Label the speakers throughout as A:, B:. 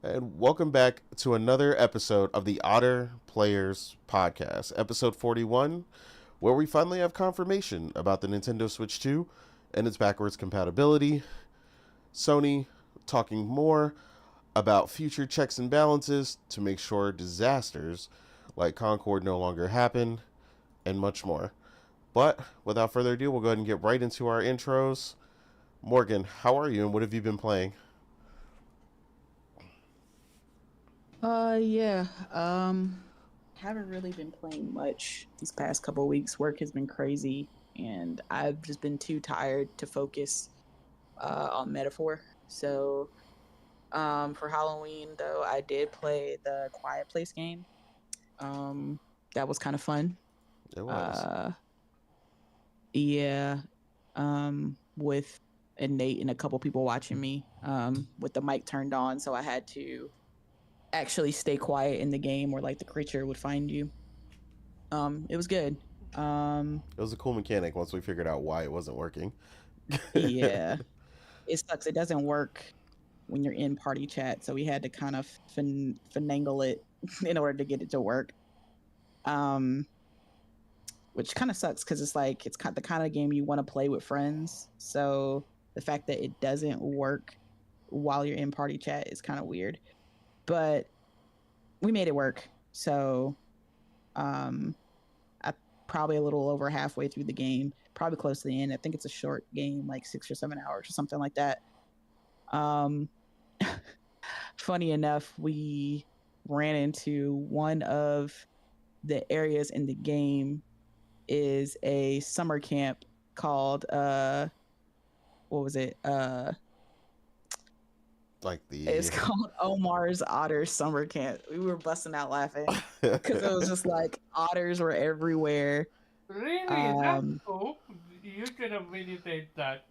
A: And welcome back to another episode of the Otter Players Podcast, episode 41, where we finally have confirmation about the Nintendo Switch 2 and its backwards compatibility. Sony talking more about future checks and balances to make sure disasters like Concord no longer happen, and much more. But without further ado, we'll go ahead and get right into our intros. Morgan, how are you and what have you been playing?
B: Yeah. Haven't really been playing much these past couple of weeks. Work has been crazy, and I've just been too tired to focus on Metaphor. So, for Halloween though, I did play the Quiet Place game. Um, that was kind of fun.
A: It was.
B: Uh, yeah. With Nate and a couple people watching me. With the mic turned on, so I had to actually stay quiet in the game, or like the creature would find you. It was good. Um,
A: It was a cool mechanic once we figured out why it wasn't working.
B: yeah, it sucks. It doesn't work when you're in party chat, so we had to kind of finagle it in order to get it to work. Um, which kind of sucks because it's like it's kind the kind of game you want to play with friends. So the fact that it doesn't work while you're in party chat is kind of weird. But we made it work. So um, I probably a little over halfway through the game, probably close to the end. I think it's a short game, like 6 or 7 hours or something like that. Um, Funny enough, we ran into one of the areas in the game is a summer camp called what was it?
A: Like
B: It's
A: the
B: called Omar's Otter Summer Camp. We were busting out laughing because it was just like otters were everywhere.
C: Really? That's
B: Um,
C: cool. You should have really said that.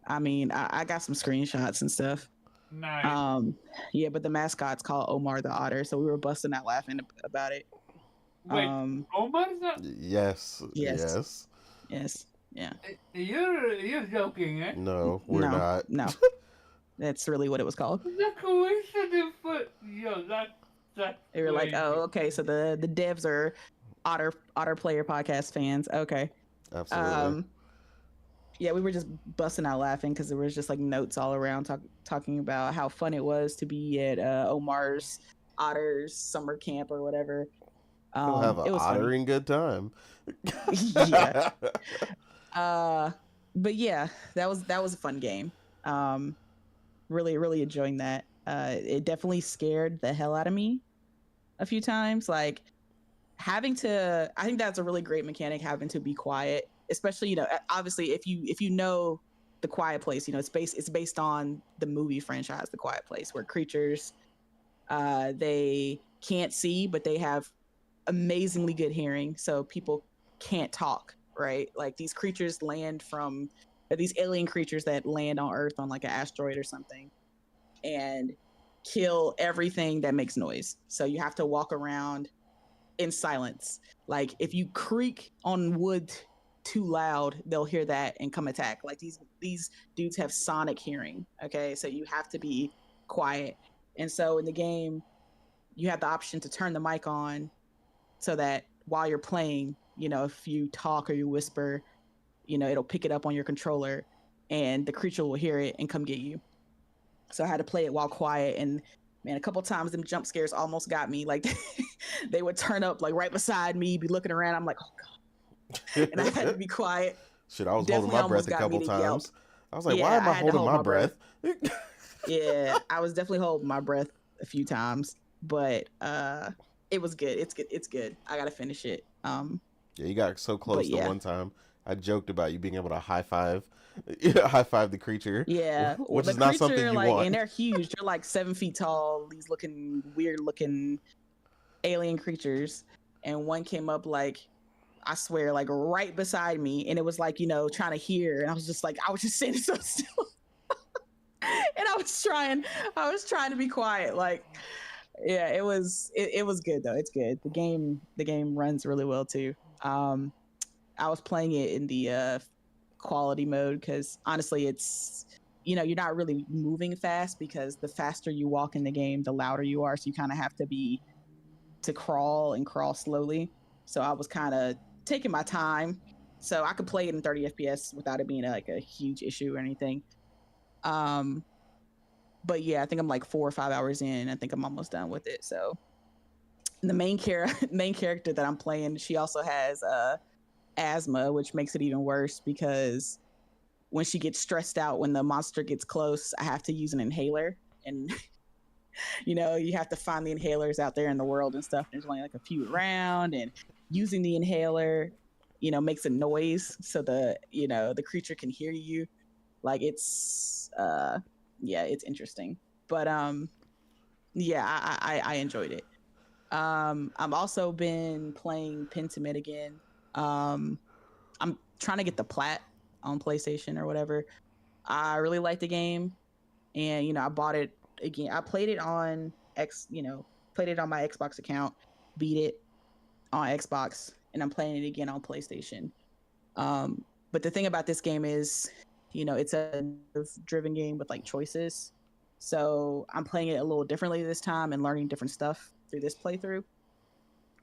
B: I mean, I got some screenshots and stuff.
C: Nice.
B: Um, yeah, but the mascot's called Omar the Otter, so we were busting out laughing about it.
C: Wait,
B: Um,
C: Omar's not.
A: yes,
B: yes,
A: yes.
B: yes, yeah.
C: You're joking, eh?
A: No, we're
B: No,
A: not.
B: no, that's really what it was called.
C: The coincidence, but yo, that's
B: They were like, "Oh,
C: crazy.
B: okay, so the devs are Otter Player Podcast fans." Okay.
A: Absolutely.
B: Um, yeah, we were just busting out laughing because there was just like notes all around talking about how fun it was to be at Omar's Otters summer camp or whatever.
A: We'll have an
B: It was funny.
A: ottering good time.
B: Yeah. Uh, but yeah, that was a fun game. Um, really enjoying that. It definitely scared the hell out of me a few times. Like having to, I think that's a really great mechanic, having to be quiet, especially obviously if you know the Quiet Place, it's based on the movie franchise The Quiet Place, where creatures they can't see but they have amazingly good hearing, so people can't talk, right? Like these creatures land from these alien creatures that land on Earth on like an asteroid or something and kill everything that makes noise. So you have to walk around in silence. Like if you creak on wood too loud, they'll hear that and come attack. Like these dudes have sonic hearing. Okay, so you have to be quiet. And so in the game, you have the option to turn the mic on so that while you're playing, if you talk or you whisper, it'll pick it up on your controller and the creature will hear it and come get you. So I had to play it while quiet, and man, a couple times them jump scares almost got me. Like they would turn up like right beside me, be looking around. I'm like, oh god, and I had to be quiet.
A: Shit, I was holding
B: Definitely
A: my breath
B: almost
A: a
B: got me
A: couple
B: to yelp.
A: times. I was like, why
B: Yeah,
A: am
B: I
A: I
B: had to
A: holding
B: hold
A: my
B: my breath.
A: breath?
B: Yeah, I was definitely holding my breath a few times, but it was good. It's good. It's good. I gotta finish it.
A: Yeah, you got so
B: But
A: close the
B: yeah,
A: one time. I joked about you being able to high five, high five the creature,
B: yeah. Well,
A: which
B: the
A: is not something
B: creature,
A: you
B: like,
A: want.
B: and they're huge. They're like 7 feet tall. These looking weird looking alien creatures, and one came up like, I swear, like right beside me, and it was like trying to hear, and I was just like, I was just sitting so still, and I was trying to be quiet, like yeah, it was good though. It's good. The game runs really well too. I was playing it in the quality mode because honestly, you're not really moving fast because the faster you walk in the game, the louder you are. So you kind of have to crawl and crawl slowly. So I was kind of taking my time. So I could play it in 30 FPS without it being like a huge issue or anything. Um, but yeah, I think I'm like 4 or 5 hours in. I think I'm almost done with it. So the main character that I'm playing, she also has asthma, which makes it even worse because when she gets stressed out when the monster gets close, I have to use an inhaler. And you have to find the inhalers out there in the world and stuff. There's only like a few around, and using the inhaler, makes a noise so the creature can hear you. Like it's interesting. But yeah, I enjoyed it. I've also been playing Pentiment again. I'm trying to get the plat on PlayStation or whatever. I really like the game, and I bought it again. I played it on played it on my Xbox account, beat it on Xbox, and I'm playing it again on PlayStation. But the thing about this game is, it's a driven game with like choices. So I'm playing it a little differently this time and learning different stuff through this playthrough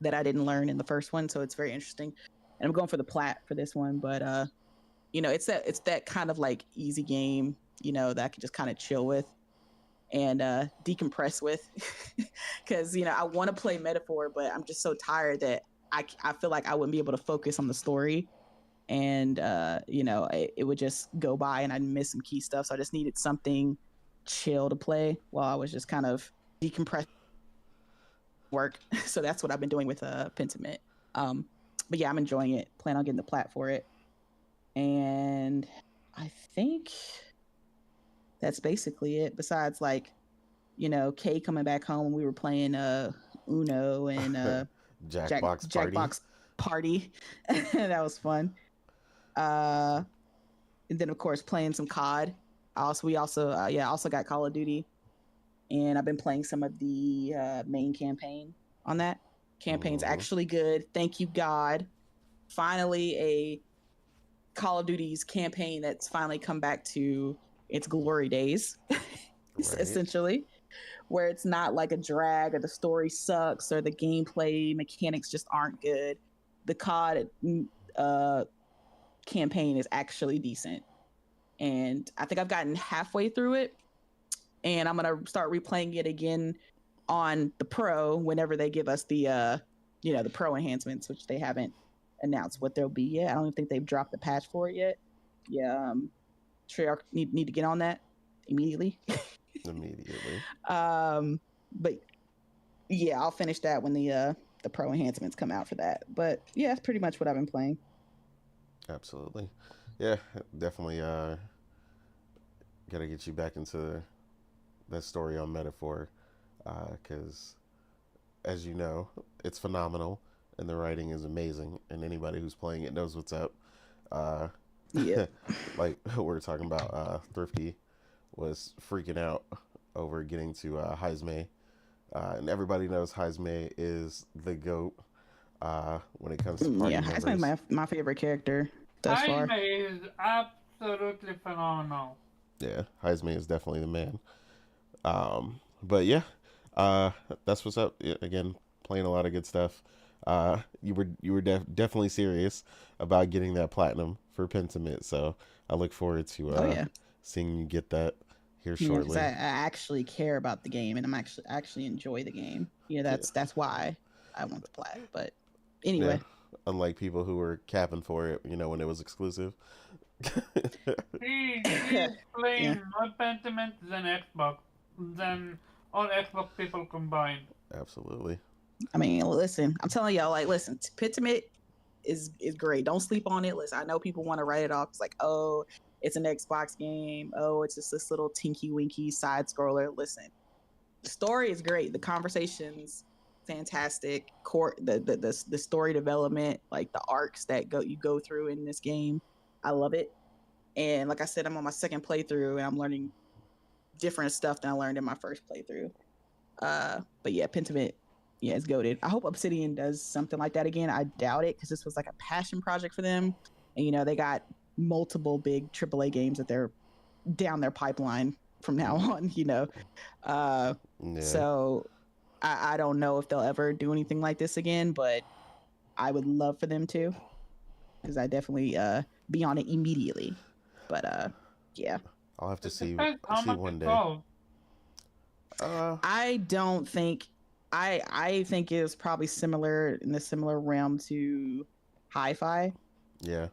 B: that I didn't learn in the first one. So it's very interesting. And I'm going for the plat for this one, but it's that kind of like easy game, that I can just kind of chill with and decompress with. Because I want to play Metaphor, but I'm just so tired that I feel like I wouldn't be able to focus on the story, and it would just go by and I'd miss some key stuff. So I just needed something chill to play while I was just kind of decompressing work. So that's what I've been doing with Pentiment. But yeah, I'm enjoying it. Plan on getting the plat for it, and I think that's basically it. Besides, like, Kay coming back home, we were playing Uno and
A: Jackbox
B: Party. That was fun. And then of course playing some COD. We also got Call of Duty, and I've been playing some of the main campaign on that. Campaign's actually good. Thank you, God. Finally, a Call of Duty's campaign that's finally come back to its glory days, essentially, where it's not like a drag or the story sucks or the gameplay mechanics just aren't good. The COD campaign is actually decent, and I think I've gotten halfway through it, and I'm gonna start replaying it again on the Pro whenever they give us the the Pro enhancements, which they haven't announced what they'll be yet. I don't even think they've dropped the patch for it yet. Yeah, Treyarch need to get on that immediately. But yeah, I'll finish that when the Pro enhancements come out for that. But yeah, that's pretty much what I've been playing.
A: Absolutely. Yeah, definitely gotta get you back into that story on Metaphor, because as you know, it's phenomenal and the writing is amazing, and anybody who's playing it knows what's up.
B: Yeah.
A: Like we were talking about, Thrifty was freaking out over getting to Heisme, and everybody knows Heisme is the GOAT when it comes to party members.
B: Heisme's my favorite character thus far.
C: Heisme is absolutely phenomenal.
A: Yeah, Heisme is definitely the man. But yeah, that's what's up. Again, playing a lot of good stuff. You were definitely serious about getting that platinum for Pentiment, so I look forward to seeing you get that here shortly.
B: I actually care about the game, and I'm actually enjoy the game. That's why I want the plat. But anyway,
A: unlike people who were capping for it, when it was exclusive.
C: He's playing more Pentiment than Xbox, than all Xbox people combined.
A: Absolutely.
B: I mean, listen, I'm telling y'all, like, listen, Pentiment is great. Don't sleep on it. Listen, I know people want to write it off. It's like, oh, it's an Xbox game. Oh, it's just this little tinky winky side scroller. Listen, the story is great. The conversations, fantastic. The story development, like the arcs that you go through in this game, I love it. And like I said, I'm on my second playthrough, and I'm learning different stuff than I learned in my first playthrough. But yeah, Pentiment, yeah, it's goated. I hope Obsidian does something like that again. I doubt it, because this was like a passion project for them, and they got multiple big AAA games that they're down their pipeline from now on, you know. Uh,
A: Yeah.
B: so I don't know if they'll ever do anything like this again, but I would love for them to, because I definitely be on it immediately. But yeah.
A: I'll have to
C: It depends how
A: see
C: much
A: one
C: it
A: day.
C: costs.
B: I don't think I think it was probably similar in the similar realm to Hi-Fi.
A: Yeah.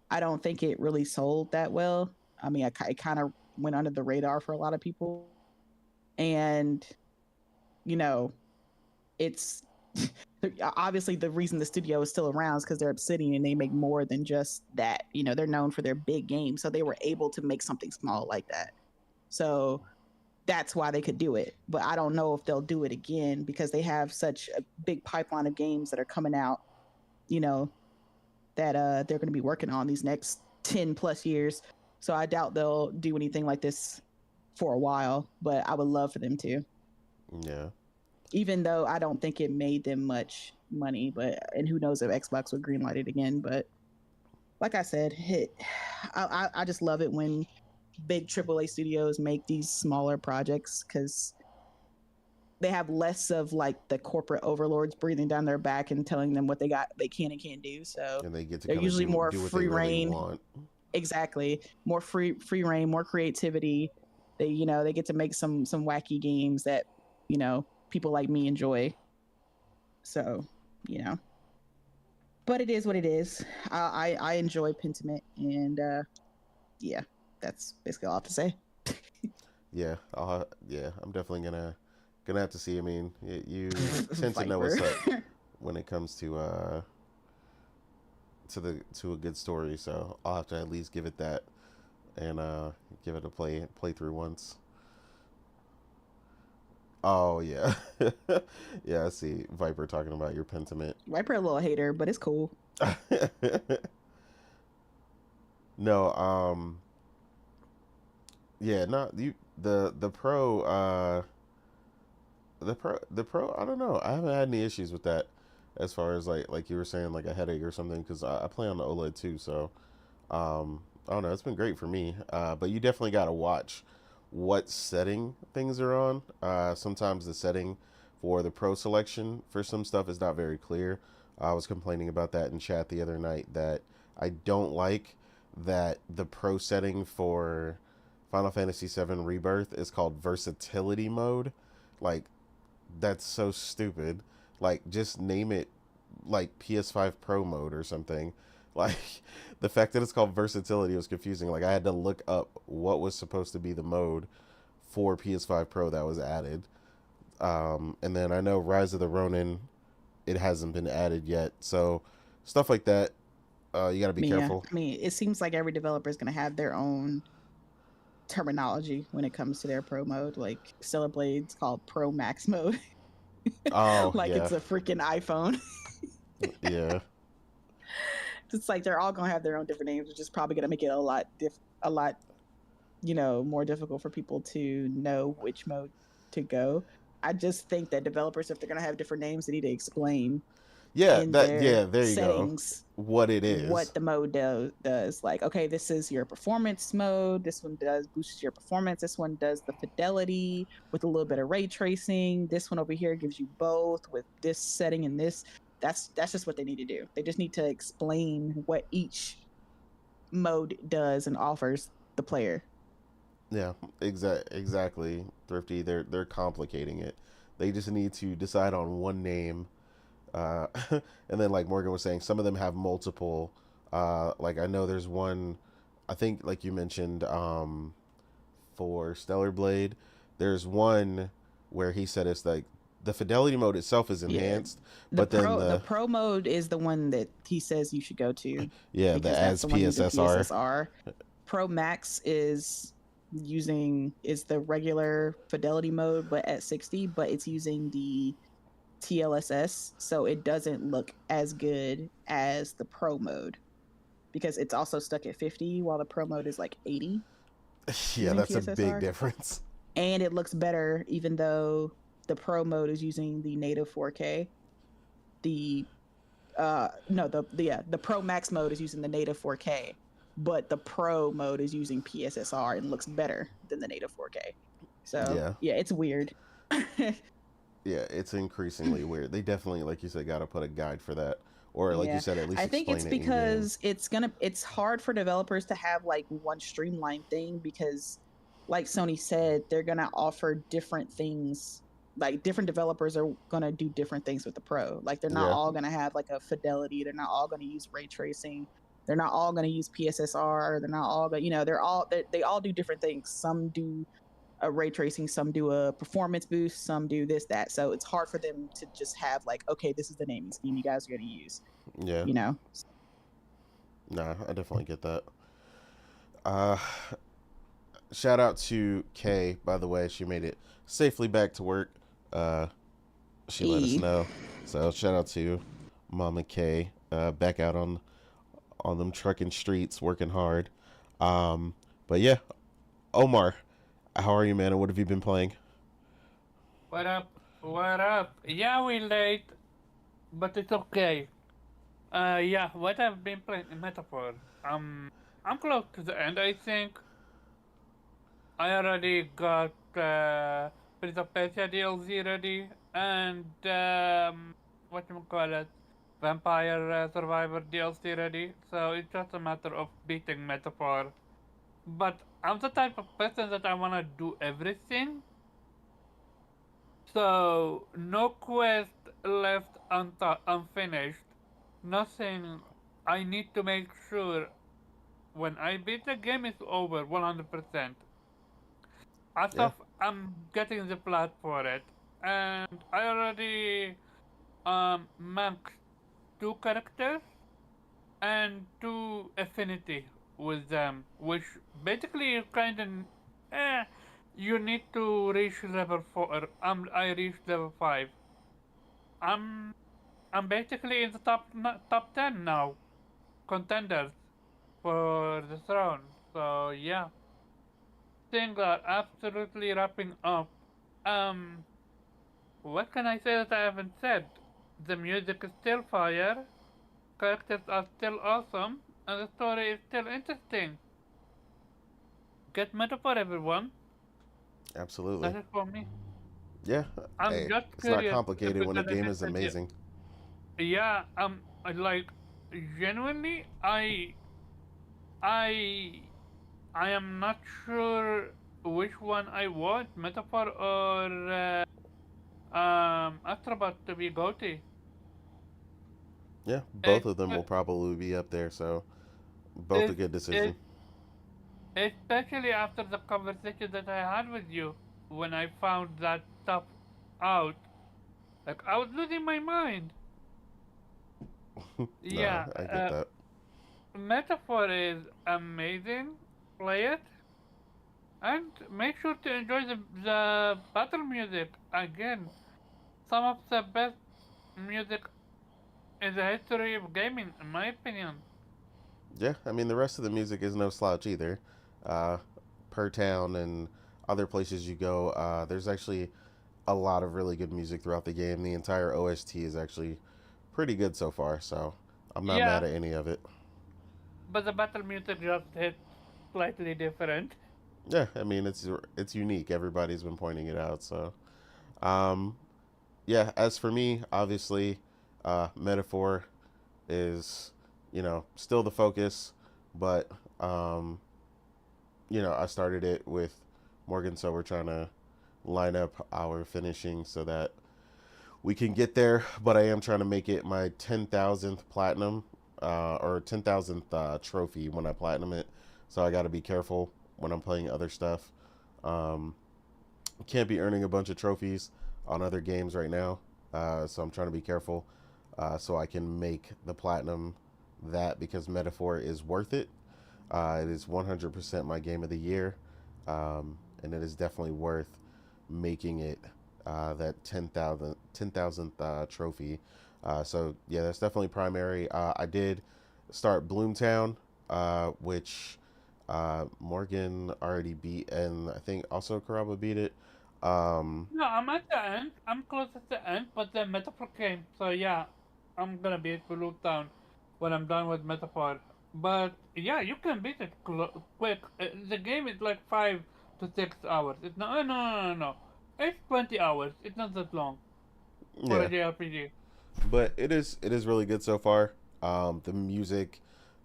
B: I don't think it really sold that well. I mean, it kind of went under the radar for a lot of people, and you know, it's obviously the reason the studio is still around is because they're Obsidian and they make more than just that. You know, they're known for their big games, so they were able to make something small like that. So that's why they could do it. But I don't know if they'll do it again because they have such a big pipeline of games that are coming out, you know, that they're going to be working on these next 10 plus years. So I doubt they'll do anything like this for a while, but I would love for them to.
A: Yeah.
B: Even though I don't think it made them much money, but and who knows if Xbox would greenlight it again. But like I said, I just love it when big AAA studios make these smaller projects because they have less of like the corporate overlords breathing down their back and telling them what they can and can't do. So
A: And they get to
B: they're
A: kind of
B: usually more
A: do what they
B: free
A: really
B: reign.
A: want.
B: Exactly, more free reign, more creativity. They get to make some wacky games that people like me enjoy. So but it is what it is. I enjoy Pentiment, and yeah, that's basically all I have to say.
A: Yeah. I'm definitely gonna have to see. I mean, you tend to know
B: Viper.
A: what's up when it comes to to a good story. So I'll have to at least give it that and give it a playthrough once. Oh yeah, yeah. I see Viper talking about your Pentiment.
B: Viper a little hater, but it's cool.
A: No, yeah, not you. The pro, the pro. I don't know. I haven't had any issues with that, as far as like you were saying, like a headache or something. Because I play on the OLED too, so I don't know. It's been great for me. But you definitely got to watch what setting things are on. Sometimes the setting for the pro selection for some stuff is not very clear. I was complaining about that in chat the other night that I don't like that the pro setting for Final Fantasy VII Rebirth is called versatility mode. Like, that's so stupid. Like, just name it like PS5 Pro mode or something. Like, the fact that it's called versatility was confusing. Like, I had to look up what was supposed to be the mode for PS5 Pro that was added. And then I know Rise of the Ronin, it hasn't been added yet. So, stuff like that, you got to be careful.
B: I mean, it seems like every developer is going to have their own terminology when it comes to their pro mode. Like Stellar Blade's called Pro Max mode,
A: Oh,
B: like
A: yeah.
B: it's a freaking iPhone.
A: Yeah.
B: It's like they're all gonna have their own different names, which is probably gonna make it a lot more difficult for people to know which mode to go. I just think that developers, if they're gonna have different names, they need to explain
A: Yeah,
B: in
A: that
B: their
A: yeah, there you go.
B: settings
A: What it is.
B: what the mode does. Like, okay, this is your performance mode. This one does boosts your performance. This one does the fidelity with a little bit of ray tracing. This one over here gives you both with this setting and this. That's just what they need to do. They just need to explain what each mode does and offers the player.
A: Yeah, exactly. Thrifty, they're complicating it. They just need to decide on one name. And then like Morgan was saying, some of them have multiple. Like I know there's one, I think like you mentioned, for Stellar Blade, there's one where he said it's like the fidelity mode itself is enhanced, but then
B: The pro mode is the one that he says you should go to.
A: Yeah,
B: because
A: the
B: that's
A: as
B: the one with the
A: PSSR.
B: PSSR. Pro Max is the regular fidelity mode but at 60, but it's using the TLSS, so it doesn't look as good as the pro mode because it's also stuck at 50 while the pro mode is like 80
A: Yeah,
B: using
A: that's a big
B: PSSR.
A: difference.
B: And it looks better even though the pro mode is using the native 4K. The no, the Pro Max mode is using the native 4K, but the pro mode is using PSSR and looks better than the native 4K. So
A: Yeah.
B: yeah, it's weird.
A: Yeah, it's increasingly weird. They definitely, like you said, got to put a guide for that, or like you
B: Yeah.
A: said, at least
B: I think it's
A: explain it in game.
B: because it's hard for developers to have like one streamlined thing because like Sony said, they're going to offer different things. Like different developers are going to do different things with the Pro. Like they're not
A: Yeah,
B: all going to have like a fidelity, they're not all going to use ray tracing. They're not all going to use PSSR. They're not all going, they all do different things. Some do a ray tracing, some do a performance boost, some do this, that. So it's hard for them to just have like, okay, this is the naming scheme you guys are going to use,
A: yeah.
B: you know?
A: Nah, I definitely get that. Uh, Shout out to Kay, by the way. She made it safely back to work. Uh, she let us
B: E.
A: know. So shout out to Mama Kay, back out on them trucking streets, working hard. But yeah, Omar, how are you, man? And what have you been playing?
C: What up? What up? Yeah, we late, but it's okay. Yeah, what I've been playing in Metaphor. I'm close to the end. I think I already got Prince of Persia DLC ready, and what you call it, Vampire Survivor DLC ready. So it's just a matter of beating Metaphor. But I'm the type of person that I wanna do everything. So no quest left unfinished. Nothing. I need to make sure when I beat the game is over 100%. As
A: Yeah,
C: of I'm getting the plot for it, and I already maxed two characters and two affinity with them, which basically you kind of eh, you need to reach level 4. I reached level 5. I'm I'm basically in the top 10 now, contenders for the throne. So yeah, things are absolutely wrapping up. Um, what can I say that I haven't said? The music is still fire, characters are still awesome, and the story is still interesting. Get metaphor, everyone.
A: absolutely.
C: That is for me.
A: Yeah,
C: I'm
A: hey,
C: just
A: it's not
C: curious if
A: complicated
C: we're
A: when a
C: gonna
A: game
C: get
A: is
C: the
A: amazing.
C: yeah. Like genuinely, I I am not sure which one I want, Metaphor or Astrobot to be GOTY.
A: Yeah, both of them will
C: Espe-
A: probably be up there, so both a
C: es-
A: good
C: es-
A: decision.
C: Especially after the conversation that I had with you when I found that stuff out. Like, I was losing my mind.
A: Nah,
C: Yeah,
A: I get that.
C: Metaphor is amazing. Play it. And make sure to enjoy the battle music. Again, some of the best music in the history of gaming, in my opinion.
A: Yeah, I mean the rest of the music is no slouch either. Uh, per town and other places you go, there's actually a lot of really good music throughout the game. The entire OST is actually pretty good so far, so I'm not mad
C: Yeah,
A: at any of it.
C: but the battle music just hits slightly different.
A: Yeah, I mean it's unique. Everybody's been pointing it out, so um, yeah. As for me, obviously, metaphor is still the focus, but um, I started it with Morgan, so we're trying to line up our finishing so that we can get there. But I am trying to make it my 10,000th platinum, or 10,000th trophy when I platinum it. So I got to be careful when I'm playing other stuff. Um, can't be earning a bunch of trophies on other games right now, so I'm trying to be careful, so I can make the platinum that, because Metaphor is worth it. It is 100% my game of the year, and it is definitely worth making it that 10,000th trophy. So yeah, that's definitely primary. I did start Bloomtown, which Morgan already beat, and I think also Karaba beat it. Um,
C: No, I'm at the end. I'm close at the end, but then Metaphor came. So yeah, I'm gonna be at Blue Town when I'm done with Metaphor. But yeah, you can beat it quick. The game is like 5 to 6 hours. It's not. No. It's 20 hours. It's not that long for a
A: Yeah,
C: JRPG.
A: but it is really good so far.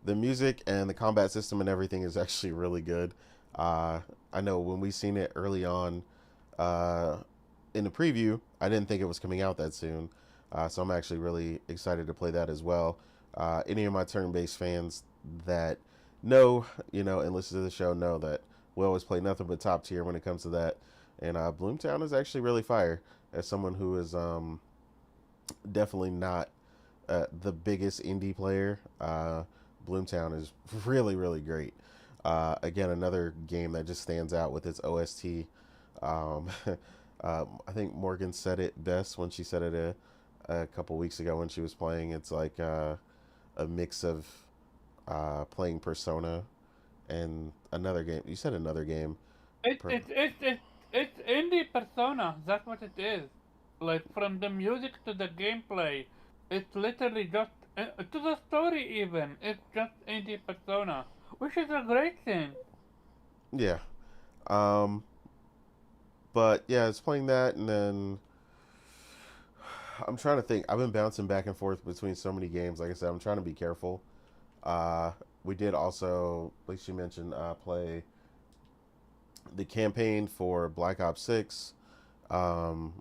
A: The music and the combat system and everything is actually really good. Uh, I know when we seen it early on, uh, in the preview, I didn't think it was coming out that soon. So I'm actually really excited to play that as well. Any of my turn-based fans that know, and listen to the show know that we always play nothing but top tier when it comes to that. And Bloomtown is actually really fire. As someone who is definitely not the biggest indie player, Bloomtown is really, really great. Again, another game that just stands out with its OST. Um, I think Morgan said it best when she said it a couple weeks ago when she was playing. It's like a mix of playing Persona and another game. You said another game.
C: It
A: Per-
C: it it it it's indie Persona. That's what it is. Like from the music to the gameplay, it's literally just to the story even. It's just indie Persona, which is a great thing.
A: yeah. Um, but yeah, it's playing that, and then I'm trying to think. I've been bouncing back and forth between so many games. Like I said, I'm trying to be careful. Uh, we did also, like she mentioned, play the campaign for Black Ops 6, um,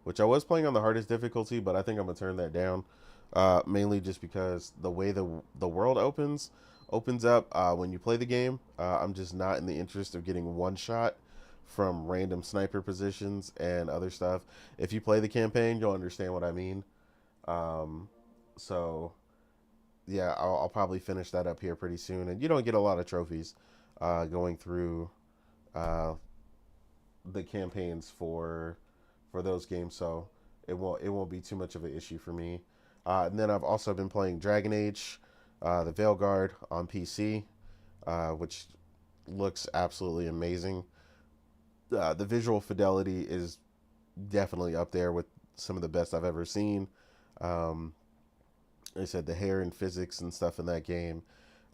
A: which I was playing on the hardest difficulty, but I think I'm gonna turn that down, mainly just because the way the world opens up when you play the game. I'm just not in the interest of getting one shot from random sniper positions and other stuff. If you play the campaign, you'll understand what I mean. Um, so yeah, I'll probably finish that up here pretty soon. And you don't get a lot of trophies going through uh, the campaigns for those games, so it won't be too much of an issue for me. And then I've also been playing Dragon Age, the Veilguard on PC, which looks absolutely amazing. The visual fidelity is definitely up there with some of the best I've ever seen. Um, like I said, the hair and physics and stuff in that game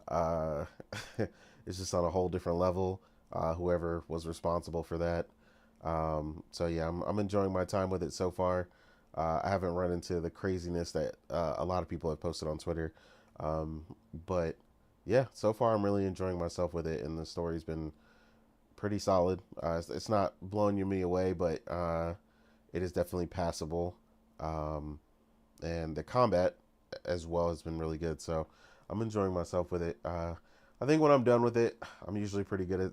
A: uh, is just on a whole different level. Whoever was responsible for that. So yeah, I'm enjoying my time with it so far. I haven't run into the craziness that a lot of people have posted on Twitter. Um, but yeah, so far I'm really enjoying myself with it, and the story's been pretty solid. It's not blowing me away, but it is definitely passable. Um, and the combat as well has been really good. So I'm enjoying myself with it. I think when I'm done with it, I'm usually pretty good at,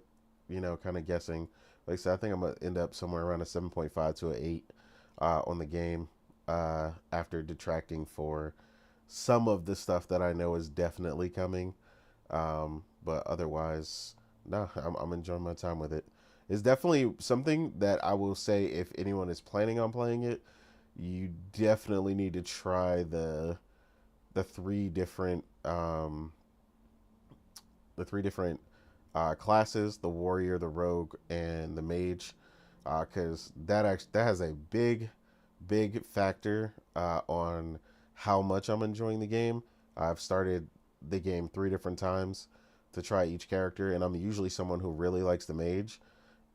A: kind of guessing. Like I said, I think I'm gonna end up somewhere around a 7.5 to an 8 on the game after detracting for some of the stuff that I know is definitely coming. But otherwise, no, I'm enjoying my time with it. It's definitely something that I will say if anyone is planning on playing it, you definitely need to try the three different classes: the warrior, the rogue, and the mage, because that has a big factor on how much I'm enjoying the game. I've started the game 3 different times to try each character, and I'm usually someone who really likes the mage,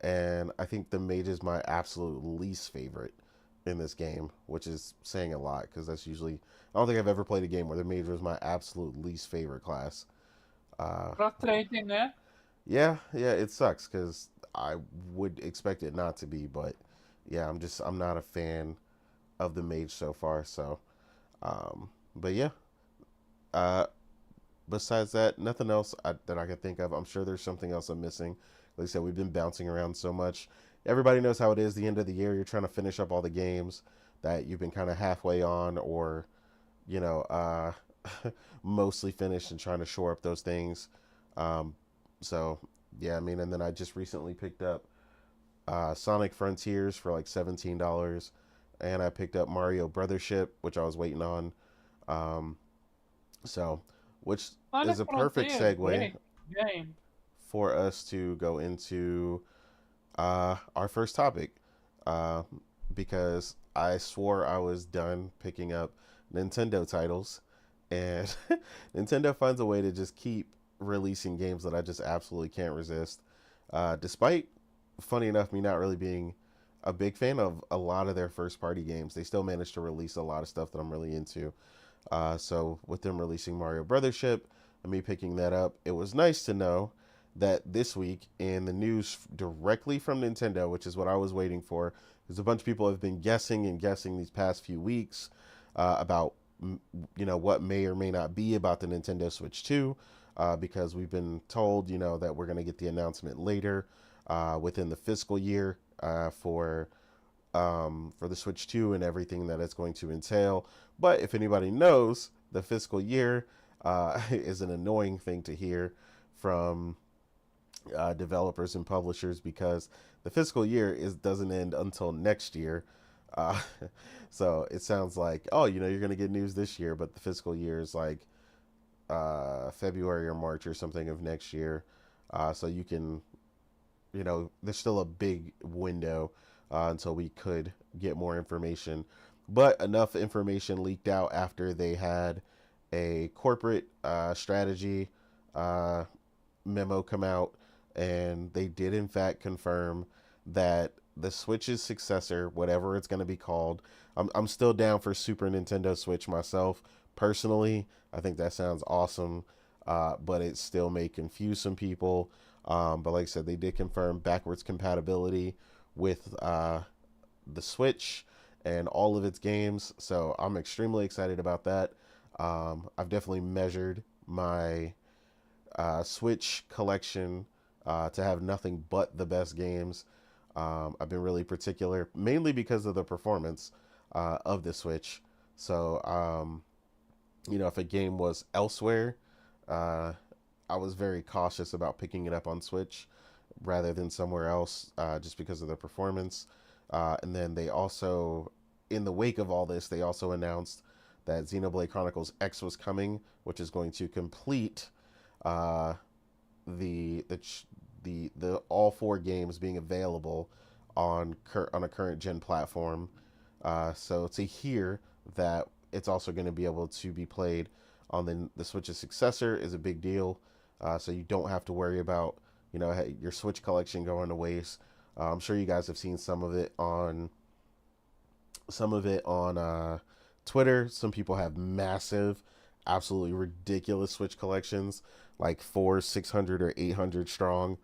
A: and I think the mage is my absolute least favorite in this game, which is saying a lot because that's usually I don't think I've ever played a game where the mage was my absolute least favorite class. Uh,
C: Frustrating, eh?
A: yeah, it sucks because I would expect it not to be, but yeah, I'm not a fan of the mage so far. So, but yeah, uh, besides that, nothing else that I can think of. I'm sure there's something else I'm missing. Like I said, we've been bouncing around so much. Everybody knows how it is. The end of the year, you're trying to finish up all the games that you've been kind of halfway on, or you know, uh, mostly finished, and trying to shore up those things. Um, so yeah, I mean, and then I just recently picked up Sonic Frontiers for like $17, and I picked up Mario Brothership, which I was waiting on. Um, so, which is
C: Sonic
A: a perfect
C: Frontier is
A: segue
C: great game.
A: for us to go into our first topic, uh, because I swore I was done picking up Nintendo titles, And Nintendo finds a way to just keep releasing games that I just absolutely can't resist. Despite, funny enough, me not really being a big fan of a lot of their first party games, they still managed to release a lot of stuff that I'm really into. So with them releasing Mario Brothers Ship and me picking that up, it was nice to know that this week in the news directly from Nintendo, which is what I was waiting for, because a bunch of people have been guessing and guessing these past few weeks about what may or may not be about the Nintendo Switch 2, because we've been told that we're going to get the announcement later within the fiscal year for the Switch 2 and everything that it's going to entail. But if anybody knows, the fiscal year is an annoying thing to hear from developers and publishers, because the fiscal year doesn't end until next year. Uh, so it sounds like, oh, you're going to get news this year, but the fiscal year is like February or March or something of next year. So you can, there's still a big window until we could get more information. But enough information leaked out after they had a corporate strategy uh, memo come out, and they did in fact confirm that the Switch's successor, whatever it's going to be called, I'm still down for Super Nintendo Switch myself personally. I think that sounds awesome, but it still may confuse some people. But like I said, they did confirm backwards compatibility with the Switch and all of its games. So I'm extremely excited about that. I've definitely measured my Switch collection to have nothing but the best games. I've been really particular, mainly because of the performance of the Switch. So, if a game was elsewhere, uh, I was very cautious about picking it up on Switch rather than somewhere else, just because of the performance. And then they also, in the wake of all this, they also announced that Xenoblade Chronicles X was coming, which is going to complete uh, the all four games being available on a current gen platform. So to hear that it's also going to be able to be played on the Switch's successor is a big deal. So you don't have to worry about your Switch collection going to waste. I'm sure you guys have seen some of it on Twitter. Some people have massive, absolutely ridiculous Switch collections, like 600 or 800 strong.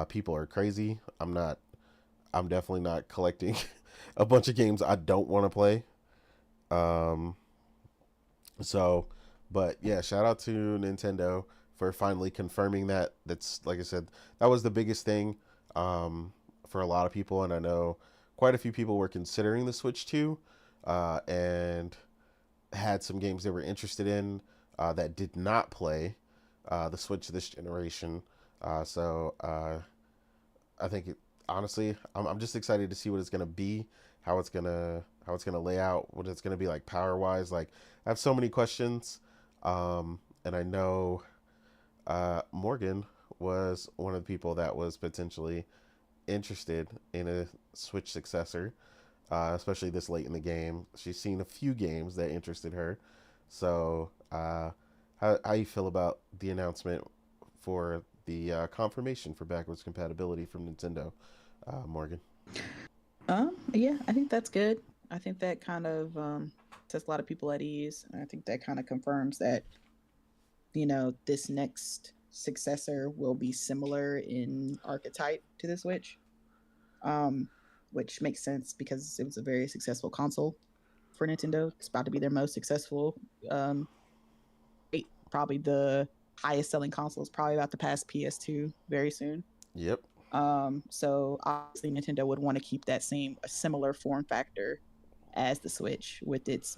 A: People are crazy. I'm not. I'm definitely not collecting a bunch of games I don't want to play. Um, so, but yeah, shout out to Nintendo for finally confirming that. That's, like I said, that was the biggest thing for a lot of people, and I know quite a few people were considering the Switch 2, and had some games they were interested in that did not play the Switch this generation. So I think honestly, I'm just excited to see what it's gonna be, how it's gonna lay out, what it's gonna be like power wise. Like, I have so many questions, and I know Morgan was one of the people that was potentially interested in a Switch successor, especially this late in the game. She's seen a few games that interested her. So, how you feel about the announcement for the confirmation for backwards compatibility from Nintendo, Morgan?
B: Yeah, I think that's good. I think that kind of sets a lot of people at ease. And I think that kind of confirms that, this next successor will be similar in archetype to the Switch, um, which makes sense because it was a very successful console for Nintendo. It's about to be their most successful. Probably the highest selling console is probably about to pass PS2 very soon.
A: Yep.
B: So obviously Nintendo would want to keep that a similar form factor as the Switch with its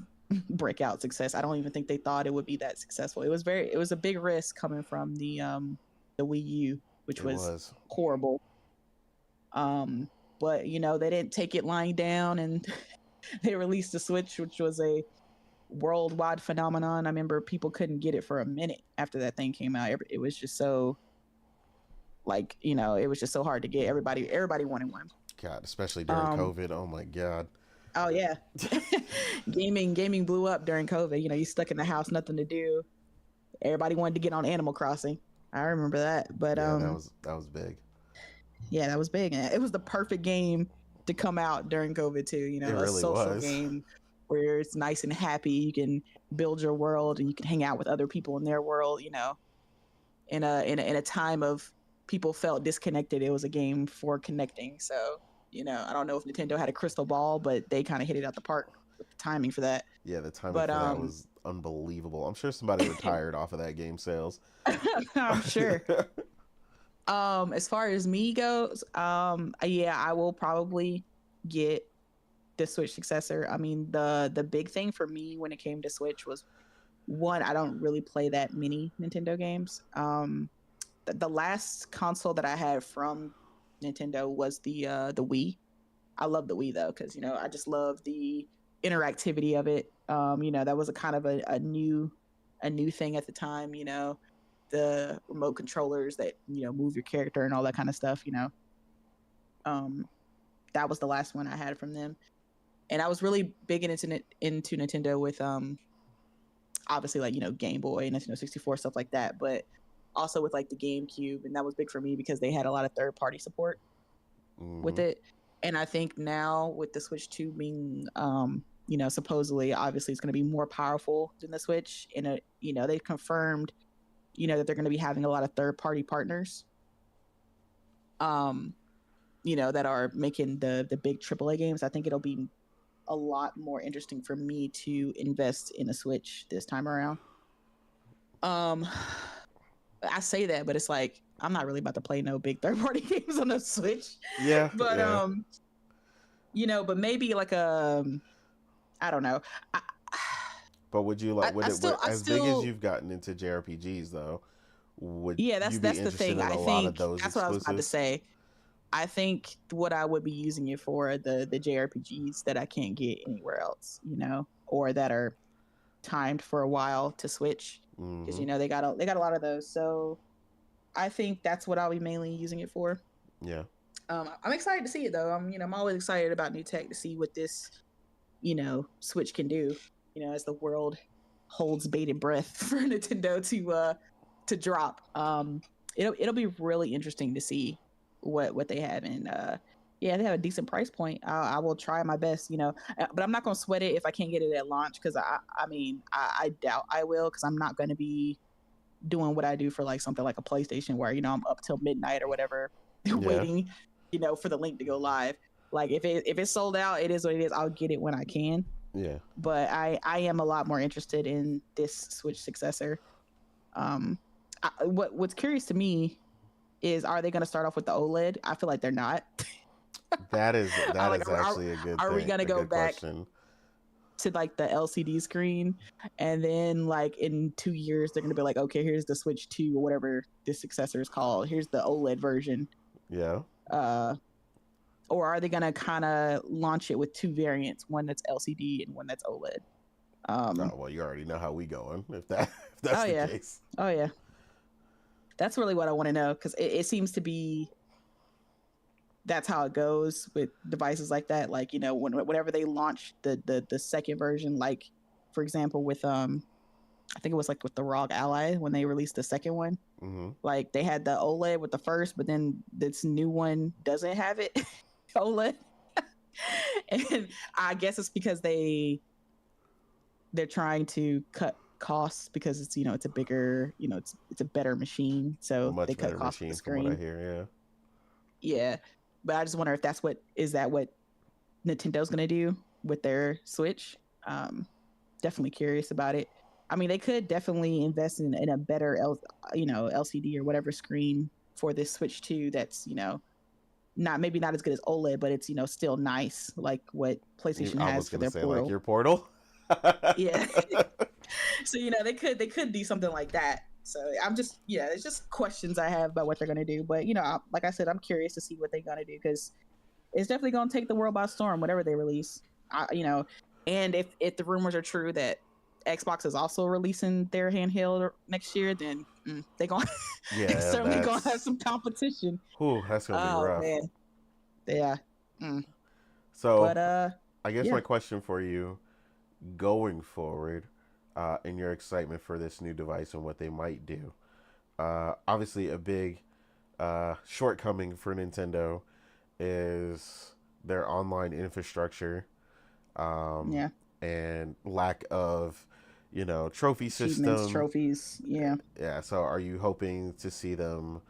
B: breakout success. I don't even think they thought it would be that successful. It was a big risk coming from the Wii U, which
A: It
B: was
A: was.
B: horrible. But they didn't take it lying down, and they released the Switch, which was a worldwide phenomenon. I remember people couldn't get it for a minute after that thing came out. It was just so it was just so hard to get. Everybody wanted one.
A: God, especially during
B: Um,
A: COVID. Oh my God.
B: Oh yeah, gaming blew up during COVID. You know, you stuck in the house, nothing to do. Everybody wanted to get on Animal Crossing. I remember that. But
A: Yeah, that was big.
B: yeah, that was big. And it was the perfect game to come out during COVID too. You
A: It
B: know, a
A: really
B: social
A: was.
B: game where it's nice and happy. You can build your world and you can hang out with other people in their world. You know, in a time of people felt disconnected, it was a game for connecting. So you know, I don't know if Nintendo had a crystal ball, but they kind of hit it out the park with the timing for that.
A: Yeah, the timing
B: But
A: for that was unbelievable. I'm sure somebody retired off of that game sales.
B: I'm sure. As far as me goes, yeah, I will probably get the Switch successor. I mean, the big thing for me when it came to Switch was one, I don't really play that many Nintendo games. The last console that I had from Nintendo was the Wii. I love the Wii though, because you know I just love the interactivity of it. You know, that was a kind of a new thing at the time. You know, the remote controllers that you know move your character and all that kind of stuff. You know, um, that was the last one I had from them, and I was really big into Nintendo with obviously like you know Game Boy, Nintendo 64, stuff like that, but also with like the GameCube, and that was big for me because they had a lot of third party support with
A: Hmm.
B: it. And I think now with the Switch 2 being, you know, supposedly, obviously, it's going to be more powerful than the Switch. And, you know, they've confirmed, you know, that they're going to be having a lot of third party partners, um, you know, that are making the big AAA games. I think it'll be a lot more interesting for me to invest in a Switch this time around. Um, I say that, but it's like I'm not really about to play no big third party games on the Switch.
A: Yeah,
B: But
A: yeah.
B: you know, but maybe like I don't know. I,
A: But would you like
B: I still, I
A: as big as
B: still,
A: you've gotten into JRPGs though? Would
B: yeah.
A: you be
B: That's the
A: interested
B: thing.
A: in
B: I
A: a lot of
B: think
A: those
B: that's what I was about to
A: exclusives?
B: say. I think what I would be using it for the JRPGs that I can't get anywhere else, you know, or that are timed for a while to Switch, because
A: Hmm.
B: you know they got a lot of those. So I think that's what I'll be mainly using it for.
A: Yeah.
B: I'm excited to see it though. I'm always excited about new tech to see what this you know Switch can do. You know, as the world holds bated breath for Nintendo to drop. It'll be really interesting to see what they have, and yeah, they have a decent price point. I will try my best, you know, but I'm not gonna sweat it if I can't get it at launch because I mean I doubt I will because I'm not gonna be doing what I do for like something like a PlayStation where you know I'm up till midnight or whatever
A: Yeah.
B: waiting you know for the link to go live. Like if it's sold out, it is what it is. I'll get it when I can,
A: Yeah.
B: but I am a lot more interested in this Switch successor. Um, what's curious to me is are they going to start off with the OLED? I feel like they're not. I
A: That
B: like
A: is actually a good
B: are we
A: thing,
B: going to
A: a
B: go
A: good
B: back
A: question.
B: to like the LCD screen and then like in 2 years they're going to be like okay here's the Switch 2 or whatever this successor is called. Here's the OLED version.
A: Yeah.
B: Uh, or are they going to kind of launch it with two variants, one that's LCD and one that's OLED?
A: Oh well, you already know how we going if that if
B: Oh
A: that's the
B: yeah.
A: case.
B: Oh yeah. That's really what I want to know because it seems to be that's how it goes with devices like that. Like you know, whenever they launch the second version, like for example with I think it was like with the ROG Ally when they released the second one.
A: Hmm.
B: Like they had the OLED with the first, but then this new one doesn't have it OLED, and I guess it's because they're trying to cut costs because it's you know it's a bigger you know it's a better machine,
A: A
B: so they
A: much
B: cut
A: better
B: costs for the
A: machine from what I
B: screen.
A: hear.
B: Yeah, but I just wonder if that's what is that what Nintendo's gonna do with their Switch. Um, Definitely curious about it. I mean, they could definitely invest in a better you know LCD or whatever screen for this Switch 2. That's you know not maybe not as good as OLED, but it's you know still nice like what
A: Yeah.
B: PlayStation
A: I
B: has
A: was
B: for
A: gonna
B: their
A: say like
B: Portal.
A: your Portal.
B: Yeah, so you know they could do something like that. So I'm just yeah, it's just questions I have about what they're gonna do. But you know, like I said, I'm curious to see what they're gonna do because it's definitely gonna take the world by storm, whatever they release. You know, and if the rumors are true that Xbox is also releasing their handheld next year, then they're gonna they
A: Yeah,
B: certainly gonna have some competition.
A: whew, that's gonna be
B: Oh
A: rough.
B: man, yeah. Mm.
A: So
B: But
A: I guess
B: Yeah.
A: my question for you going forward, in your excitement for this new device and what they might do. Obviously, a big shortcoming for Nintendo is their online infrastructure, um,
B: Yeah.
A: and lack of, trophy
B: Achievements,
A: system.
B: trophies. Yeah.
A: Yeah. So, are you hoping to see them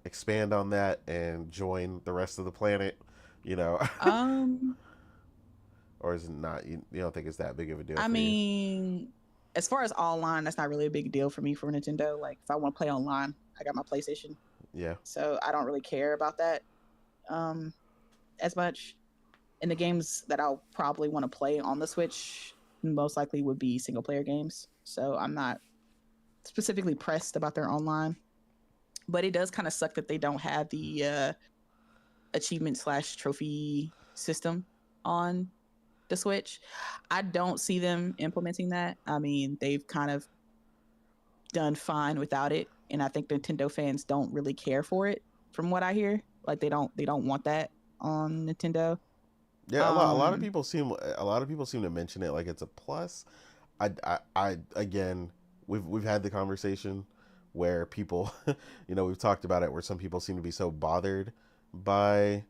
A: expand on that and join the rest of the planet? You know,
B: Um,
A: or is it not? You don't think it's that big of a deal
B: I
A: for you?
B: mean, as far as online, that's not really a big deal for me for Nintendo. Like if I want to play online, I got my PlayStation.
A: Yeah.
B: So I don't really care about that um as much. And the games that I'll probably want to play on the Switch most likely would be single player games. So I'm not specifically pressed about their online. But it does kind of suck that they don't have the achievement slash trophy system on the Switch. I don't see them implementing that. I mean, they've kind of done fine without it, and I think Nintendo fans don't really care for it, from what I hear. Like they don't want that on Nintendo.
A: Yeah,
B: Um,
A: a lot of people seem to mention it like it's a plus. Again, we've had the conversation where people, we've talked about it where some people seem to be so bothered by,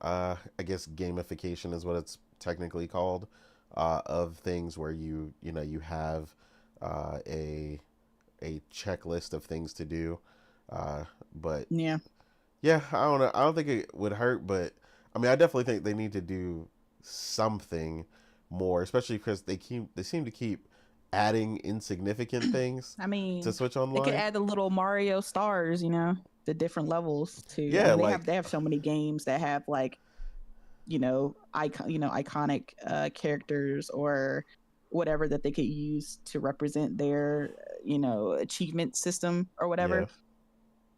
A: I guess gamification is what it's technically called, of things where you have a checklist of things to do, uh, but
B: yeah,
A: yeah, I don't know. I don't think it would hurt, but I mean, I definitely think they need to do something more, especially because they seem to keep adding insignificant things
B: I
A: to
B: mean,
A: Switch
B: they could
A: Online.
B: add the little Mario stars, the different levels too. I
A: Yeah,
B: mean, they
A: like
B: have they have so many games that have like iconic characters or whatever that they could use to represent their achievement system or
A: yeah,
B: whatever.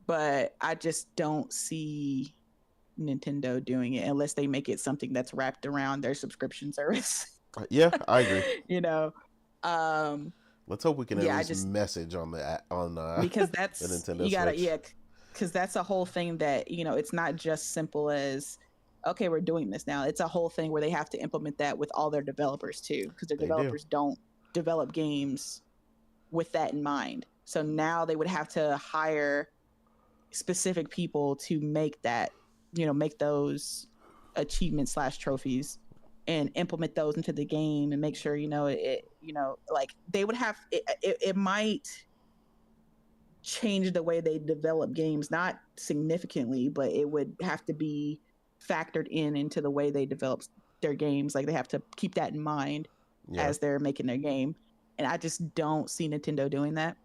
B: But I just don't see Nintendo doing it unless they make it something that's wrapped around their subscription service.
A: yeah, I agree.
B: you know, um,
A: Let's hope we can at
B: yeah, I
A: least
B: just
A: message on
B: because
A: the
B: that's
A: Nintendo
B: you gotta
A: Switch.
B: yeah, because that's a whole thing that it's not just simple as okay, we're doing this now. It's a whole thing where they have to implement that with all their developers too, because their
A: They do.
B: developers don't develop games with that in mind. So now they would have to hire specific people to make that, make those achievements slash trophies and implement those into the game and make sure, like they would have, it might change the way they develop games, not significantly, but it would have to be factored into the way they develop their games. Like they have to keep that in mind
A: Yeah,
B: as they're making their game. And I just don't see Nintendo doing that.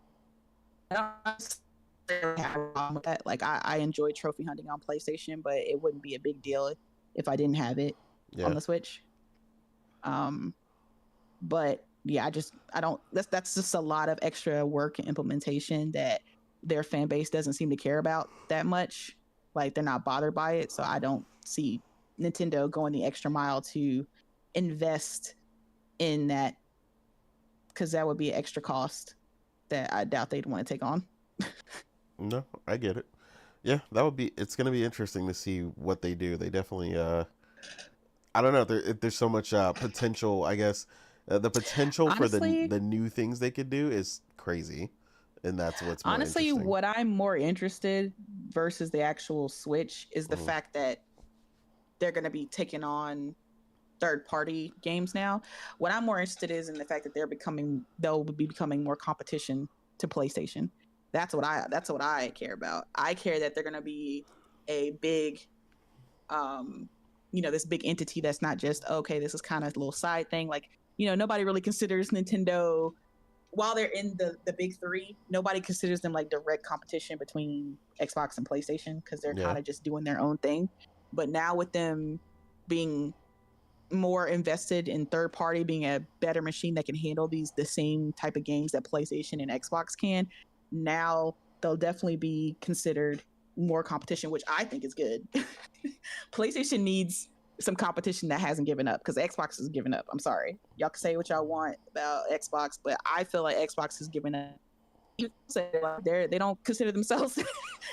B: Like I enjoy trophy hunting on PlayStation, but it wouldn't be a big deal if I didn't have it on
A: yeah,
B: the Switch. Um, but yeah, I don't. That's just a lot of extra work and implementation that their fan base doesn't seem to care about that much. Like they're not bothered by it, so I don't see Nintendo going the extra mile to invest in that because that would be an extra cost that I doubt they'd want to take on.
A: no, I get it. Yeah, that would be. It's gonna be interesting to see what they do. They definitely. I don't know. If there's so much potential. I guess the potential for
B: Honestly,
A: the new things they could do is crazy, and that's what's more
B: honestly,
A: interesting.
B: what I'm more interested versus the actual Switch is the
A: Hmm.
B: fact that they're going to be taking on third party games now. What I'm more interested is in the fact that they'll be becoming more competition to PlayStation. That's what I care about. I care that they're going to be a big this big entity that's not just okay, this is kind of a little side thing. Like, nobody really considers Nintendo while they're in the big three, nobody considers them like direct competition between Xbox and PlayStation because they're
A: Yeah,
B: kind of just doing their own thing. But now with them being more invested in third party, being a better machine that can handle the same type of games that PlayStation and Xbox can, now they'll definitely be considered more competition, which I think is good. PlayStation needs some competition that hasn't given up because Xbox has given up. I'm sorry. Y'all can say what y'all want about Xbox, but I feel like Xbox has given up. They don't consider themselves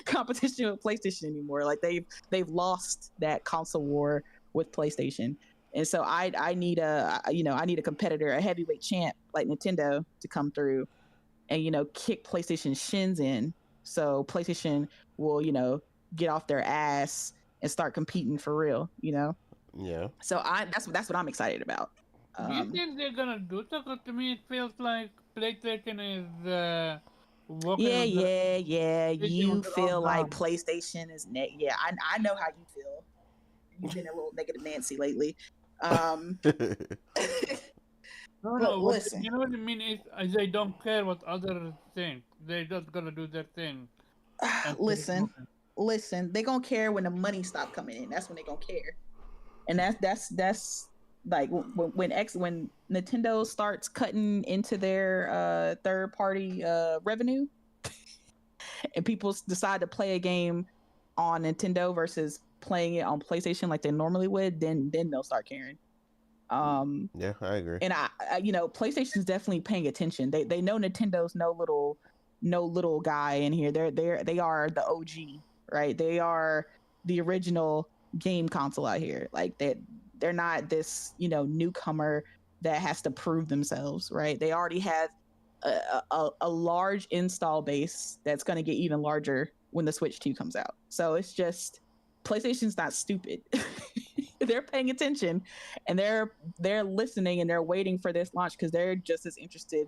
B: competition with PlayStation anymore. Like they've lost that console war with PlayStation. And so I need I need a competitor, a heavyweight champ like Nintendo to come through and kick PlayStation shins in, so PlayStation will get off their ass and start competing for real.
A: Yeah.
B: So that's what I'm excited about.
C: Do you think they're gonna do that? 'Cause to me, it feels like PlayStation is walking
B: Yeah,
C: on their
B: yeah, yeah.
C: sitting on
B: You
C: their own
B: feel like
C: ground.
B: PlayStation is yeah. I know how you feel. You've been a little negative Nancy lately. Um,
C: No,
B: but
C: no, but
B: listen,
C: you know what I mean is they don't care what others think. They just gonna do their thing and keep it
B: listen,
C: moving.
B: listen. They gonna care when the money stop coming in. That's when they gonna care. And that's like when Nintendo starts cutting into their third party revenue, and people decide to play a game on Nintendo versus playing it on PlayStation like they normally would, then they'll start caring. Um,
A: Yeah, I agree.
B: and PlayStation's definitely paying attention. They know Nintendo's no little guy in here. They are the OG, right? They are the original game console out here. Like they're not this newcomer that has to prove themselves, right? They already have a large install base that's going to get even larger when the Switch 2 comes out. So it's just PlayStation's not stupid. They're paying attention, and they're listening, and they're waiting for this launch because they're just as interested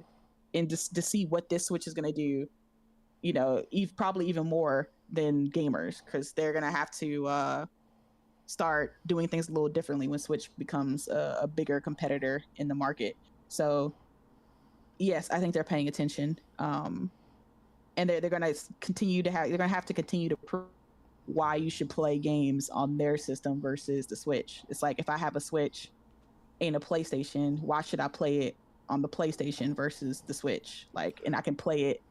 B: in just to see what this Switch is going to do. Probably even more than gamers, because they're going to have to start doing things a little differently when Switch becomes a bigger competitor in the market. So yes, I think they're paying attention. And they're going to continue to prove why you should play games on their system versus the Switch. It's like, if I have a Switch and a PlayStation, why should I play it on the PlayStation versus the Switch? Like, and I can play it,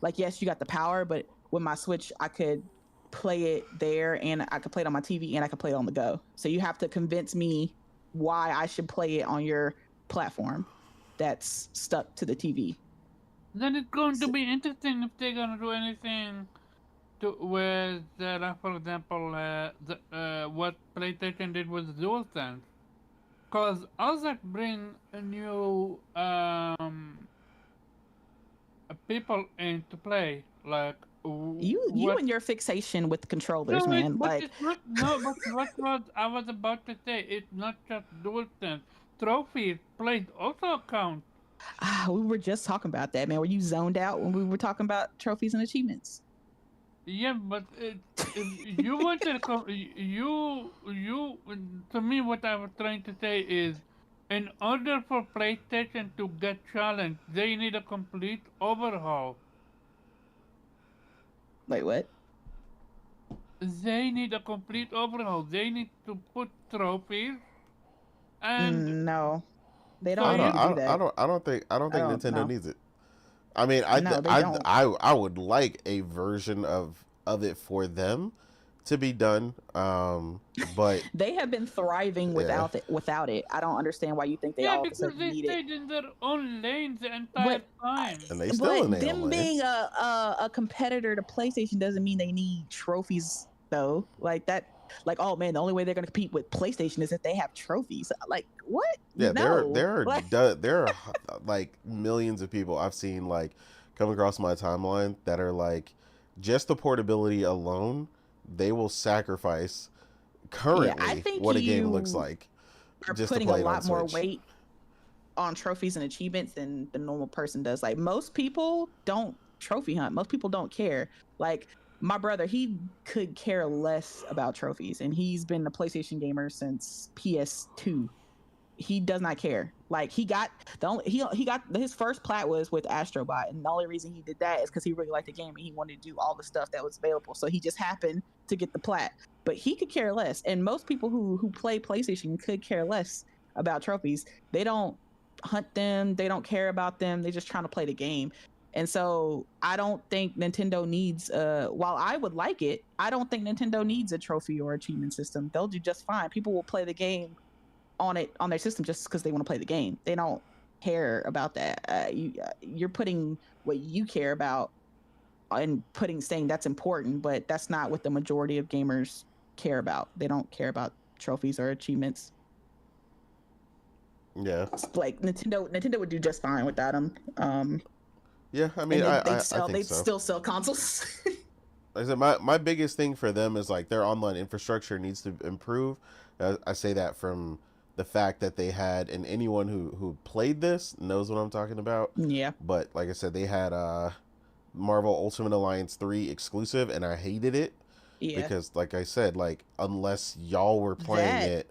B: like, yes, you got the power, but with my Switch, I could play it there, and I could play it on my TV, and I could play it on the go. So you have to convince me why I should play it on your platform that's stuck to the TV.
C: Then it's going to
B: So,
C: be interesting if they're gonna do anything to with, like, for example, what PlayStation did with DualSense. Cause others bring a new people into play. Like
B: you
C: what?
B: and your fixation with controllers,
C: No,
B: man.
C: but
B: Like,
C: it's not. No, but what I was about to say. It's not just DualSense. Trophies plays also count.
B: we were just talking about that, man. Were you zoned out when we were talking about trophies and achievements?
C: Yeah, but if you want to to me, what I was trying to say is, in order for PlayStation to get challenged, they need a complete overhaul.
B: Wait, what?
C: They need a complete overhaul. They need to put trophies, and
B: No, they
C: so
B: don't need to do that.
A: I don't
B: I
A: think
B: don't
A: Nintendo
B: know.
A: needs it. I mean,
B: No, they don't.
A: I would like a version of it for them to be done. But
B: They have been thriving
A: yeah,
B: without it. I don't understand why you think they
C: yeah,
B: all of a
C: because
B: sudden
C: they
B: need it.
C: stayed in their own lanes the entire
B: But
C: time.
A: and they still in
B: but
A: their own
B: them
A: lane.
B: being a competitor to PlayStation doesn't mean they need trophies though. Like that. Like, oh man, the only way they're gonna compete with PlayStation is if they have trophies. Like, what?
A: Yeah,
B: No. Like,
A: there are like millions of people I've seen like come across my timeline that are like just the portability alone, they will sacrifice
B: yeah, I
A: currently
B: think
A: what a game looks
B: you
A: like
B: are
A: just to
B: putting a
A: play it on
B: lot more
A: Switch.
B: weight on trophies and achievements than the normal person does. Like, most people don't trophy hunt. Most people don't care. Like, my brother, he could care less about trophies, and he's been a PlayStation gamer since PS2. He does not care. Like, he got the only he got his first plat was with Astrobot, and the only reason he did that is because he really liked the game and he wanted to do all the stuff that was available. So he just happened to get the plat, but he could care less. And most people who play PlayStation could care less about trophies. They don't hunt them. They don't care about them. They're just trying to play the game. And so I don't think Nintendo needs while I would like it, I don't think Nintendo needs a trophy or achievement system. They'll do just fine. People will play the game on their system just because they want to play the game. They don't care about that. You're putting what you care about and saying that's important, but that's not what the majority of gamers care about. They don't care about trophies or achievements.
A: Yeah.
B: Like Nintendo would do just fine without them.
A: Yeah, I mean,
B: And
A: I think
B: they'd
A: so.
B: still sell consoles.
A: Like I said, my biggest thing for them is like their online infrastructure needs to improve. I say that from the fact that they had, and anyone who played this knows what I'm talking about.
B: Yeah,
A: But like I said, they had Marvel Ultimate Alliance 3 exclusive, and I hated it
B: yeah.
A: because, like I said, like unless y'all were playing
B: That
A: it,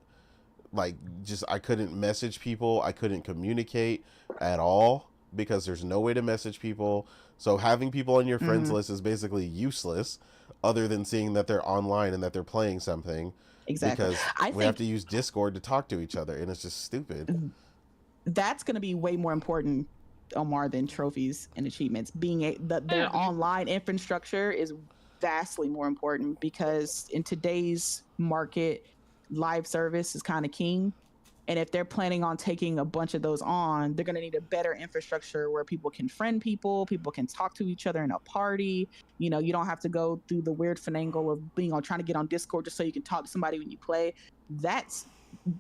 A: like just I couldn't message people, I couldn't communicate at all because there's no way to message people. So having people on your friends
B: mhm,
A: list is basically useless other than seeing that they're online and that they're playing something,
B: exactly.
A: because
B: I
A: we have
B: think
A: to use Discord to talk to each other, and it's just stupid.
B: that's going to be way more important, Omar, than trophies and achievements. Their
C: Yeah,
B: online infrastructure is vastly more important because in today's market, live service is kind of king. And if they're planning on taking a bunch of those on, they're going to need a better infrastructure where people can friend people can talk to each other in a party. You don't have to go through the weird finagle of being on trying to get on Discord just so you can talk to somebody when you play. That's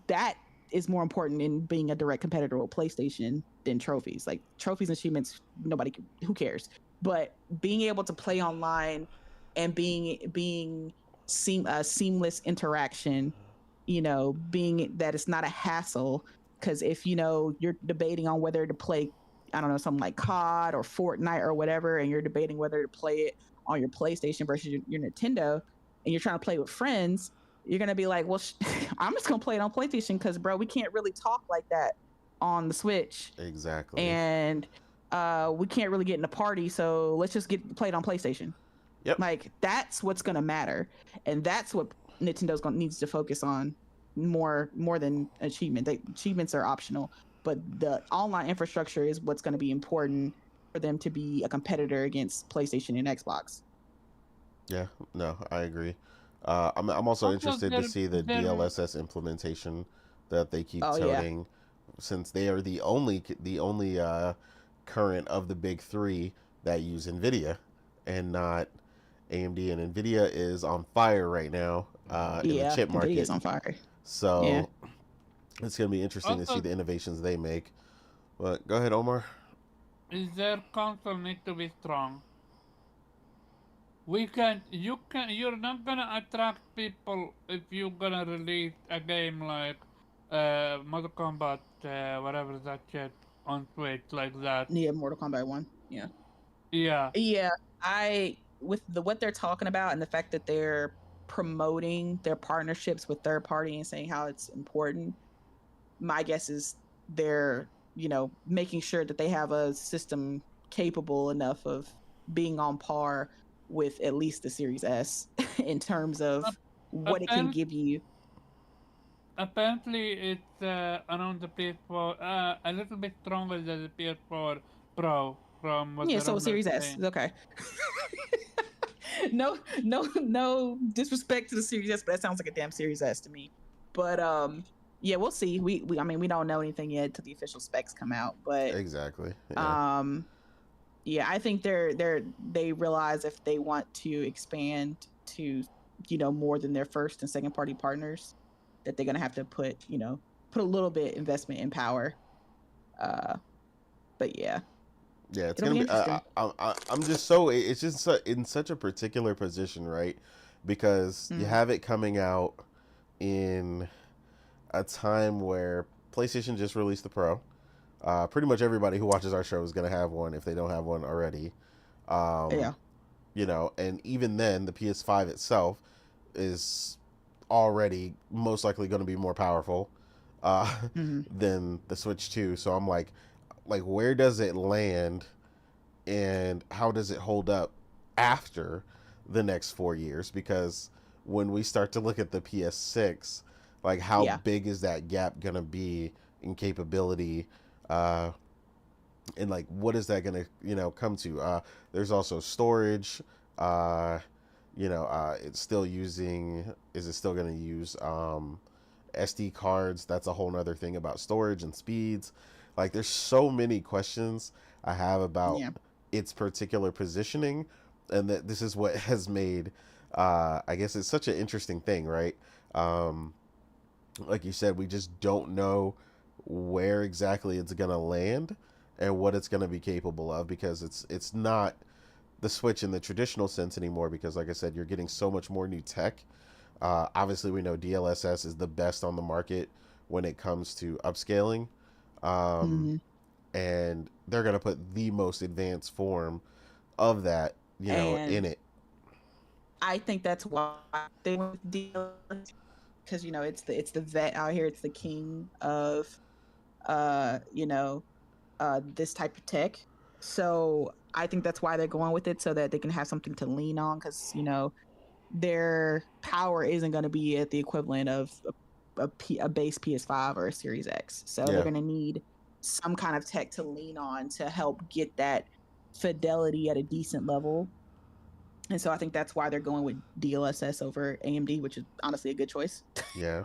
B: that is more important in being a direct competitor with PlayStation than trophies. Like trophies and achievements, who cares? But being able to play online and being seamless interaction, being that it's not a hassle. Because if you're debating on whether to play, I don't know, something like COD or Fortnite or whatever, and you're debating whether to play it on your PlayStation versus your Nintendo, and you're trying to play with friends, you're gonna be like, well, I'm just gonna play it on PlayStation because, bro, we can't really talk like that on the Switch,
A: Exactly.
B: and we can't really get in a party, so let's just get played on PlayStation.
A: Yep.
B: Like that's what's gonna matter, and that's what Nintendo's gonna needs to focus on more than achievement. Achievements are optional, but the online infrastructure is what's going to be important for them to be a competitor against PlayStation and Xbox.
A: Yeah. No, I agree. I'm also
C: also
A: interested to see the
C: their
A: DLSS implementation that they keep
B: Oh yeah,
A: toting, since they are the only current of the big three that use Nvidia and not AMD. And Nvidia is on fire right now in the
B: yeah.
A: chip
B: Nvidia
A: market.
B: is on fire. Yeah.
A: So it's going to be interesting to see
C: also
A: the innovations they make. But go ahead, Omar.
C: is their console need to be strong. You're not gonna attract people if you're gonna release a game like Mortal Kombat, whatever that shit on Switch like that.
B: Yeah, Mortal Kombat 1. Yeah.
C: Yeah.
B: Yeah. I with what they're talking about and the fact that they're promoting their partnerships with third party and saying how it's important, my guess is they're making sure that they have a system capable enough of being on par with at least the Series S in terms of
C: Ap-
B: what it can
C: apparent,
B: give you.
C: apparently it's around the PS4, a little bit stronger than the PS4 Pro from what
B: Yeah,
C: the
B: so
C: rumors
B: Series S
C: saying.
B: is okay. No disrespect to the Series S, but that sounds like a damn Series S to me. But yeah, we'll see. I mean, we don't know anything yet till the official specs come out, but
A: Exactly. Yeah.
B: um yeah, I think they realize if they want to expand to more than their first and second party partners, that they're gonna have to put a little bit investment in power. uh but yeah,
A: Yeah, it's
B: it'll
A: gonna
B: be
A: be.
B: interesting.
A: I'm just so. It's just in such a particular position, right? Because you
B: Mm,
A: have it coming out in a time where PlayStation just released the Pro. Pretty much everybody who watches our show is gonna have one if they don't have one already. Um,
B: yeah.
A: and even then, the PS5 itself is already most likely going to be more powerful uh,
B: Hmm.
A: than the Switch 2. So I'm like, where does it land, and how does it hold up after the next 4 years? Because when we start to look at the PS6, like how
B: Yeah.
A: big is that gap gonna be in capability, uh, and like what is that gonna come to? There's also storage. Uh, it's still using. Is it still gonna use SD cards? That's a whole nother thing about storage and speeds. Like there's so many questions I have about
B: Yeah.
A: its particular positioning, and that this is what has made I guess it's such an interesting thing, right? um like you said, we just don't know where exactly it's gonna land and what it's gonna be capable of, because it's not the Switch in the traditional sense anymore, because like I said, you're getting so much more new tech. Obviously, we know DLSS is the best on the market when it comes to upscaling, um,
B: Hmm.
A: and they're gonna put the most advanced form of that, in
B: And
A: it.
B: I think that's why they went with DLC, because it's the vet out here, it's the king of uh you know this type of tech. So I think that's why they're going with it, so that they can have something to lean on, because their power isn't going to be at the equivalent of a base PS5 or a Series X. So they're
A: Yeah,
B: going to need some kind of tech to lean on to help get that fidelity at a decent level. And so I think that's why they're going with DLSS over AMD, which is honestly a good choice.
A: yeah,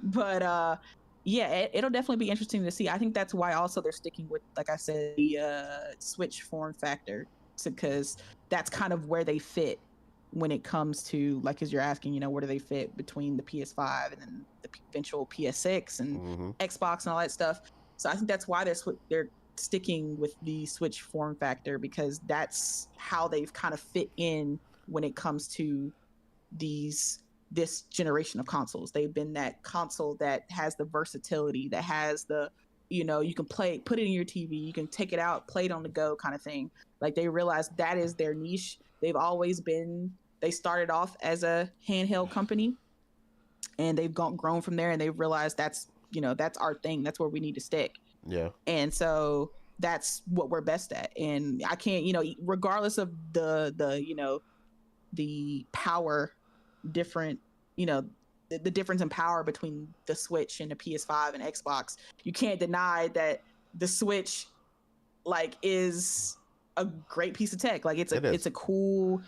B: But yeah, it'll definitely be interesting to see. I think that's why also they're sticking with, like I said, the Switch form factor, because that's kind of where they fit when it comes to, like, as you're asking, where do they fit between the PS5 and then the eventual PS6 and
A: mm-hmm,
B: Xbox and all that stuff. So I think that's why they're sticking with the Switch form factor, because that's how they've kind of fit in when it comes to these this generation of consoles. They've been that console that has the versatility, that has the, you can put it in your TV, you can take it out, play it on the go kind of thing. Like, they realized that is their niche. They started off as a handheld company, and they've grown from there, and they've realized that's our thing. That's where we need to stick.
A: yeah,
B: And so that's what we're best at. And I can't, regardless of the power different, you know, the difference in power between the Switch and the PS5 and Xbox, you can't deny that the Switch, like, is a great piece of tech. Like, it's a
A: it
B: it's
A: is.
B: a cool,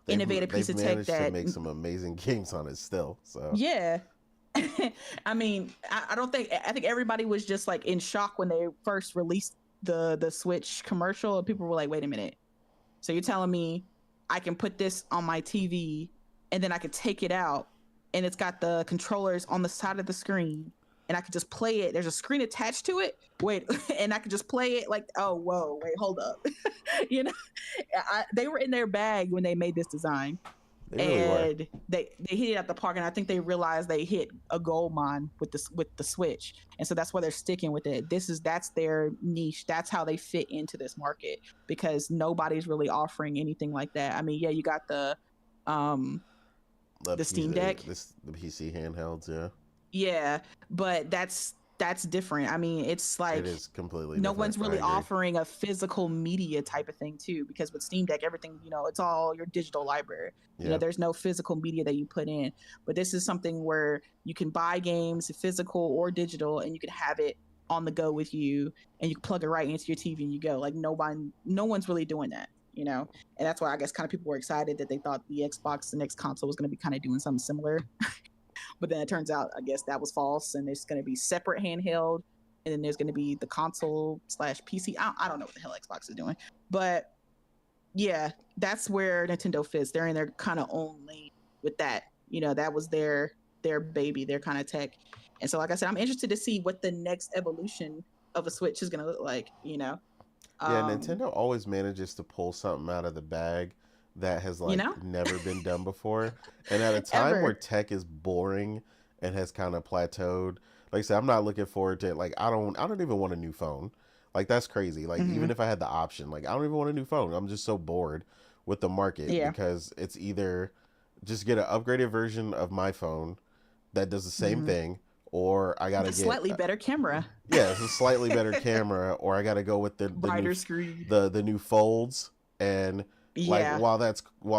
B: innovative piece
A: They've
B: of tech
A: managed to
B: that,
A: make some amazing games on it still. So
B: yeah. I mean, I don't think I think everybody was just like in shock when they first released the Switch commercial, and people were like, "Wait a minute! So you're telling me I can put this on my TV, and then I could take it out, and it's got the controllers on the side of the screen, and I could just play it. There's a screen attached to it. Wait, and I could just play it like, oh, whoa, wait, hold up." you know, they were in their bag when they made this design,
A: they really were.
B: and they hit it at the park, and I think they realized they hit a gold mine with the Switch, and so that's why they're sticking with it. That's their niche. That's how they fit into this market, because nobody's really offering anything like that. I mean, yeah, you got um the Steam Deck,
A: The PC handhelds, yeah,
B: yeah, but that's different. I mean, it's
A: it
B: like
A: is completely
B: no
A: different.
B: one's
A: I
B: really
A: agree.
B: offering a physical media type of thing too, because with Steam Deck, everything, it's all your digital library.
A: Yeah,
B: There's no physical media that you put in, but this is something where you can buy games, physical or digital, and you can have it on the go with you, and you can plug it right into your TV and you go. Like, no one's really doing that, and that's why I guess kind of people were excited that they thought the Xbox, the next console, was going to be kind of doing something similar. But then it turns out, I guess that was false, and it's going to be separate handheld, and then there's going to be the console slash PC. I don't know what the hell Xbox is doing, but yeah, that's where Nintendo fits. They're in their kind of own lane with that. That was their baby, their kind of tech. And so, like I said, I'm interested to see what the next evolution of a Switch is going to look like.
A: yeah.
B: Um,
A: Nintendo always manages to pull something out of the bag that has
B: you
A: like
B: know,
A: never been done before, and at a time where
B: ever.
A: tech is boring and has kind of plateaued. Like I said, I'm not looking forward to it. Like I don't even want a new phone. Like that's crazy. Like
B: Mm-hmm.
A: even if I had the option, like I don't even want a new phone. I'm just so bored with the market,
B: Yeah.
A: because it's either just get an upgraded version of my phone that does the same
B: Mm-hmm.
A: thing, or I
B: With
A: gotta
B: a
A: get
B: slightly better camera,
A: yeah, it's a slightly better camera, or I gotta go with
B: brighter screen.
A: the new folds. And like
B: Yeah.
A: while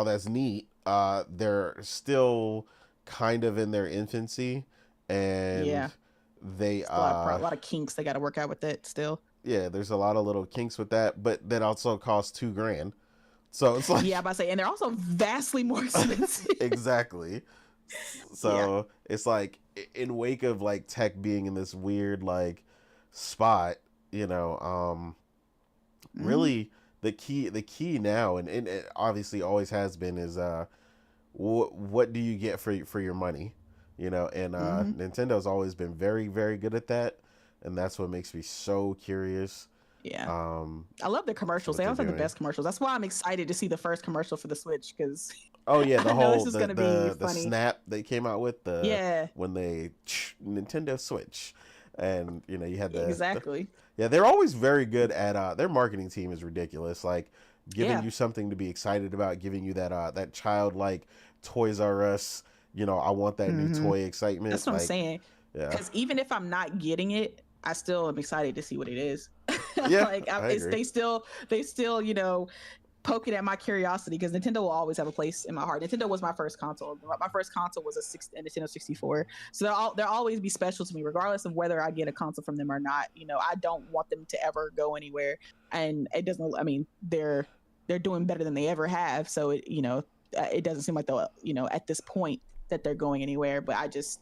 A: that's neat, they're still kind of in their infancy, and
B: Yeah.
A: they
B: A lot of kinks they got to work out with it still.
A: yeah, there's a lot of little kinks with that, but that also costs 2 grand. So it's like
B: Yeah, about to say, and they're also vastly more expensive.
A: exactly.
B: Yeah.
A: So it's like in wake of like tech being in this weird like spot,
B: Hmm.
A: really the key now, and it obviously always has been, is what do you get for your money, and
B: Hmm.
A: Nintendo's always been very very good at that. and that's what makes me so curious.
B: Yeah.
A: Um,
B: I love the
A: to
B: commercials.
A: what
B: They
A: they're
B: always have the
A: doing.
B: best commercials. That's why I'm excited to see the first commercial for the Switch because
A: Oh yeah, the
B: I know
A: whole
B: this is gonna be
A: the
B: funny.
A: snap they came out with the
B: Yeah,
A: when they Nintendo Switch, and you had the
B: exactly.
A: yeah, they're always very good at their marketing team is ridiculous. Like giving
B: Yeah.
A: you something to be excited about, giving you that childlike Toys R Us, I want that new
B: Hmm.
A: toy excitement.
B: That's what I'm
A: Like
B: saying.
A: yeah,
B: Because even if I'm not getting it, I still am excited to see what it is.
A: yeah,
B: Like
A: I
B: it's
A: agree.
B: they still poking at my curiosity because Nintendo will always have a place in my heart. Nintendo was my first console. My first console was a Nintendo 64. So they'll always be special to me, regardless of whether I get a console from them or not. I don't want them to ever go anywhere. And it doesn't. I mean, they're doing better than they ever have. So it doesn't seem like they'll at this point that they're going anywhere. But I just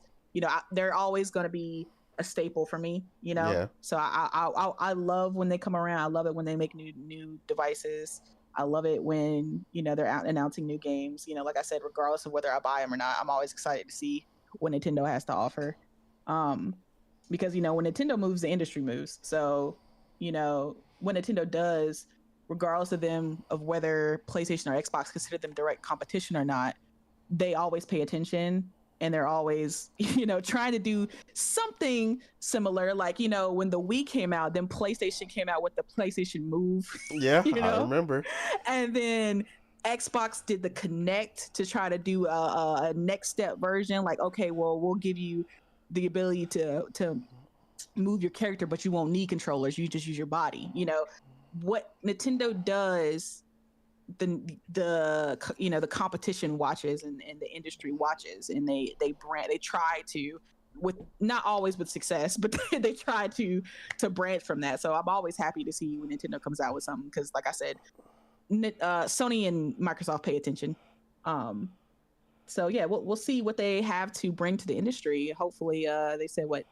B: they're always going to be a staple for me.
A: Yeah,
B: So I love when they come around. I love it when they make new devices. I love it when they're out announcing new games. Like I said, regardless of whether I buy them or not, I'm always excited to see what Nintendo has to offer. Um, because when Nintendo moves, the industry moves. So when Nintendo does, regardless of whether PlayStation or Xbox consider them direct competition or not, they always pay attention and they're always trying to do something similar, like when the Wii came out, then PlayStation came out with the PlayStation Move.
A: yeah,
B: you
A: I
B: know
A: remember.
B: and then Xbox did the Connect to try to do a next step version, like, okay, well, we'll give you the ability to move your character, but you won't need controllers, you just use your body. What Nintendo does, the competition watches and the industry watches, and they try to, with not always with success, but they try to branch from that. So I'm always happy to see when Nintendo comes out with something, because like I said, Sony and Microsoft pay attention. um so yeah, we'll see what they have to bring to the industry. Hopefully, they said what,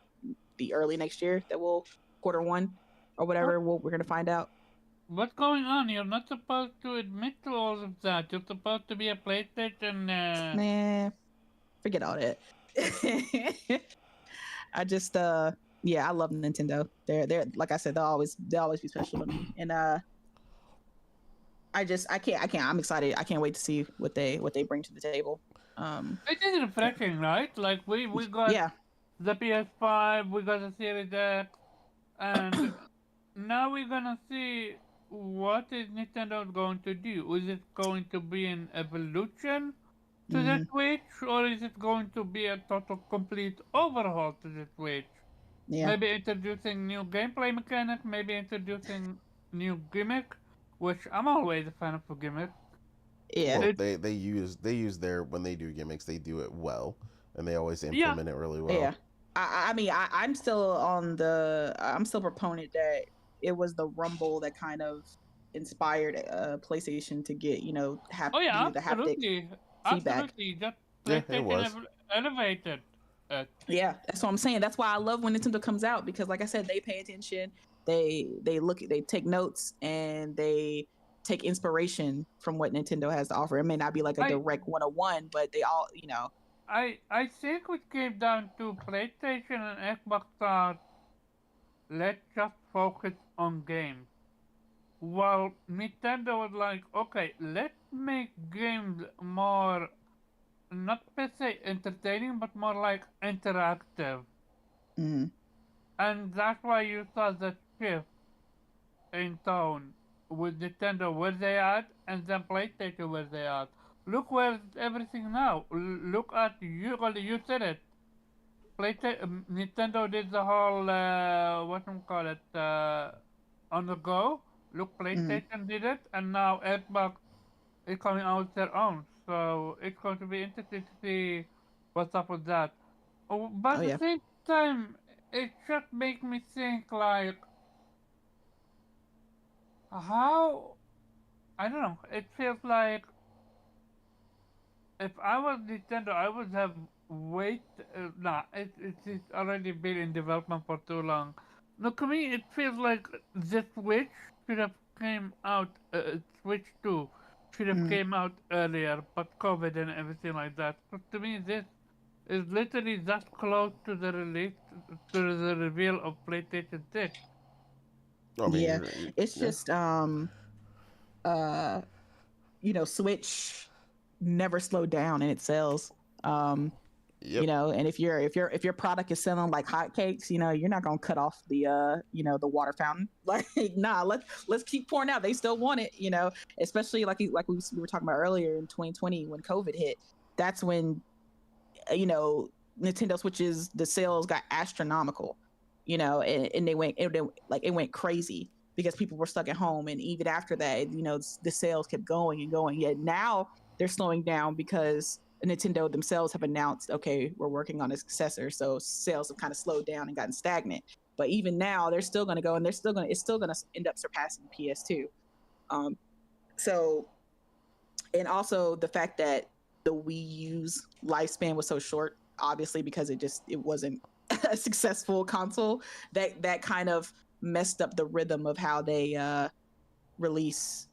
B: the early next year, that will quarter one or
C: What,
B: whatever, we're gonna find out.
C: what's going on? You're not supposed to admit to all of that. You're supposed to be a PlayStation.
B: Nah, forget all that. I just yeah, I love Nintendo. They're like I said, they'll always be special to me. And I can't, I'm excited. I can't wait to see what they bring to the table.
C: It is refreshing, right? Like we got
B: Yeah.
C: the PS5, we got the Series X, and now we're gonna see what is Nintendo going to do. Is it going to be an evolution to the
B: Hmm.
C: Switch, or is it going to be a total complete overhaul to the Switch?
B: Yeah.
C: Maybe introducing new gameplay mechanic, maybe introducing new gimmick, which I'm always a fan of a gimmick.
B: Yeah.
A: Well,
C: It,
A: they use their when they do gimmicks, they do it well, and they always
C: yeah,
A: implement it really well.
B: Yeah. I mean, I'm still proponent that it was the Rumble that kind of inspired PlayStation to get,
C: oh
B: give
C: yeah,
B: you the haptic
C: absolutely,
B: feedback.
C: absolutely. Just
A: Yeah, it
C: PlayStation
A: was.
C: elevated it.
B: Yeah, that's what I'm saying. That's why I love when Nintendo comes out, because like I said, they pay attention, they take notes, and they take inspiration from what Nintendo has to offer. It may not be like a
C: I
B: direct 101, but they all,
C: I think it came down to PlayStation and Xbox thought, let's just focus on games. While Nintendo was like, okay, let's make games more, not per se entertaining, but more like interactive.
B: mm,
C: And that's why you saw the shift in tone with Nintendo where they at, and then PlayStation where they at. Look where everything now. Look at you said it. PlayStation, Nintendo did the whole what do you call it on the go. Look,
B: mm.
C: PlayStation did it, and now Xbox is coming out with their own. So it's going to be interesting to see what's up with that. Oh, but
B: Oh
C: at the
B: yeah.
C: same time, it just makes me think like how I don't know. It feels like if I was Nintendo, I would have wait. Nah, it's already been in development for too long. No, to me, it feels like the Switch should have came out. Switch 2 should have
B: Mm.
C: came out earlier, but COVID and everything like that. But to me, this is literally that close to the release to the reveal of PlayStation 6.
A: I
B: Yeah,
A: mean,
B: it's
A: yeah,
B: just uh Switch never slowed down in its sales. Um,
A: yep,
B: and if your product is selling like hotcakes, you're not gonna cut off the water fountain. Like, nah, let's keep pouring out. They still want it, especially like we were talking about earlier in 2020 when COVID hit. That's when you know Nintendo Switches, the sales got astronomical, and it went crazy because people were stuck at home, and even after that, the sales kept going and going. Yet now they're slowing down because Nintendo themselves have announced, okay, we're working on a successor, so sales have kind of slowed down and gotten stagnant. But even now, they're still going to go, and it's still going to end up surpassing PS2. Um, so and also the fact that the Wii U's lifespan was so short, obviously because it wasn't a successful console, that kind of messed up the rhythm of how they release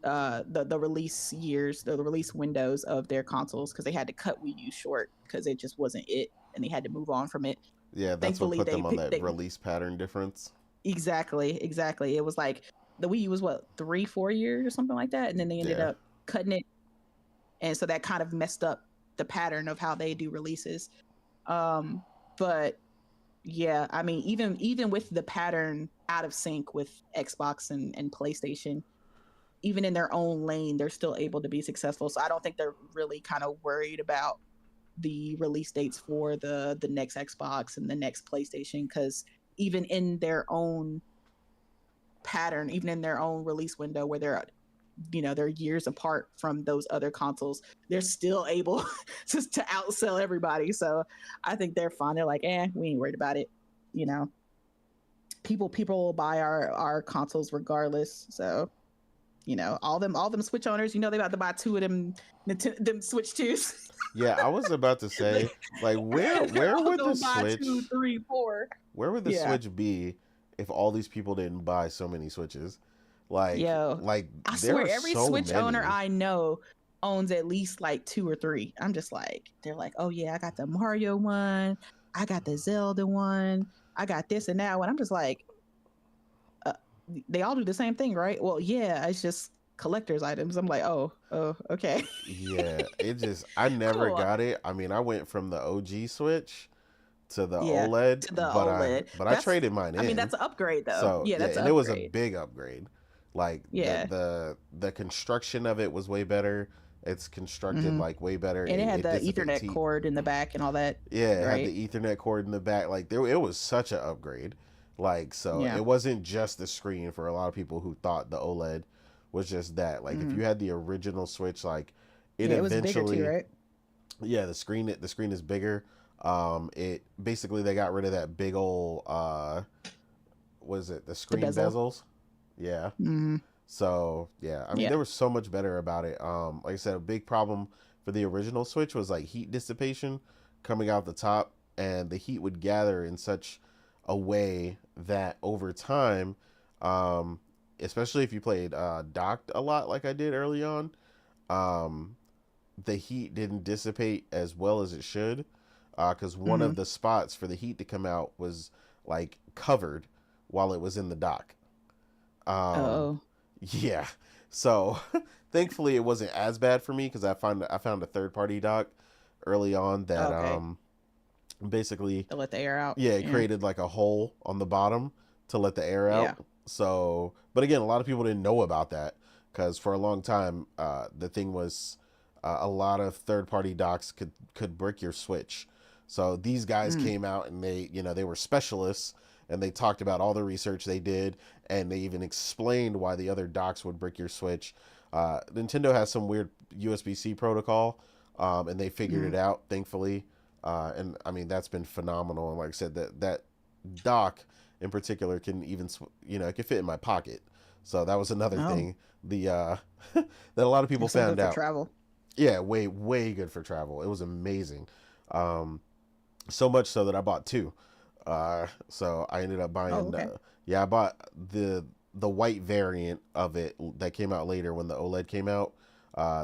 B: the release years, the release windows of their consoles, because they had to cut Wii U short because it just wasn't it, and they had to move on from it.
A: yeah. That's what
B: Thankfully,
A: put them on that release pattern difference.
B: exactly. It was like the Wii U was what 3-4 years or something like that, and then they ended
A: Yeah,
B: up cutting it, and so that kind of messed up the pattern of how they do releases. But yeah, I mean, even with the pattern out of sync with Xbox and PlayStation, even in their own lane, they're still able to be successful. So I don't think they're really kind of worried about the release dates for the next Xbox and the next PlayStation, because even in their own pattern, even in their own release window where they're years apart from those other consoles, they're still able to outsell everybody. So I think they're fine. They're like, we ain't worried about it. You know, people will buy our consoles regardless. So all them Switch owners, they about to buy two of them Switch twos.
A: yeah. I was about to say, like,
B: They're
A: where
B: all
A: would the
B: gonna buy two,
A: Switch,
B: three, four.
A: where would the
B: Yeah.
A: Switch be if all these people didn't buy so many Switches? Like,
B: Yo, I
A: there
B: swear
A: are
B: every
A: so
B: Switch owner
A: many.
B: I know owns at least like two or three. I'm just like, they're like, oh yeah, I got the Mario one, I got the Zelda one, I got this and that one. I'm just like, uh, they all do the same thing, right? Well, yeah, it's just collector's items. I'm like, oh, okay,
A: Yeah, I never
B: cool.
A: got it. I mean, I went from the OG Switch to the
B: Yeah,
A: OLED,
B: to the OLED.
A: but I traded mine
B: I mean,
A: in.
B: that's an upgrade though.
A: So
B: Yeah,
A: yeah,
B: that's an
A: and it was a
B: upgrade.
A: big upgrade. Like
B: Yeah.
A: the construction of it was way better. It's constructed
B: Hmm.
A: like way better.
B: And it had
A: It
B: the
A: dissipates
B: Ethernet
A: heat.
B: cord in the back and all that,
A: Yeah, it had
B: right?
A: the Ethernet cord in the back. Like it was such an upgrade. Like so,
B: Yeah.
A: it wasn't just the screen for a lot of people who thought the OLED was just that. Like if
B: Hmm.
A: you had the original Switch, like it
B: Yeah, it was bigger too,
A: eventually,
B: right?
A: yeah, the screen is bigger. It basically they got rid of that big old was it the
B: The
A: screen
B: bezel.
A: bezels? Yeah.
B: Hmm.
A: So yeah, I mean
B: Yeah.
A: there was so much better about it. Like I said, a big problem for the original Switch was like heat dissipation coming out the top, and the heat would gather in such a way that over time, um, especially if you played docked a lot like I did early on, um, the heat didn't dissipate as well as it should, because one
B: Hmm.
A: of the spots for the heat to come out was like covered while it was in the dock. Um,
B: Oh.
A: yeah. So thankfully it wasn't as bad for me because I found a third party dock early on that
B: Okay.
A: basically,
B: To let the air out.
A: yeah, it
B: Yeah.
A: created like a hole on the bottom to let the air
B: Yeah.
A: out. So, but again, a lot of people didn't know about that because for a long time the thing was a lot of third party docks could brick your Switch. So these guys
B: Mm.
A: came out and they were specialists and they talked about all the research they did and they even explained why the other docks would brick your Switch. Nintendo has some weird USB-C protocol, and they figured
B: Mm.
A: it out, thankfully. And I mean that's been phenomenal. And like I said, that dock in particular can even it can fit in my pocket. So that was another
B: Oh,
A: thing the that a lot of people
B: that's so good
A: found
B: for
A: out.
B: travel.
A: Yeah, way good for travel. It was amazing. Um, so much so that I bought two. So I ended up
B: Oh,
A: buying.
B: okay.
A: Yeah, I bought the white variant of it that came out later when the OLED came out.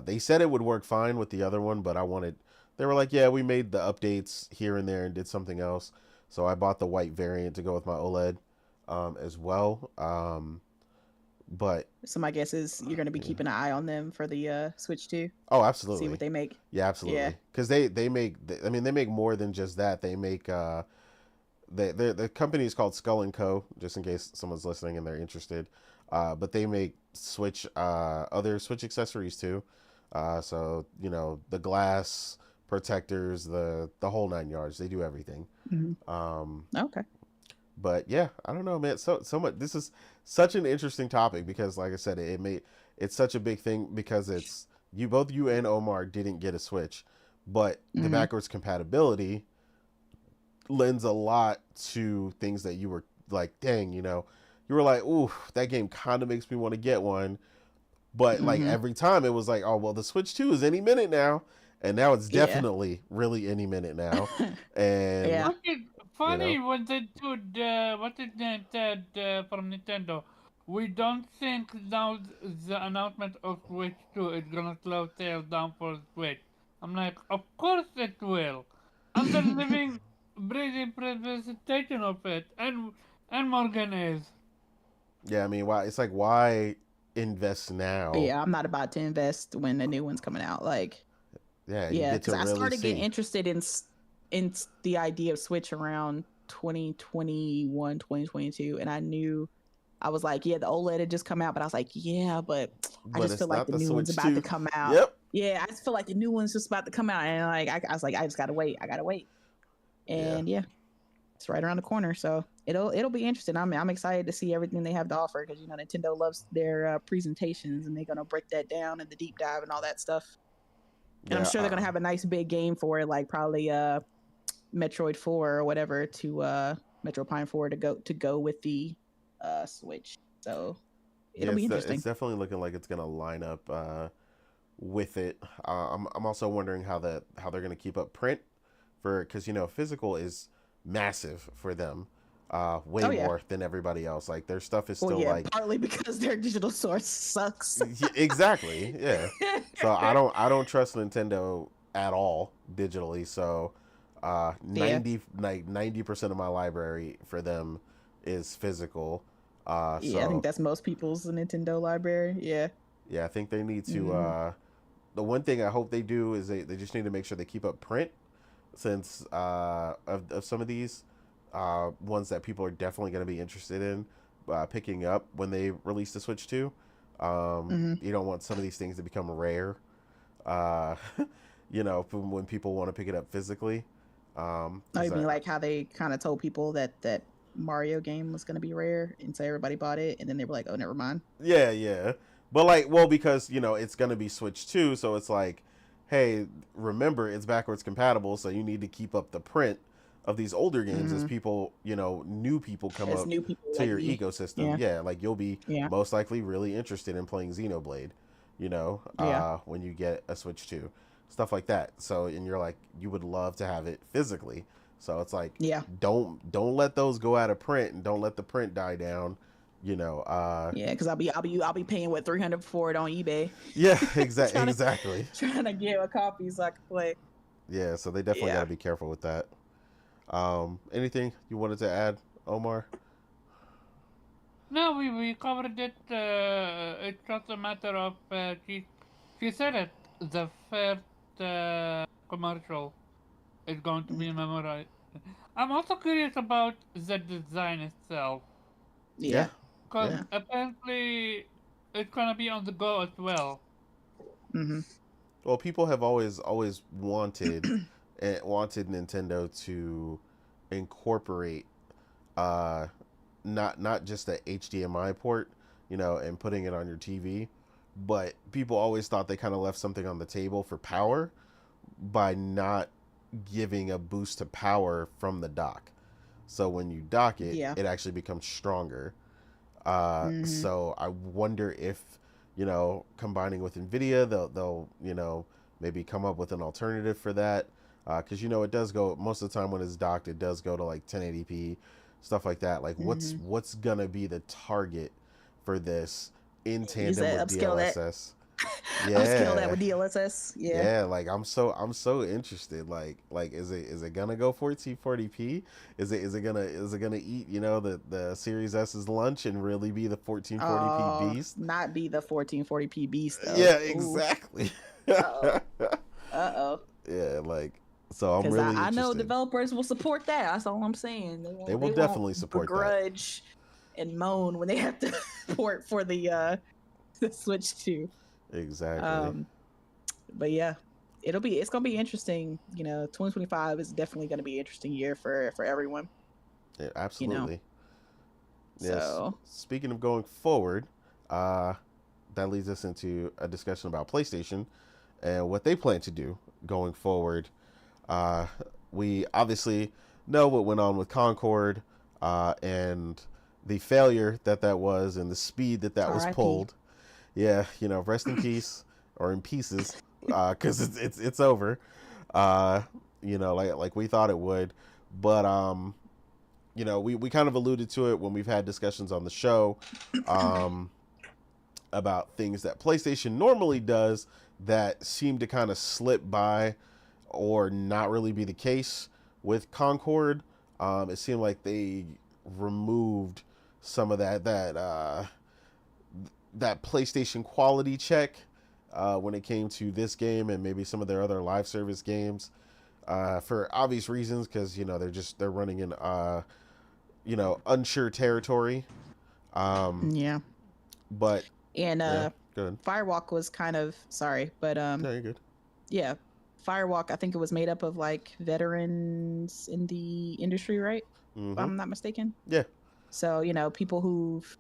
A: They said it would work fine with the other one, but I wanted they were like, yeah, we made the updates here and there and did something else. So I bought the white variant to go with my OLED as well. But
B: So my guess is you're going to be
A: yeah.
B: keeping an eye on them for the Switch 2.
A: Oh,
B: See what
A: absolutely.
B: they make.
A: Yeah,
B: Yeah.
A: absolutely. Because they make, I mean, they make more than just that. They make the company is called Skull and Co. Just in case someone's listening and they're interested. But they make Switch other Switch accessories too. So you know the glass protectors, the whole nine yards. They do everything.
B: Hmm.
A: Um,
B: Okay.
A: but yeah, I don't know, man. So much. This is such an interesting topic because, like I said, it's such a big thing because it's both you and Omar didn't get a Switch, but the
B: Hmm.
A: backwards compatibility lends a lot to things that you were like, dang, you were like, ooh, that game kind of makes me want to get one. But like
B: Hmm.
A: every time it was like, oh, well, the Switch 2 is any minute now. And now it's
B: Yeah.
A: definitely really any minute now. And,
B: Yeah.
C: Okay,
A: you
C: funny
A: know,
C: when they do the what is that from Nintendo. We don't think now the announcement of Switch 2 is gonna slow sales down for Switch. I'm like, of course it will. I'm the living, breathing representation of it, and Morgan is.
A: yeah, I mean, why? It's like, why invest now?
B: Yeah, I'm not about to invest when a new one's coming out. Like,
A: Yeah, and you
B: yeah,
A: get
B: because
A: to
B: I
A: really
B: started getting
A: see.
B: interested in the idea of Switch around 2021, 2022, and I knew I was like, yeah, the OLED had just come out, but I was like, yeah, but I
A: But
B: just feel
A: it's
B: like
A: not
B: the
A: the
B: new one's
A: Switch
B: about to
A: 2.
B: come out.
A: Yep.
B: Yeah, I just feel like the new one's just about to come out, and like I was like, I just gotta wait. I gotta wait,
A: Yeah.
B: and yeah, it's right around the corner, so it'll be interesting. I'm excited to see everything they have to offer because Nintendo loves their presentations, and they're gonna break that down and the deep dive and all that stuff. And I'm
A: Yeah.
B: sure they're gonna have a nice big game for it, like probably Metroid 4 or whatever to Metro Prime 4 to go with the Switch. So
A: Yeah,
B: it'll be
A: it's
B: interesting.
A: definitely looking like it's going to line up with it. I'm also wondering how they're going to keep up print for because physical is massive for them, way
B: Oh yeah.
A: more than everybody else. Like their stuff is
B: Well,
A: still
B: yeah,
A: like
B: partly because their digital source sucks.
A: exactly, yeah. So I don't trust Nintendo at all digitally. So
B: Yeah.
A: 90% of my library for them is physical.
B: Yeah, I think
A: So
B: that's most people's Nintendo library. Yeah.
A: yeah, I think they need to.
B: Hmm.
A: The one thing I hope they do is they just need to make sure they keep up print since of some of these ones that people are definitely going to be interested in picking up when they release the Switch 2.
B: Hmm.
A: You don't want some of these things to become rare, uh, when people want to pick it up physically.
B: I
A: 'Cause
B: mean, like how they kind of told people that Mario game was going to be rare, and so everybody bought it, and then they were like, "Oh, never mind."
A: yeah, yeah. But like, well, because it's gonna be Switch 2, so it's like, hey, remember it's backwards compatible, so you need to keep up the print of these older games as
B: Hmm.
A: people, new people come
B: As
A: up
B: new people
A: to
B: like
A: your
B: me.
A: ecosystem.
B: Yeah.
A: Yeah, like you'll be
B: Yeah.
A: most likely really interested in playing Xenoblade,
B: Yeah.
A: when you get a Switch 2, stuff like that. So, and you're like, you would love to have it physically. So it's like,
B: Yeah.
A: don't let those go out of print, and don't let the print die down. You know, uh,
B: Yeah, because I'll be paying what 300 for it on eBay,
A: Yeah,
B: trying to
A: exactly.
B: trying to get a copy so I can play.
A: Yeah, so they definitely got to
B: Yeah.
A: be careful with that. Anything you wanted to add, Omar?
C: No, we covered it. It's just a matter of she said it. The first commercial is going to be
B: Mm.
C: memorized. I'm also curious about the design itself,
A: Yeah,
B: Yeah.
C: because
A: yeah.
B: Yeah.
C: apparently it's gonna be on the go as well.
B: Hmm.
A: Well, people have always wanted Nintendo to incorporate uh not just a HDMI port, and putting it on your TV, but people always thought they kind of left something on the table for power by not giving a boost to power from the dock. So when you dock it,
B: Yeah.
A: it actually becomes stronger.
B: Hmm.
A: So I wonder if, combining with Nvidia, they'll maybe come up with an alternative for that. Because it does go most of the time when it's docked, it does go to like 1080p, stuff like that. Like
B: Hmm.
A: what's gonna be the target for this in
B: Use
A: tandem
B: that
A: with
B: upscale that
A: DLSS?
B: Upscale that
A: Yeah.
B: with DLSS. Yeah.
A: Yeah, like I'm so interested. Like is it gonna go 1440p? Is it gonna eat, the Series S's lunch and really be the 1440p beast?
B: Not be the 1440p beast though.
A: Yeah,
B: Ooh.
A: exactly.
B: Uh-oh. Uh-oh.
A: Yeah, like so I'm
B: Because
A: really
B: I know
A: interested.
B: developers will support that. That's all I'm saying.
A: They will
B: They won't
A: definitely support that.
B: begrudge and moan when they have to port for the Switch 2.
A: Exactly.
B: Um, but yeah, it's gonna be interesting. 2025 is definitely gonna be an interesting year for everyone.
A: Yeah,
B: You know,
A: absolutely. Yes.
B: so
A: Speaking of going forward, uh that leads us into a discussion about PlayStation and what they plan to do going forward. Uh, we obviously know what went on with Concord and the failure that was and the speed that was
B: R.I.P.
A: pulled. Yeah, rest in peace or in pieces because it's over. Uh, like we thought it would, but we kind of alluded to it when we've had discussions on the show. Um, about things that PlayStation normally does that seem to kind of slip by or not really be the case with Concord. It seemed like they removed some of that PlayStation quality check when it came to this game and maybe some of their other live service games for obvious reasons because they're running in unsure territory.
B: Yeah,
A: But
B: and
A: yeah, good.
B: Firewalk was kind of sorry, but
A: No, you're good.
B: yeah, Firewalk. I think it was made up of like veterans in the industry, right? If
A: Mm-hmm.
B: I'm not mistaken.
A: Yeah.
B: So people who've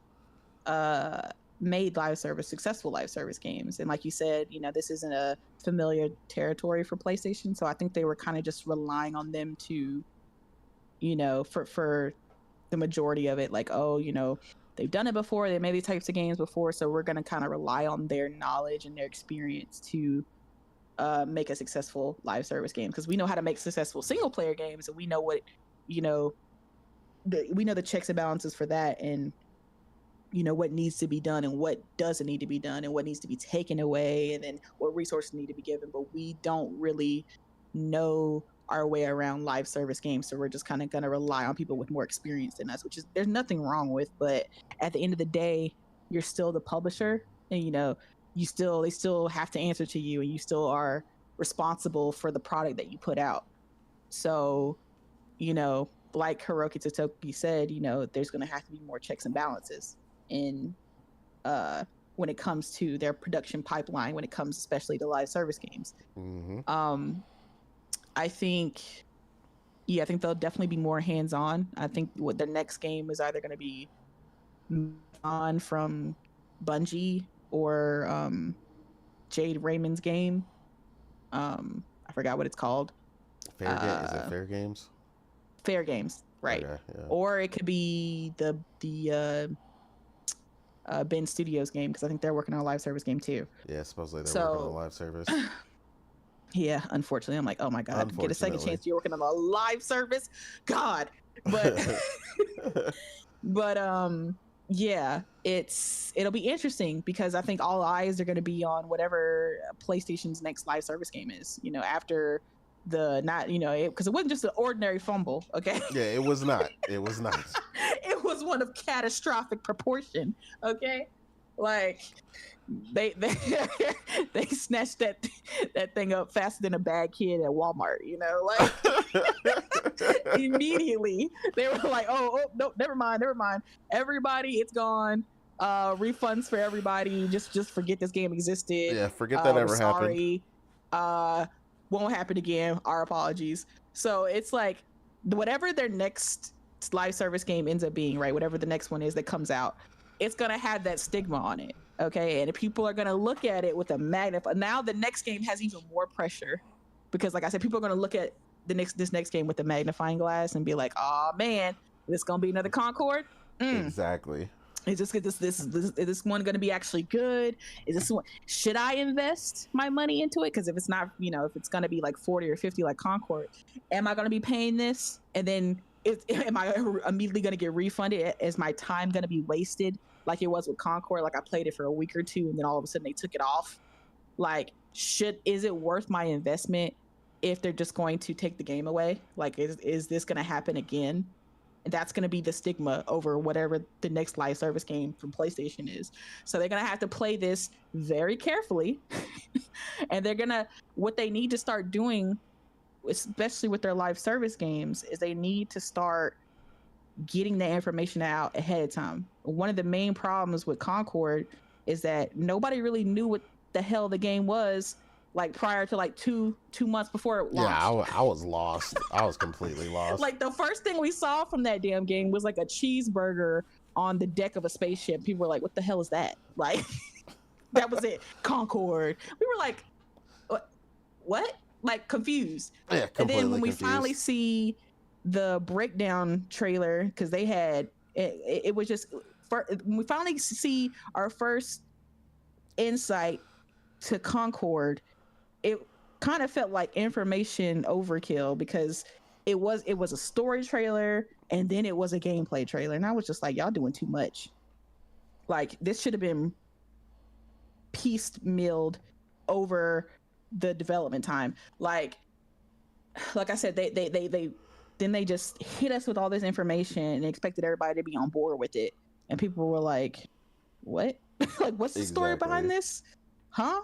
B: made successful live service games, and like you said, this isn't a familiar territory for PlayStation. So I think they were kind of just relying on them to, for the majority of it, like, oh, they've done it before, they made these types of games before, so we're going to kind of rely on their knowledge and their experience to make a successful live service game, because we know how to make successful single player games, and we know what we know the checks and balances for that, and what needs to be done and what doesn't need to be done and what needs to be taken away, and then what resources need to be given. But we don't really know our way around live service games, so we're just kind of going to rely on people with more experience than us, which is there's nothing wrong with. But at the end of the day, you're still the publisher, and they still have to answer to you, and you still are responsible for the product that you put out. So like Hiroki Totoki said, there's going to have to be more checks and balances in when it comes to their production pipeline, when it comes especially to live service games.
A: Mm-hmm.
B: I think they'll definitely be more hands-on. I think what their next game is either going to be on from Bungie or Jade Raymond's game. I forgot what it's called.
A: Is it Fair Games?
B: Fair Games, right?
A: Okay, yeah.
B: Or it could be the Ben Studios game, because I think they're working on a live service game too.
A: Yeah, supposedly they're working on live service.
B: Yeah, unfortunately, I'm like, oh my god, get a second chance. You're working on a live service, God. But but yeah, it'll be interesting because I think all eyes are going to be on whatever PlayStation's next live service game is. After the not because it wasn't just an ordinary fumble, okay?
A: Yeah, it was not. It was not.
B: It was one of catastrophic proportion, okay? Like they they snatched that thing up faster than a bad kid at Walmart, like immediately they were like, oh no, never mind, everybody, it's gone, refunds for everybody, just forget this game existed.
A: Yeah, forget that ever
B: happened. Won't happen again, our apologies. So it's like whatever their next live service game ends up being, right, whatever the next one is that comes out, it's gonna have that stigma on it, okay? And people are gonna look at it with a magnify. Now the next game has even more pressure because, like I said, people are gonna look at this next game with the magnifying glass and be like, oh man, this gonna be another Concord?
A: Exactly.
B: Is this one going to be actually good? Is this one, should I invest my money into it? Because if it's not, if it's going to be like 40 or 50 like Concord, am I going to be paying this? And then am I immediately going to get refunded? Is my time going to be wasted like it was with Concord? Like I played it for a week or two and then all of a sudden they took it off. Like, is it worth my investment if they're just going to take the game away? Like, is this going to happen again? And that's going to be the stigma over whatever the next live service game from PlayStation is. So they're going to have to play this very carefully. And what they need to start doing, especially with their live service games, is they need to start getting the information out ahead of time. One of the main problems with Concord is that nobody really knew what the hell the game was, like prior to like two months before it launched.
A: Yeah, I was lost. I was completely lost.
B: Like, the first thing we saw from that damn game was like a cheeseburger on the deck of a spaceship. People were like, what the hell is that? Like, that was it. Concord. We were like, what? Like, confused.
A: Yeah, completely
B: and then when we
A: confused.
B: finally see the breakdown trailer, because they had it was just when we finally see our first insight to Concord, it kind of felt like information overkill, because it was a story trailer and then it was a gameplay trailer, and I was just like, y'all doing too much. Like, this should have been piecemealed over the development time. Like I said, they just hit us with all this information and expected everybody to be on board with it, and people were like, what? Like, what's the story behind this? Huh?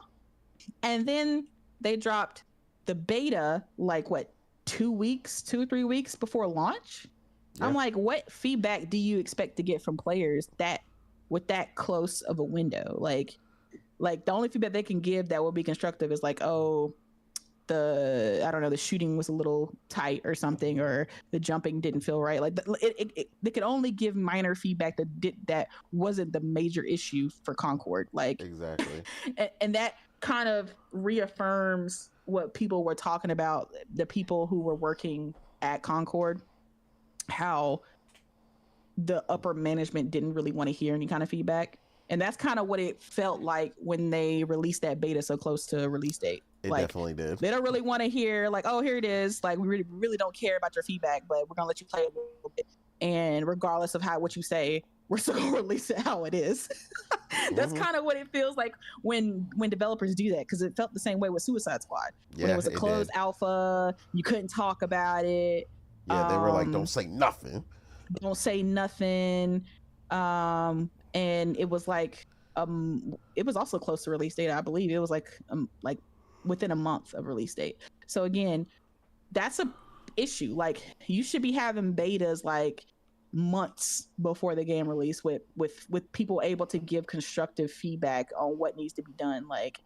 B: And then they dropped the beta like, what, 2 or 3 weeks before launch? Yeah. I'm like, what feedback do you expect to get from players that with that close of a window? Like the only feedback they can give that will be constructive is like, oh, the shooting was a little tight or something, or the jumping didn't feel right. Like, they could only give minor feedback that wasn't the major issue for Concord. Like,
A: exactly.
B: And that kind of reaffirms what people were talking about, the people who were working at Concord, how the upper management didn't really want to hear any kind of feedback. And that's kind of what it felt like when they released that beta so close to release date.
A: It
B: like,
A: definitely did.
B: They don't really want to hear like, oh, here it is. Like, we really don't care about your feedback, but we're gonna let you play a little bit. And regardless of what you say, we're still gonna release it how it is. That's kind of what it feels like when developers do that, because it felt the same way with Suicide Squad. When it was a closed alpha, you couldn't talk about it.
A: Yeah, they were like, don't say nothing.
B: Don't say nothing. And it was like, it was also close to release date, I believe. It was like within a month of release date. So again, that's a issue. Like, you should be having betas like months before the game release with people able to give constructive feedback on what needs to be done. Like,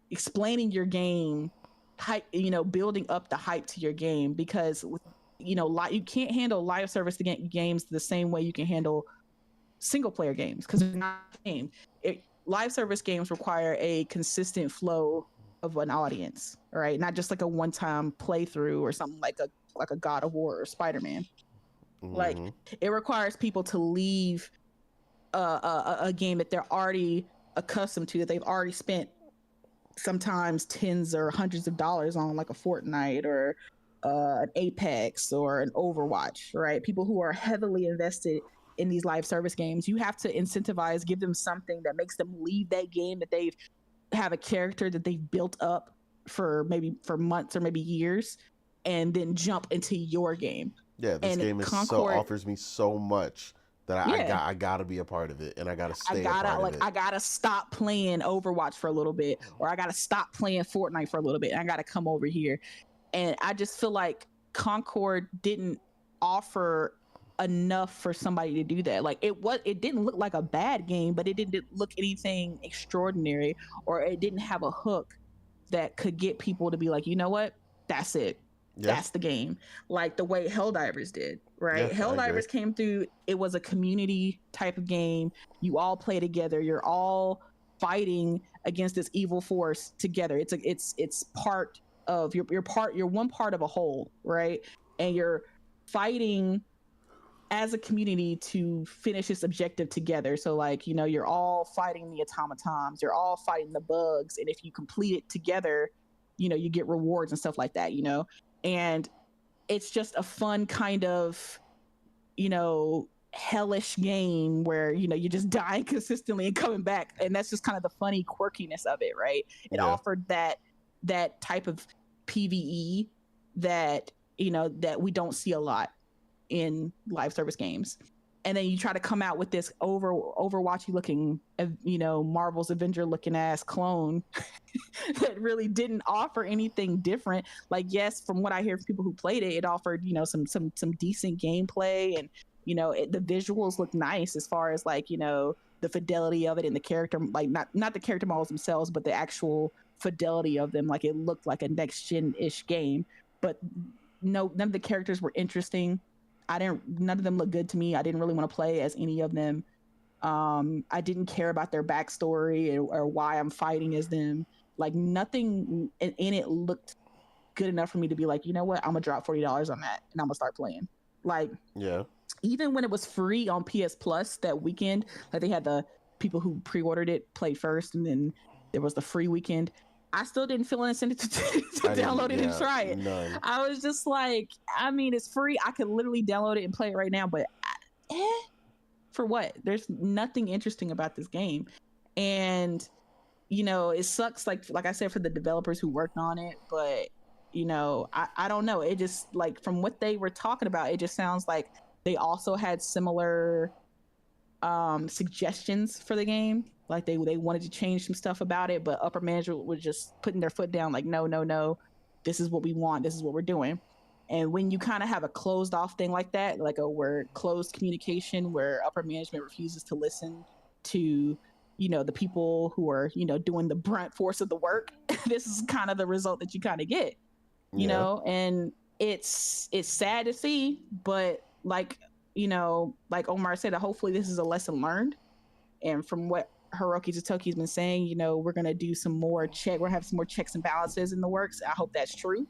B: explaining your game, hype, building up the hype to your game, because with you can't handle live service games the same way you can handle single player games, because it's not the same. Live service games require a consistent flow of an audience, right? Not just like a one-time playthrough or something like a God of War or Spider-Man. Mm-hmm. Like, it requires people to leave a game that they're already accustomed to, that they've already spent sometimes tens or hundreds of dollars on, like a Fortnite or an Apex or an Overwatch, right? People who are heavily invested in these live service games. You have to incentivize, give them something that makes them leave that game that they've have a character that they've built up for months or maybe years, and then jump into your game.
A: Yeah, this game offers me so much that I gotta be a part of it, and I gotta stay a part of it.
B: I gotta stop playing Overwatch for a little bit, or I gotta stop playing Fortnite for a little bit, and I gotta come over here. And I just feel like Concord didn't offer enough for somebody to do that. Like, it didn't look like a bad game, but it didn't look anything extraordinary, or it didn't have a hook that could get people to be like, you know what, that's it. Yeah. That's the game. Like the way Helldivers did, right? Yeah, Helldivers came through. It was a community type of game. You all play together. You're all fighting against this evil force together. It's part of you're one part of a whole, right? And you're fighting as a community to finish this objective together. So like, you're all fighting the automatons, you're all fighting the bugs, and if you complete it together, you get rewards and stuff like that, and it's just a fun kind of hellish game where you're just dying consistently and coming back, and that's just kind of the funny quirkiness of it, right? It
A: Yeah.
B: offered that type of PvE that that we don't see a lot in live service games. And then you try to come out with this overwatchy looking Marvel's Avenger looking ass clone that really didn't offer anything different. Like, yes, from what I hear from people who played it, it offered some decent gameplay, and the visuals look nice as far as like the fidelity of it, and the character, like not the character models themselves, but the actual fidelity of them. Like, it looked like a next gen ish game, but no, none of the characters were interesting. None of them looked good to me. I didn't really want to play as any of them. I didn't care about their backstory or why I'm fighting as them. Like, nothing in it looked good enough for me to be like, you know what, I'm gonna drop $40 on that and I'm gonna start playing. Like,
A: Yeah.
B: even when it was free on PS Plus that weekend, like they had the people who pre-ordered it play first, and then there was the free weekend. I still didn't feel an incentive to download it and try it.
A: None.
B: I was just like, I mean, it's free. I could literally download it and play it right now, but for what? There's nothing interesting about this game. And it sucks, like I said, for the developers who worked on it, but I don't know. It just, like, from what they were talking about, it just sounds like they also had similar suggestions for the game. Like, they wanted to change some stuff about it, but upper management was just putting their foot down, like, no, this is what we want, this is what we're doing. And when you kind of have a closed off thing like that, like where closed communication, where upper management refuses to listen to the people who are doing the brunt force of the work, this is kind of the result that you kind of get. And it's sad to see, but like Omar said, hopefully this is a lesson learned. And from what Hiroki Totoki's been saying, we're gonna do some more we're gonna have some more checks and balances in the works. I hope that's true.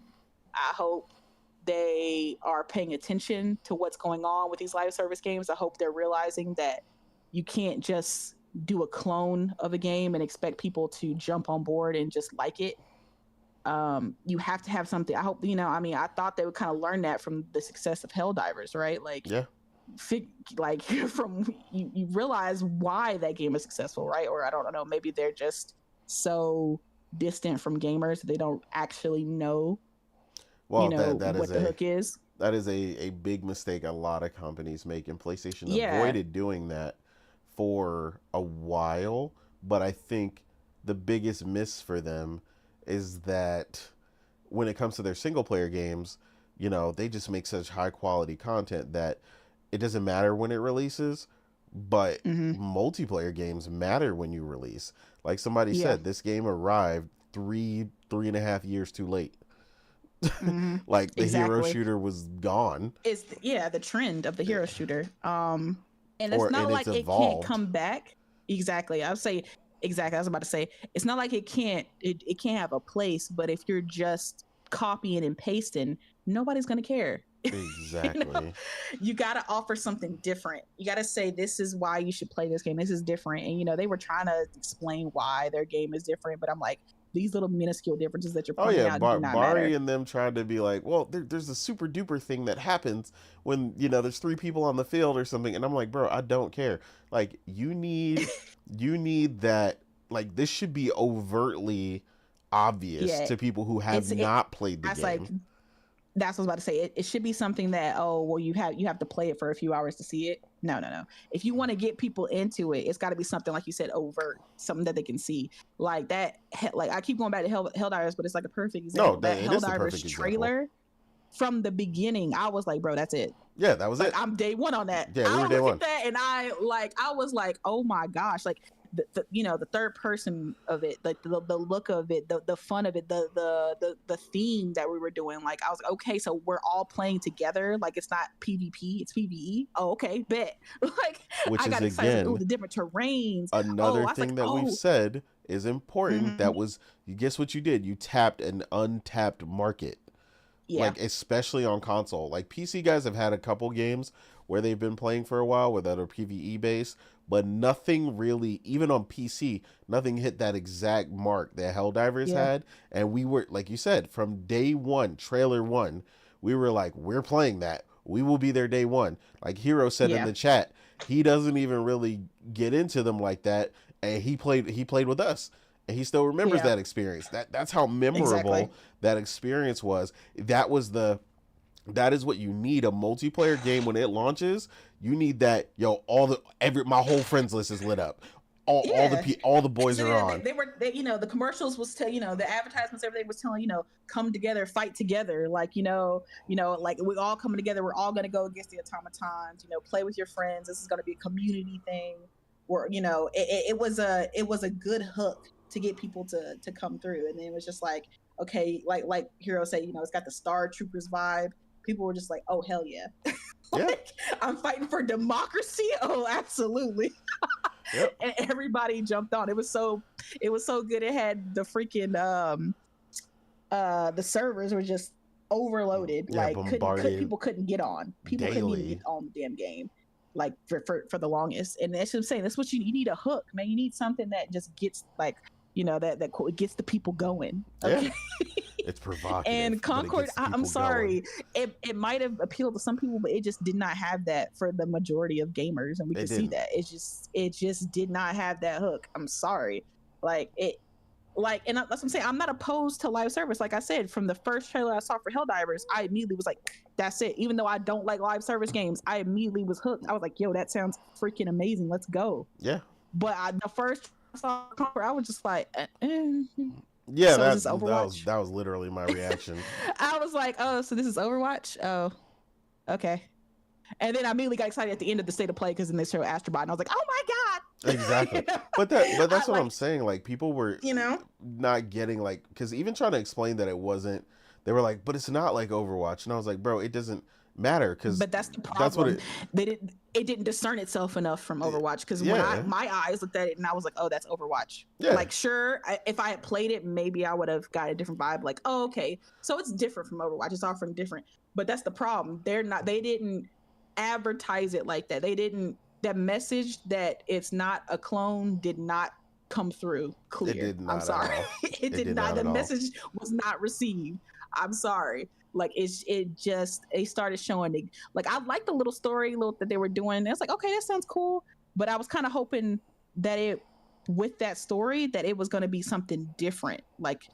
B: I hope they are paying attention to what's going on with these live service games. I hope they're realizing that you can't just do a clone of a game and expect people to jump on board and just like it. You have to have something. I hope, I thought they would kind of learn that from the success of Helldivers, right? Like,
A: yeah,
B: from you realize why that game is successful, right? Or I don't know, maybe they're just so distant from gamers that they don't actually know what the hook is.
A: That is a big mistake a lot of companies make, and PlayStation avoided doing that for a while. But I think the biggest miss for them is that when it comes to their single player games, they just make such high quality content that it doesn't matter when it releases, but multiplayer games matter when you release. Like somebody said, this game arrived 3.5 years too late. Like the hero shooter was gone.
B: It's the trend of the hero shooter. And it's not like it can't come back. Exactly. I would say exactly. I was about to say, it's not like it can't have a place, but if you're just copying and pasting, nobody's gonna care.
A: Exactly.
B: You got to offer something different. You got to say, this is why you should play this game. This is different. And they were trying to explain why their game is different, but I'm like, these little minuscule differences that you're pointing out do not matter.
A: Bari and them tried to be like, well, there's a super duper thing that happens when there's 3 people on the field or something, and I'm like, bro, I don't care. Like, you need that. Like, this should be overtly obvious to people who have not played the game.
B: Like, that's what I was about to say. It should be something that, you have to play it for a few hours to see it. No. If you want to get people into it, it's got to be something, like you said, overt, something that they can see. Like that, like I keep going back to Helldivers, but it's like a perfect example.
A: No,
B: that Helldivers trailer from the beginning, I was like, bro, that's it.
A: Yeah, that was it.
B: I'm day one on that.
A: Yeah, we were day one. At
B: that, and I was like, oh my gosh, like the third person of it, like the look of it, the fun of it, the theme that we were doing. Like, I was like, okay, so we're all playing together. Like, it's not PvP, it's PvE. Oh, okay, bet. Like,
A: which I got
B: is excited.
A: again
B: Like, the different terrains.
A: Another thing that we've said is important. That was, you guess what you did? You tapped an untapped market. Yeah. Like, especially on console. Like, PC guys have had a couple games where they've been playing for a while where that are PvE based, but nothing really, even on PC, nothing hit that exact mark that Helldivers had. And we were, like you said, from day one, trailer one, we were like, we're playing that. we will be there day one. Like Hero said in
B: Yeah.
A: the chat, he doesn't even really get into them like that, and he played with us, and he still remembers
B: Yeah.
A: that experience. That's how memorable
B: Exactly.
A: that experience was. That is what you need, a multiplayer game when it launches. You need that, yo, my whole friends list is lit up. All
B: Yeah.
A: the boys are on.
B: The commercials was the advertisements, everything was telling, come together, fight together. Like, like we all coming together. We're all going to go against the automatons, play with your friends. This is going to be a community thing where, it was a good hook to get people to come through. And then it was just like, okay, like Hero said, it's got the Star Troopers vibe. People were just like, oh, hell yeah. Like, yeah. I'm fighting for democracy. Oh, absolutely.
A: Yep.
B: And everybody jumped on. It was so good. It had the freaking the servers were just overloaded.
A: Yeah,
B: like people couldn't get on. People
A: daily.
B: couldn't even get on the damn game. Like for the longest. And that's what I'm saying. That's what you need, a hook, man. You need something that just gets like, that gets the people going. Okay.
A: Yeah. It's provocative.
B: And Concord, I'm sorry, it might have appealed to some people, but it just did not have that for the majority of gamers, and we can see that it just did not have that hook. I'm sorry, and that's what I'm saying. I'm not opposed to live service. Like I said, from the first trailer I saw for Helldivers, I immediately was like, that's it. Even though I don't like live service games, I immediately was hooked. I was like, yo, that sounds freaking amazing. Let's go.
A: Yeah.
B: But the first I saw Concord, I was just like,
A: Yeah,
B: so
A: that was literally my reaction.
B: I was like, oh, so this is Overwatch? Oh, okay. And then I immediately got excited at the end of the state of play because then they showed Astrobot, and I was like, oh my god.
A: Exactly. But that's what I'm saying. Like, people were not getting, like, because even trying to explain that it wasn't, they were like, but it's not like Overwatch, and I was like, bro, it doesn't matter, because
B: but that's the problem. It didn't discern itself enough from Overwatch, because when my eyes looked at it and I was like, oh, that's Overwatch. Like, sure, if I had played it, maybe I would have got a different vibe, like, oh, okay, so it's different from Overwatch, it's offering different. But that's the problem. They didn't advertise it like that. That message that it's not a clone did not come through clear.
A: It did not.
B: I'm sorry. It did not. The message was not received. I'm sorry. Like, they started showing like, I liked the little story that they were doing. It's like, okay, that sounds cool. But I was kind of hoping that with that story, that it was going to be something different. Like,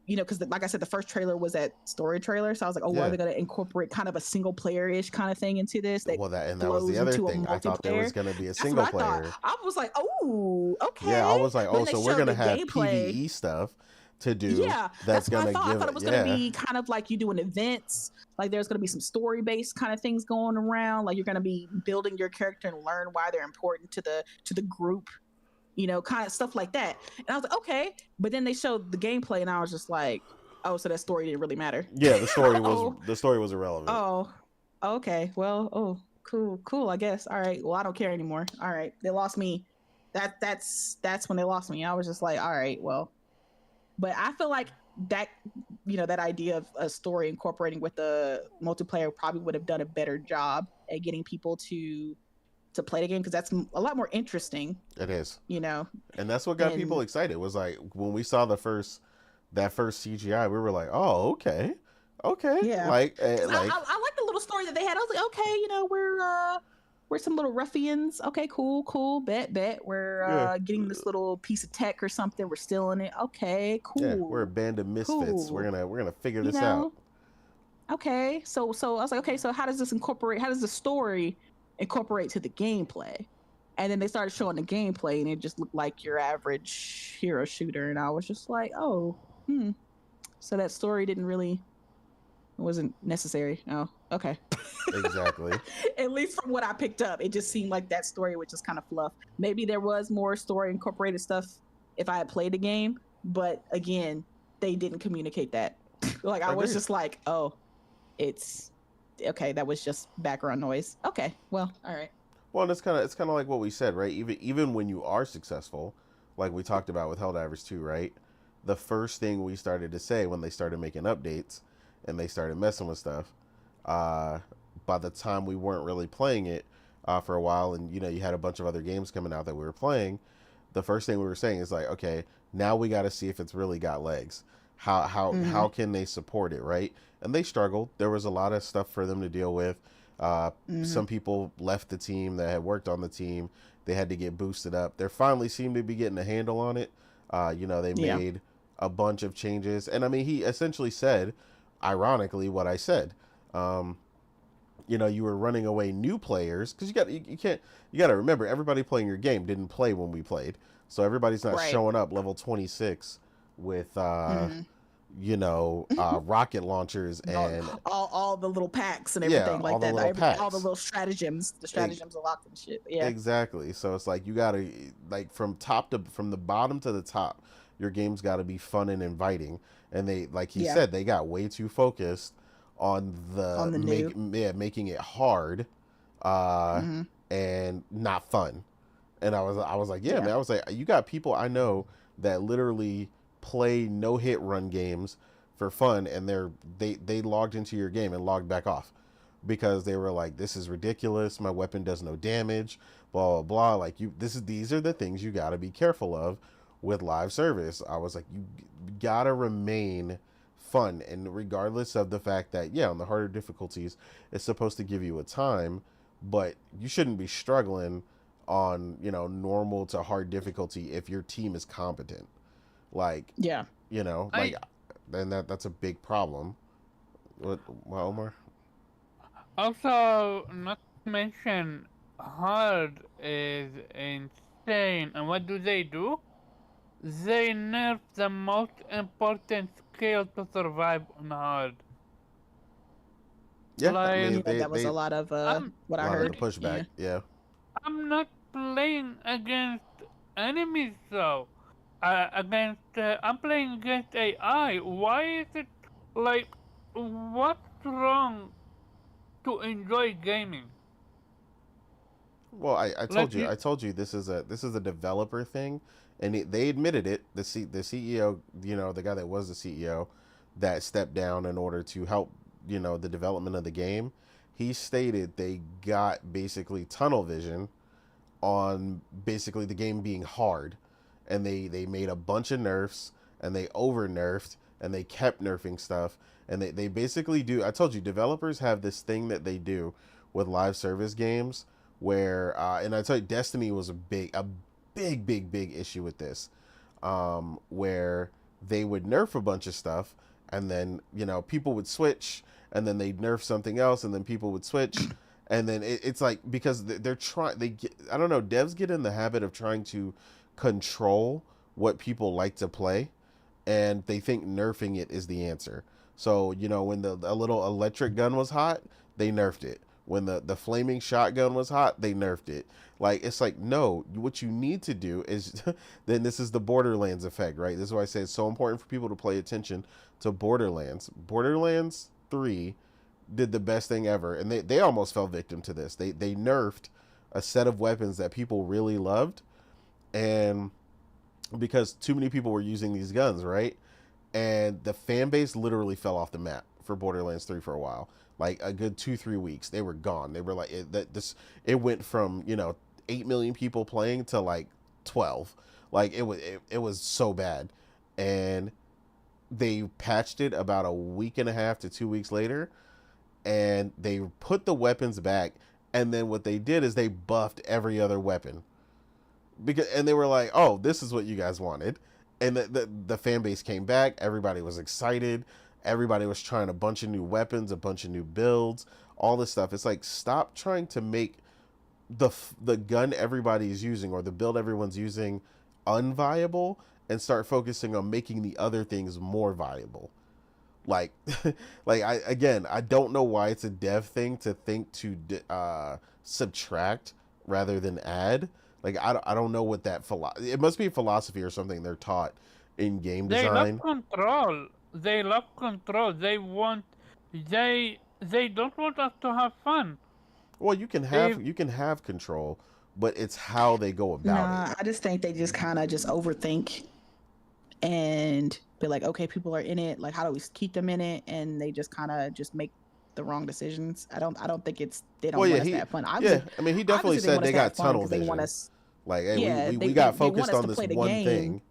B: because like I said, the first trailer was that story trailer. So I was like, are they going to incorporate kind of a single player-ish kind of thing into this?
A: That was the other thing. I thought there was going to be a single player.
B: I was like, oh, okay.
A: Yeah, I was like, oh, so we're going to have PvE stuff to do.
B: Yeah, that's what I thought. I thought it was going to be kind of like you doing events. Like, there's going to be some story-based kind of things going around. Like, you're going to be building your character and learn why they're important to the group. Kind of stuff like that. And I was like, okay. But then they showed the gameplay, and I was just like, oh, so that story didn't really matter. Yeah, the
A: story was irrelevant.
B: Oh, okay. Well, cool. I guess. All right. Well, I don't care anymore. All right, they lost me. That's when they lost me. I was just like, all right, well. But I feel like that, that idea of a story incorporating with the multiplayer probably would have done a better job at getting people to play the game, because that's a lot more interesting.
A: It is.
B: And
A: that's what got people excited, was like, when we saw that first CGI, we were like, oh, okay.
B: Yeah. I like the little story that they had. I was like, okay, we're some little ruffians. Okay, cool. Bet. We're getting this little piece of tech or something. We're stealing it. Okay, cool. Yeah,
A: we're a band of misfits. Cool. We're gonna figure this out.
B: Okay, so I was like, okay, so how does the story incorporate to the gameplay? And then they started showing the gameplay, and it just looked like your average hero shooter, and I was just like, oh, so that story wasn't necessary. Oh, okay.
A: Exactly.
B: At least from what I picked up, it just seemed like that story was just kind of fluff. Maybe there was more story incorporated stuff if I had played the game, but again, they didn't communicate that. Like, I was just like, oh, it's okay, that was just background noise. Okay, well, all right.
A: Well, and it's kind of like what we said, right? Even when you are successful, like we talked about with Helldivers 2, right? The first thing we started to say when they started making updates and they started messing with stuff, by the time we weren't really playing it for a while, and you had a bunch of other games coming out that we were playing, the first thing we were saying is like, okay, now we got to see if it's really got legs. How can they support it, right? And they struggled. There was a lot of stuff for them to deal with.
B: Mm-hmm.
A: Some people left the team that had worked on the team. They had to get boosted up. They finally seem to be getting a handle on it. They
B: Yeah.
A: made a bunch of changes, and I mean, he essentially said, ironically, what I said. Um, you were running away new players because you can't you got to remember everybody playing your game didn't play when we played, so everybody's not
B: Right.
A: showing up level 26 with
B: Mm-hmm.
A: rocket launchers and
B: All the little packs and
A: yeah,
B: everything
A: all
B: like
A: the
B: that.
A: little
B: All the
A: packs.
B: little stratagems. The
A: E-
B: stratagems are locked and shit. Yeah.
A: exactly. So it's like you gotta like from the bottom to the top, your game's got to be fun and inviting. And they, like he
B: Yeah.
A: said, they got way too focused on
B: On the new.
A: making it hard, uh,
B: Mm-hmm.
A: and not fun. And I was like, yeah,
B: Yeah.
A: man. I was like, you got people I know that literally play no hit run games for fun, and they logged into your game and logged back off because they were like, this is ridiculous. My weapon does no damage. Blah blah blah. Like these are the things you got to be careful of with live service. I was like, you gotta remain fun, and regardless of the fact that yeah, on the harder difficulties, it's supposed to give you a time, but you shouldn't be struggling on normal to hard difficulty if your team is competent. Like
B: Yeah.
A: like
C: I
A: then that's a big problem. What Omar?
C: also not to mention hard is insane. And what do? They nerf the most important skill to survive on hard.
A: Yeah, I
C: Like
A: mean
B: Yeah.
A: they
B: That was
A: they
B: a lot of
C: I'm
B: what
A: a
B: I
A: lot of the
B: heard.
A: pushback.
B: Yeah.
A: Yeah.
C: I'm not playing against enemies though. I'm playing against AI. Why is it like what's wrong to enjoy gaming?
A: Well,
C: Like you,
A: I told you this is a developer thing, and they admitted it. The CEO, the guy that was the CEO, that stepped down in order to help the development of the game. He stated they got basically tunnel vision on basically the game being hard, and they made a bunch of nerfs, and they over nerfed, and they kept nerfing stuff, and they basically do. I told you developers have this thing that they do with live service games where and I tell you Destiny was a big issue with this, where they would nerf a bunch of stuff, and then people would switch, and then they'd nerf something else, and then people would switch, and then it's like because they're trying they get, I don't know, devs get in the habit of trying to control what people like to play, and they think nerfing it is the answer. So when a little electric gun was hot, they nerfed it. When the flaming shotgun was hot, they nerfed it. Like it's like no, what you need to do is then this is the Borderlands effect, right? This is why I say it's so important for people to pay attention to Borderlands. Borderlands 3 did the best thing ever, and they almost fell victim to this. They nerfed a set of weapons that people really loved, and because too many people were using these guns, right? And the fan base literally fell off the map for Borderlands 3 for a while. Like a good 2-3 weeks, they were gone. They were like it went from 8 million people playing to like 12. Like it was so bad, and they patched it about a week and a half to 2 weeks later, and they put the weapons back. And then what they did is they buffed every other weapon, and they were like, "Oh, this is what you guys wanted," and the fan base came back. Everybody was excited. Everybody was trying a bunch of new weapons, a bunch of new builds, all this stuff. It's like stop trying to make the gun everybody's using or the build everyone's using unviable, and start focusing on making the other things more viable. Like, I don't know why it's a dev thing to think to subtract rather than add. Like I don't know what it must be philosophy or something they're taught in game
C: they love
A: design.
C: control. They love control. They don't want us to have fun.
A: Well,
C: If
A: you can have control, but it's how they go about it.
B: Nah, I just think they just kind of just overthink and be like, okay, people are in it. Like, how do we keep them in it? And they just kind of just make the wrong decisions. I don't think they
A: Well,
B: don't
A: yeah,
B: want us to have fun.
A: I mean, he definitely
B: Obviously they
A: said
B: want us
A: they
B: to have
A: got
B: fun
A: tunnel
B: because they want
A: vision.
B: us.
A: Like, hey,
B: Yeah,
A: we got
B: they want
A: focused
B: us
A: on
B: to
A: this
B: play the
A: one
B: game,
A: thing.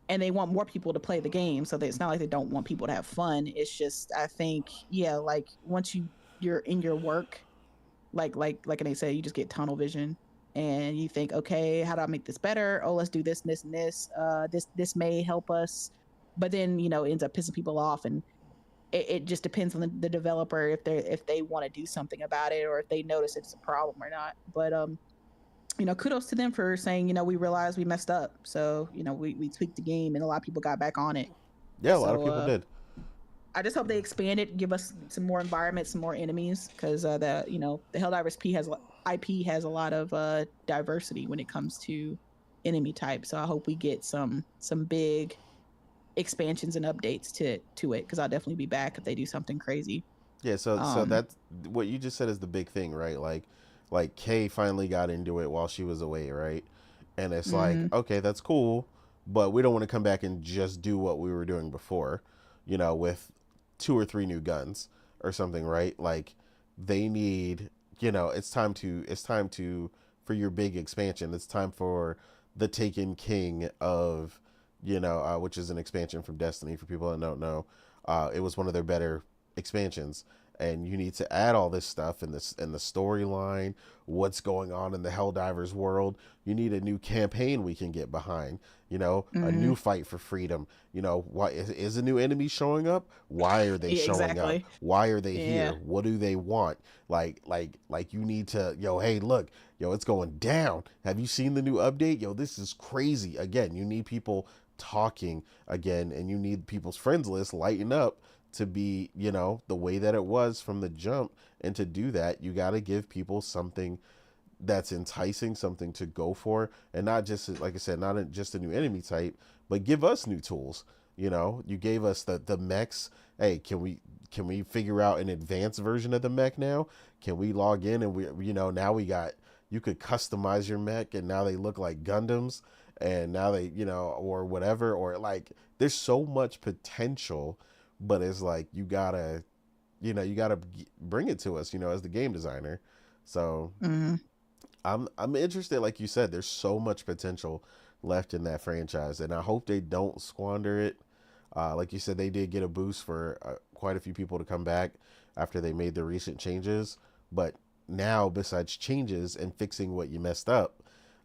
B: and they want more people to play the game. So it's not like they don't want people to have fun. It's just I think like once you're in your work like they say, you just get tunnel vision, and you think, okay, how do I make this better? Oh, let's do this and this and this. This may help us, but then it ends up pissing people off, and it just depends on the developer if they want to do something about it or if they notice it's a problem or not. But kudos to them for saying, we realized we messed up, so we tweaked the game, and a lot of people got back on it.
A: Yeah, a lot of
B: So
A: people did.
B: I just hope they expand it, give us some more environments, some more enemies, because the Helldivers P has IP has a lot of diversity when it comes to enemy type. So I hope we get some big expansions and updates to it, because I'll definitely be back if they do something crazy.
A: Yeah, so
B: Um,
A: that's what you just said is the big thing, right? Like Kay finally got into it while she was away, right? And it's like,
B: mm-hmm,
A: okay, that's cool, but we don't want to come back and just do what we were doing before, with two or three new guns or something, right? Like they need, it's time to for your big expansion. It's time for the Taken King of, which is an expansion from Destiny for people that don't know. It was one of their better expansions, and you need to add all this stuff in the storyline, what's going on in the Helldivers world. You need a new campaign we can get behind, a
B: mm-hmm.
A: new fight for freedom. Why is a new enemy showing up? Why are they
B: Yeah,
A: showing up?
B: exactly.
A: Why are they here?
B: Yeah.
A: What do they want? Like you need to, hey, look, it's going down. Have you seen the new update? This is crazy. Again, you need people talking again, and you need people's friends list lighten up to be, the way that it was from the jump. And to do that, you got to give people something that's enticing, something to go for, and not just, like I said, not just a new enemy type, but give us new tools. You gave us the mechs. Hey, can we figure out an advanced version of the mech now? Can we log in and now we got, you could customize your mech, and now they look like Gundams, and now they, or whatever, or like there's so much potential, but it's like you gotta bring it to us, as the game designer. So
B: Mm-hmm.
A: I'm interested. Like you said, there's so much potential left in that franchise, and I hope they don't squander it. Like you said, they did get a boost for quite a few people to come back after they made the recent changes. But now, besides changes and fixing what you messed up,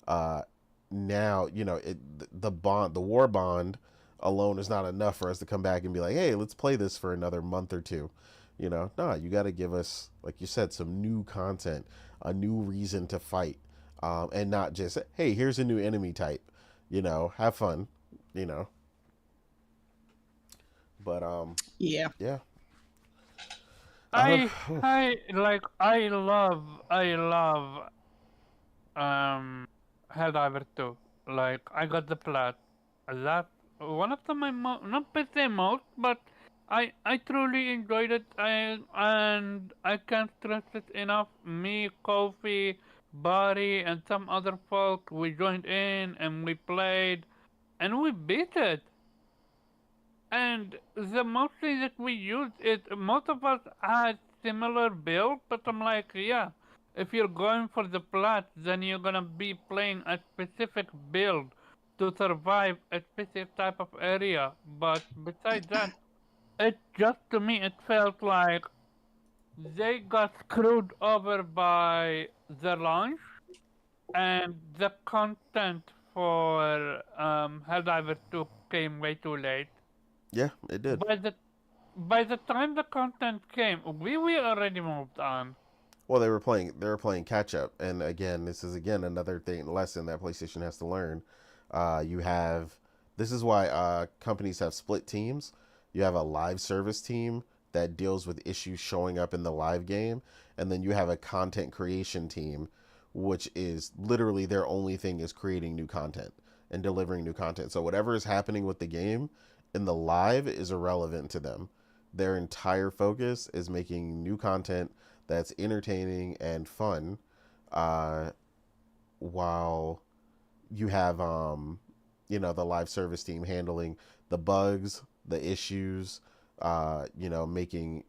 A: uh, now the war bond alone is not enough for us to come back and be like, hey, let's play this for another month or two. No, you got to give us, like you said, some new content, a new reason to fight, and not just, hey, here's a new enemy type. Have fun. You know, but
B: Yeah.
A: yeah.
C: I I love um Helldiver 2. Like I got the plot. That one of the my not per se most, but I truly enjoyed it, and I can't stress it enough. Me, Kofi, Barry, and some other folk, we joined in and we played and we beat it. And the mostly that we use it, most of us had similar build, but I'm like, yeah, if you're going for the plot, then you're gonna be playing a specific build to survive a specific type of area. But besides that, it just to me it felt like they got screwed over by the launch, and the content for Helldivers 2 came way too late.
A: Yeah, it did.
C: By the by the time the content came, we already moved on.
A: Well, they were playing catch up, and again, this is again another thing lesson that PlayStation has to learn. You have This is why companies have split teams. You have a live service team that deals with issues showing up in the live game, and then you have a content creation team, which is literally their only thing is creating new content and delivering new content. So whatever is happening with the game in the live is irrelevant to them. Their entire focus is making new content that's entertaining and fun, uh, while you have the live service team handling the bugs, the issues, making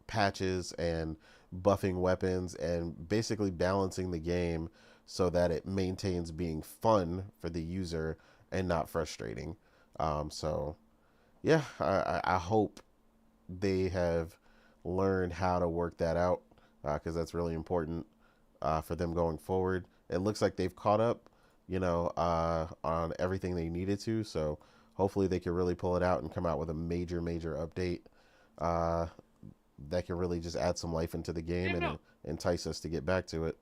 A: patches and buffing weapons, and basically balancing the game so that it maintains being fun for the user and not frustrating. So yeah, I hope they have learned how to work that out. because that's really important for them going forward. It looks like they've caught up, on everything they needed to. So hopefully they can really pull it out and come out with a major, major update uh, that can really just add some life into the game
C: You
A: and
C: know,
A: entice us to get back to it.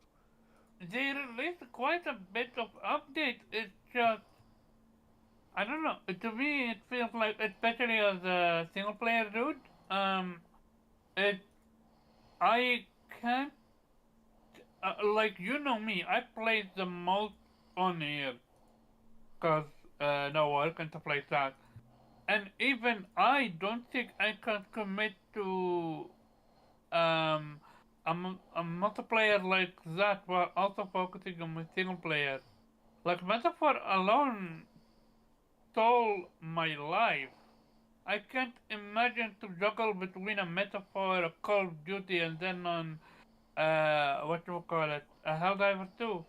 C: they released quite a bit of update. It's just I don't know. To me, it feels like, especially as a single player dude, it I can't like you know me. I played the most on here because no work and stuff like that. And even I don't think I can commit to um a multiplayer like that while also focusing on my single player. Like Metaphor alone stole my life. I can't imagine to juggle between a Metaphor, a Call of Duty, and then on what do you call it, a Helldiver 2.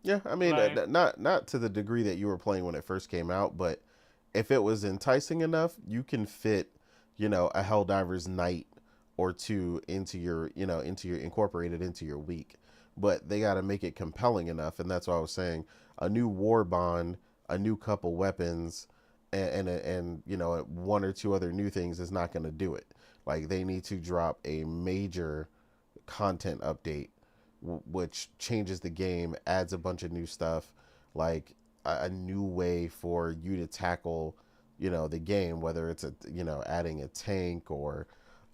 A: Yeah, I mean,
C: Like,
A: not to the degree that you were playing when it first came out, but if it was enticing enough, you can fit, a Helldiver's night or two into your incorporated into your week. But they got to make it compelling enough, and that's what I was saying. A new war bond, a new couple weapons, and one or two other new things is not going to do it. Like they need to drop a major content update, which changes the game, adds a bunch of new stuff, like a new way for you to tackle, the game, whether it's adding a tank or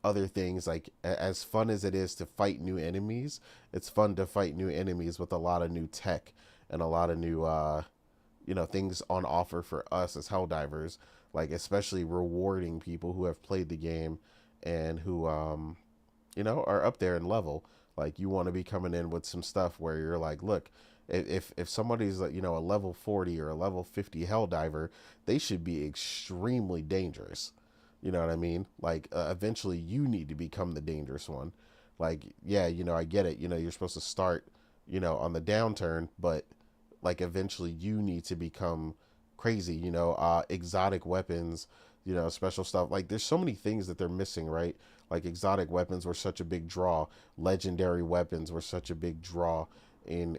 A: other things. Like as fun as it is to fight new enemies, it's fun to fight new enemies with a lot of new tech and a lot of new things on offer for us as Helldivers, like especially rewarding people who have played the game and who are up there in level. Like you want to be coming in with some stuff where you're like, look, if somebody's like, a level 40 or a level 50 hell diver, they should be extremely dangerous. You know what I mean? Like eventually you need to become the dangerous one. Like, yeah, I get it. You're supposed to start, on the downturn, but like eventually you need to become crazy, exotic weapons, special stuff. Like there's so many things that they're missing, right? Like exotic weapons were such a big draw, legendary weapons were such a big draw in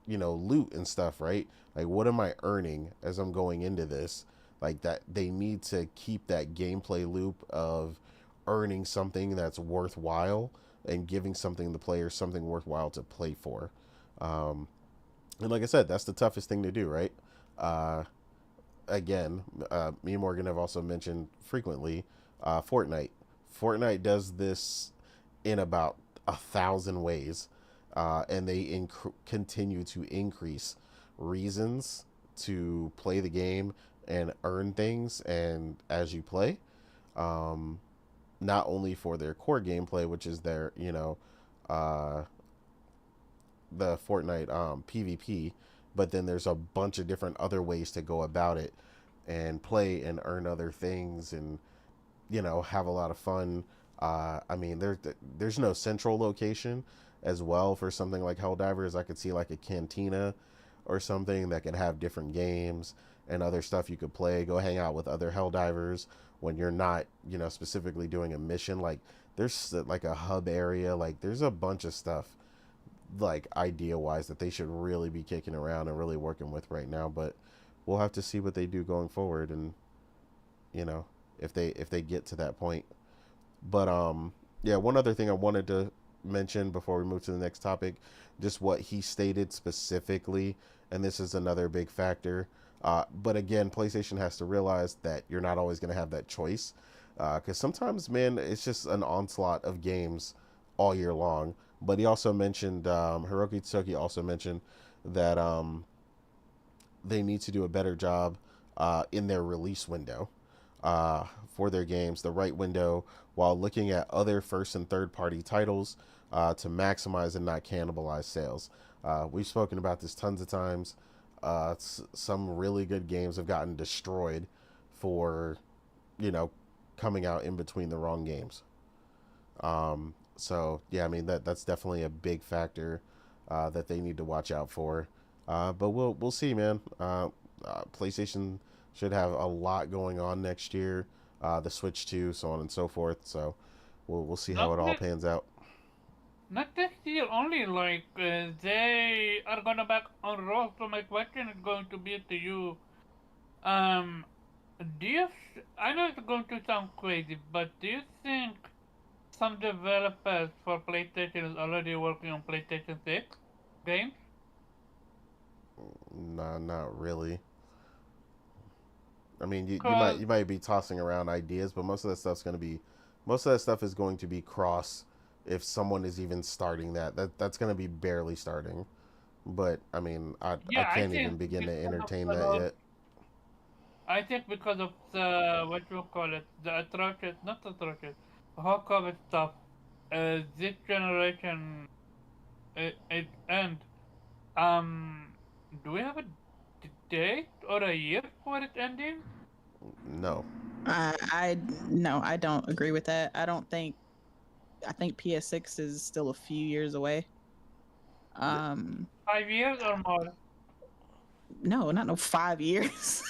A: loot and stuff, right? Like what am I earning as I'm going into this? Like that they need to keep that gameplay loop of earning something that's worthwhile and giving something the players something worthwhile to play for. Um, and like I said, that's the toughest thing to do, right? Uh, Again, me and Morgan have also mentioned frequently Fortnite. Fortnite does this in about 1,000 ways, and they continue to increase reasons to play the game and earn things and as you play. Um, Not only for their core gameplay, which is their uh, the Fortnite PvP, but then there's a bunch of different other ways to go about it and play and earn other things and have a lot of fun. I mean, there's no central location as well for something like Helldivers. I could see like a cantina or something that could have different games and other stuff you could play. Go hang out with other Helldivers when you're not, specifically doing a mission. Like there's like a hub area. Like there's a bunch of stuff like idea wise that they should really be kicking around and really working with right now. But we'll have to see what they do going forward and you know if they get to that point. But yeah, one other thing I wanted to mention before we move to the next topic, just what he stated specifically, and this is another big factor. But again, PlayStation has to realize that you're not always going to have that choice, because sometimes, man, it's just an onslaught of games all year long. But he also mentioned, Hiroki Tsuki also mentioned that they need to do a better job in their release window for their games, the right window, while looking at other first and third party titles to maximize and not cannibalize sales. We've spoken about this tons of times. Some really good games have gotten destroyed for, you know, coming out in between the wrong games. So yeah, I mean that's definitely a big factor that they need to watch out for. But we'll see, man. PlayStation should have a lot going on next year. The Switch 2, so on and so forth. So we'll see how
C: Not
A: it all
C: this,
A: pans out.
C: not this year only. Like they are gonna back on roll. So my question is going to be to you. Um, do you? I know it's going to sound crazy, but do you think some developers for PlayStation is already working on PlayStation 6 games?
A: Nah, not really. I mean,
C: Cause
A: you might be tossing around ideas, but most of that stuff is going to be cross. If someone is even starting that's going to be barely starting. But I mean, I
C: yeah,
A: can't even begin to entertain that yet.
C: I think because of the what you call it, the atrocious, not atrocious, how COVID stuff. This generation it end. Um, do we have a date or a year for it ending?
A: No.
B: I no, I don't agree with that. I think PS6 is still a few years away. Um,
C: 5 years or more?
B: no, not no 5 years.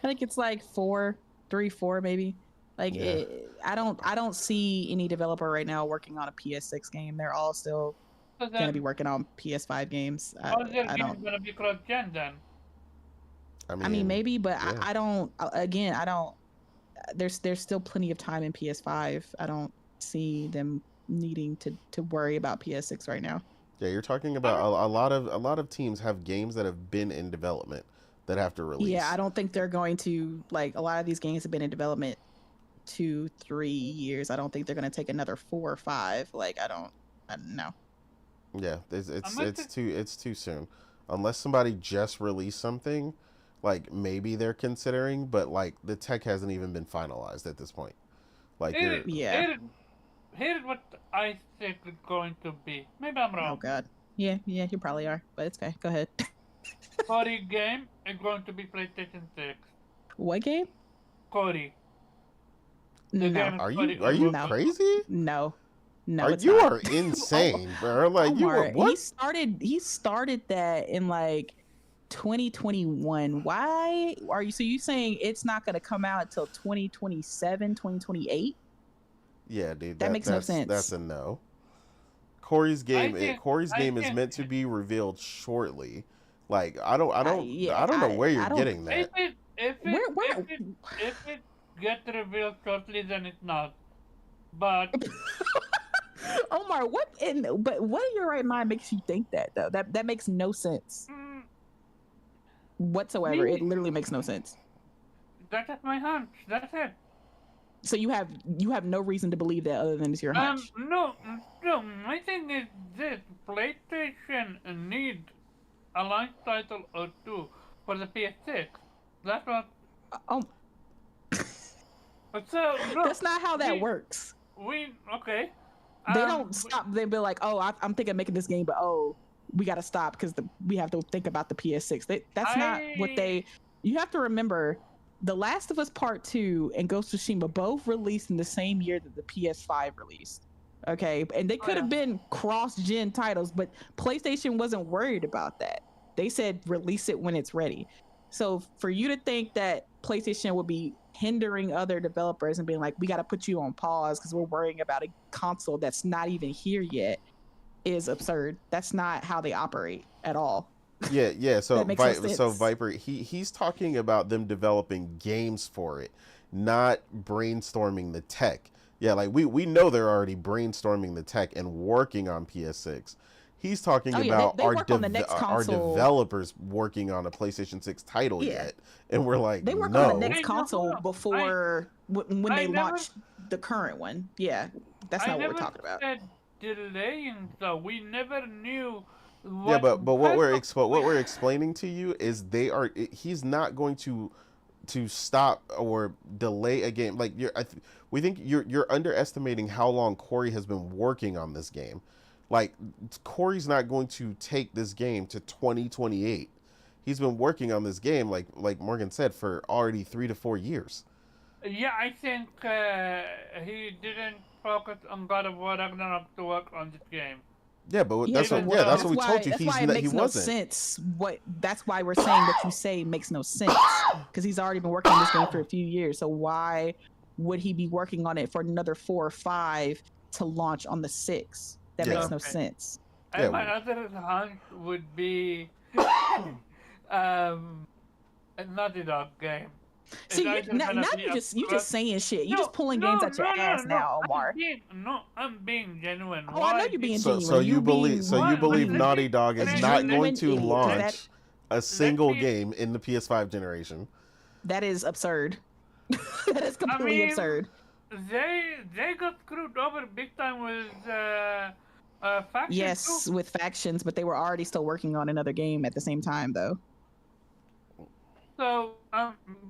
B: I think it's like 4 maybe. Like
A: Yeah.
B: I don't see any developer right now working on a PS6 game. They're all still
C: So
B: gonna be
C: then,
B: working on PS5 games.
C: all their
B: I don't.
C: games gonna be cross-gen then?
A: I
B: I mean,
A: mean,
B: maybe, but
A: yeah.
B: I don't. Again, I don't. There's still plenty of time in PS5. I don't see them needing to worry about PS6 right now.
A: Yeah, you're talking
C: I
A: about
C: don't.
A: a lot of teams have games that have been in development that have to
B: Yeah, I
A: release.
B: don't think they're going to like a lot of these games have been in development 2 3 years. I don't think they're going to take another 4 or 5. Like I don't know.
A: Yeah,
C: Unless it,
A: it's too soon. Unless somebody just released something, like maybe they're considering, but like the tech hasn't even been finalized at this point. Like
C: here,
A: you're
B: Yeah.
C: here, here's what I think it's going to be. Maybe I'm
B: Oh
C: wrong.
B: God. Yeah, yeah, you probably are, but it's okay. Go ahead.
C: Cory game is going to be PlayStation 6.
B: What game?
C: Cory. The
B: No,
C: game is Cory
A: are you
B: no,
C: Unworkable.
A: crazy?
B: no, no.
A: Are
B: It's
A: you
B: not.
A: are
B: Oh,
A: insane, bro? Like you
B: Omar,
A: what?
B: he started that in like 2021. Why are you so you saying it's not going to come out until 2027, 2028?
A: Yeah, dude,
B: That makes no
A: that's
B: sense.
A: a no.
C: I think,
A: Corey's
C: I
A: game is
C: think,
A: meant to be revealed shortly. Like
B: Yeah,
A: I don't know where you're
B: I don't
A: getting
C: if
A: that.
C: it, if it, if
B: where
C: it, if it gets revealed shortly, then it's not. But
B: Omar, but what in your right mind makes you think that though? That makes no sense
C: mm,
B: whatsoever. It
C: me,
B: literally makes no sense.
C: that's just my hunch. That's it.
B: So you have no reason to believe that other than it's your hunch.
C: No, no. My thing is this: PlayStation need a launch title or two for the PS6. That's what.
B: Oh,
C: So look,
B: that's not how that
C: we
B: works.
C: we okay.
B: They don't
C: We,
B: stop. They be like, oh, I'm thinking of making this game, but oh, we got to stop because we have to think about the PS6. That's not what
C: I
B: they. You have to remember, The Last of Us Part 2 and Ghost of Tsushima both released in the same year that the PS5 released. Okay, and they
C: oh
B: could
C: yeah.
B: have been cross-gen titles, but PlayStation wasn't worried about that. They said release it when it's ready. So for you to think that PlayStation would be hindering other developers and being like, we got to put you on pause because we're worrying about a console that's not even here yet is absurd. That's not how they operate at all.
A: Yeah, yeah.
B: That makes no sense.
A: Viper, he's talking about them developing games for it, not brainstorming the tech. Yeah, like we know they're already brainstorming the tech and working on PS6. He's talking
B: Oh yeah,
A: about
B: they work on the next
A: our
B: console.
A: developers working on a PlayStation 6 title
B: Yeah,
A: yet, and we're like,
B: they work on the
A: no.
B: next
C: I know.
B: console before when
C: I
B: they
C: never
B: launch the current one. Yeah, that's
C: I
B: not what we're
C: never
B: talking about.
C: said delaying. So we never knew
A: Yeah,
C: what
A: but
C: type of.
A: what we're explaining to you is he's not going to stop or delay a game. Like we think you're underestimating how long Corey has been working on this game. Like Corey's not going to take this game to 2028. He's been working on this game like Morgan said for already 3 to 4 years.
C: Yeah, I think he didn't focus on God of War Ragnarok to work on this game.
A: Yeah, but
B: Yeah,
C: He
A: that's
B: so
A: what
C: didn't
A: yeah,
B: what?
A: that's
C: know.
A: what we told you.
B: That's why it
A: He
B: makes no
A: wasn't.
B: sense. That's why we're saying what you say makes no sense because he's already been working on this game for a few years. So would he be working on it for another 4 or 5 to launch on the 6th? That
A: Yeah.
B: makes no
C: Okay.
B: sense.
C: And
A: Yeah.
C: my other hunch would be a Naughty Dog game. It's
B: See,
C: either
B: now
C: gonna be
B: you
C: a
B: just saying shit. You just
C: no,
B: pulling games
C: no,
B: out your
C: no, no,
B: ass
C: no.
B: now, Omar.
C: I'm being genuine.
B: Oh, I know
C: Why?
B: you're being
A: So
B: genuine.
A: you believe
C: But let
A: Naughty
C: me
A: Dog is
C: let,
A: not
C: let,
A: going
B: genuine
A: to
B: idiot, 'cause
A: launch a
C: let
A: single
C: me.
A: game in the PS5 generation?
B: that is absurd. That is
C: I
B: completely
C: mean,
B: absurd.
C: they got screwed over big time with Faction
B: Yes, with factions, but they were already still working on another game at the same time, though.
C: So,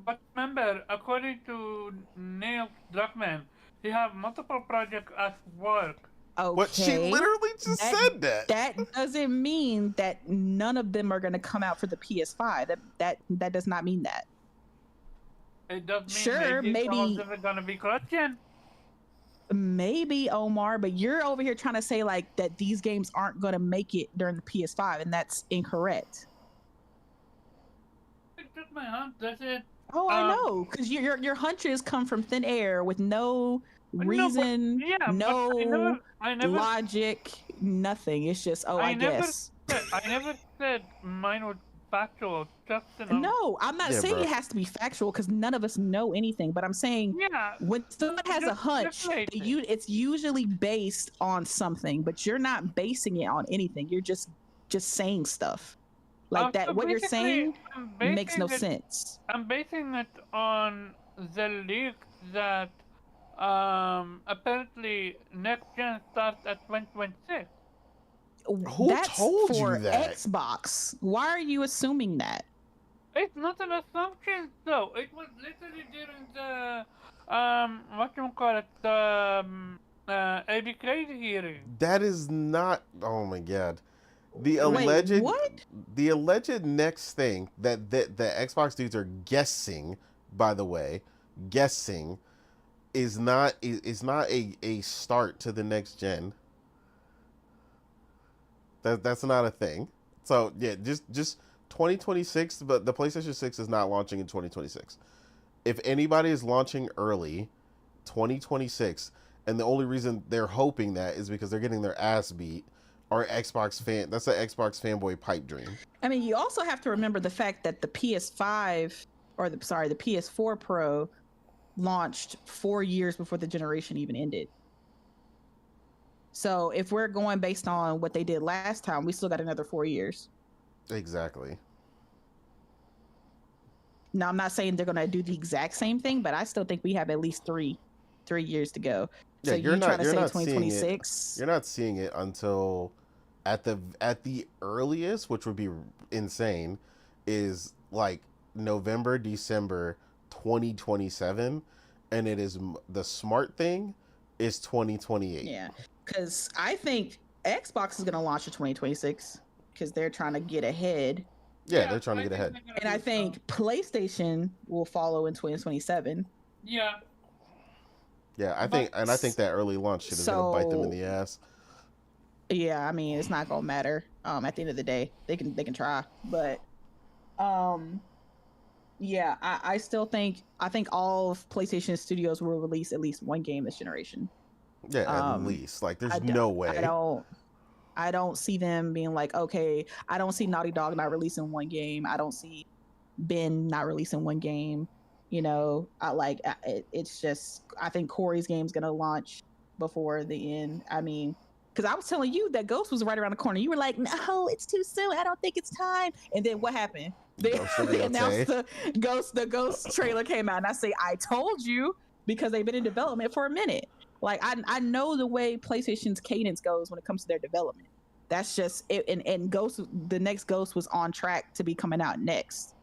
C: but remember, according to Neil Druckmann, he have multiple projects at work.
A: What, she
B: Okay,
A: literally just
B: that
A: said that.
B: that doesn't mean that none of them are going to come out for the PS5. That does not mean that.
C: It does mean
B: Sure,
C: maybe some of
B: maybe
C: them are gonna be clutching.
B: maybe Omar, but you're over here trying to say like that these games aren't going to make it during the PS5, and that's incorrect.
C: It's just my hunch. That's it.
B: Oh, I
C: Um,
B: know, because your hunches come from thin air with no
C: no, but
B: reason,
C: yeah, but
B: no
C: I never,
B: logic, nothing. It's just, oh, I guess.
C: I never said mine was factual. Just
B: No, I'm not
A: Yeah,
B: saying
A: bro.
B: it has to be factual because none of us know anything, but I'm saying
C: yeah,
B: when someone has a
C: just
B: hunch,
C: speculating.
B: it's usually based on something, but you're not basing it on anything. You're just saying stuff like that.
C: So
B: What you're
C: basically,
B: saying makes no sense.
C: I'm basing it on the leak that apparently next gen starts at 2026.
A: Who
B: That's
A: told you
B: for
A: that?
B: Xbox. Why are you assuming that?
C: It's not an assumption though. It was literally during the what you call it, the ABK hearing.
A: That is not. Oh my god. The
B: Wait,
A: alleged
B: what?
A: the alleged next thing that the Xbox dudes are guessing, by the way, guessing is not a start to the next gen. That's not a thing. So yeah, just 2026, but the PlayStation 6 is not launching in 2026. If anybody is launching early, 2026, and the only reason they're hoping that is because they're getting their ass beat, are Xbox fan. That's an Xbox fanboy pipe dream.
B: I mean, you also have to remember the fact that the PS5 or the PS4 Pro launched 4 years before the generation even ended. So if we're going based on what they did last time, we still got another 4 years.
A: Exactly.
B: Now, I'm not saying they're going to do the exact same thing, but I still think we have at least three years to go.
A: Yeah,
B: So
A: you're
B: you try
A: not
B: to
A: you're
B: say
A: not seeing it.
B: 2026?
A: You're not seeing it until at the earliest, which would be insane, is like November, December 2027, and it is the smart thing is 2028.
B: Yeah, because I think Xbox is going to launch in 2026 because they're trying to get ahead.
A: Yeah, they're trying to get ahead.
B: And I think PlayStation will follow in 2027.
C: Yeah.
A: Yeah, I think that early launch shit is gonna bite them in the ass.
B: Yeah, I mean, it's not gonna matter. At the end of the day, they can try, but yeah, I still think all of PlayStation Studios will release at least one game this generation.
A: Yeah, at least. Like, there's no way.
B: I don't see them being like, okay, I don't see Naughty Dog not releasing one game. I don't see Ben not releasing one game. You know, it's just, I think Corey's game's gonna launch before the end. I mean, because I was telling you that Ghost was right around the corner. You were like, no, it's too soon. I don't think it's time. And then what happened? They announced the Ghost trailer came out, and I say, I told you, because they've been in development for a minute. Like, I know the way PlayStation's cadence goes when it comes to their development. That's just it. And Ghost, the next Ghost was on track to be coming out next.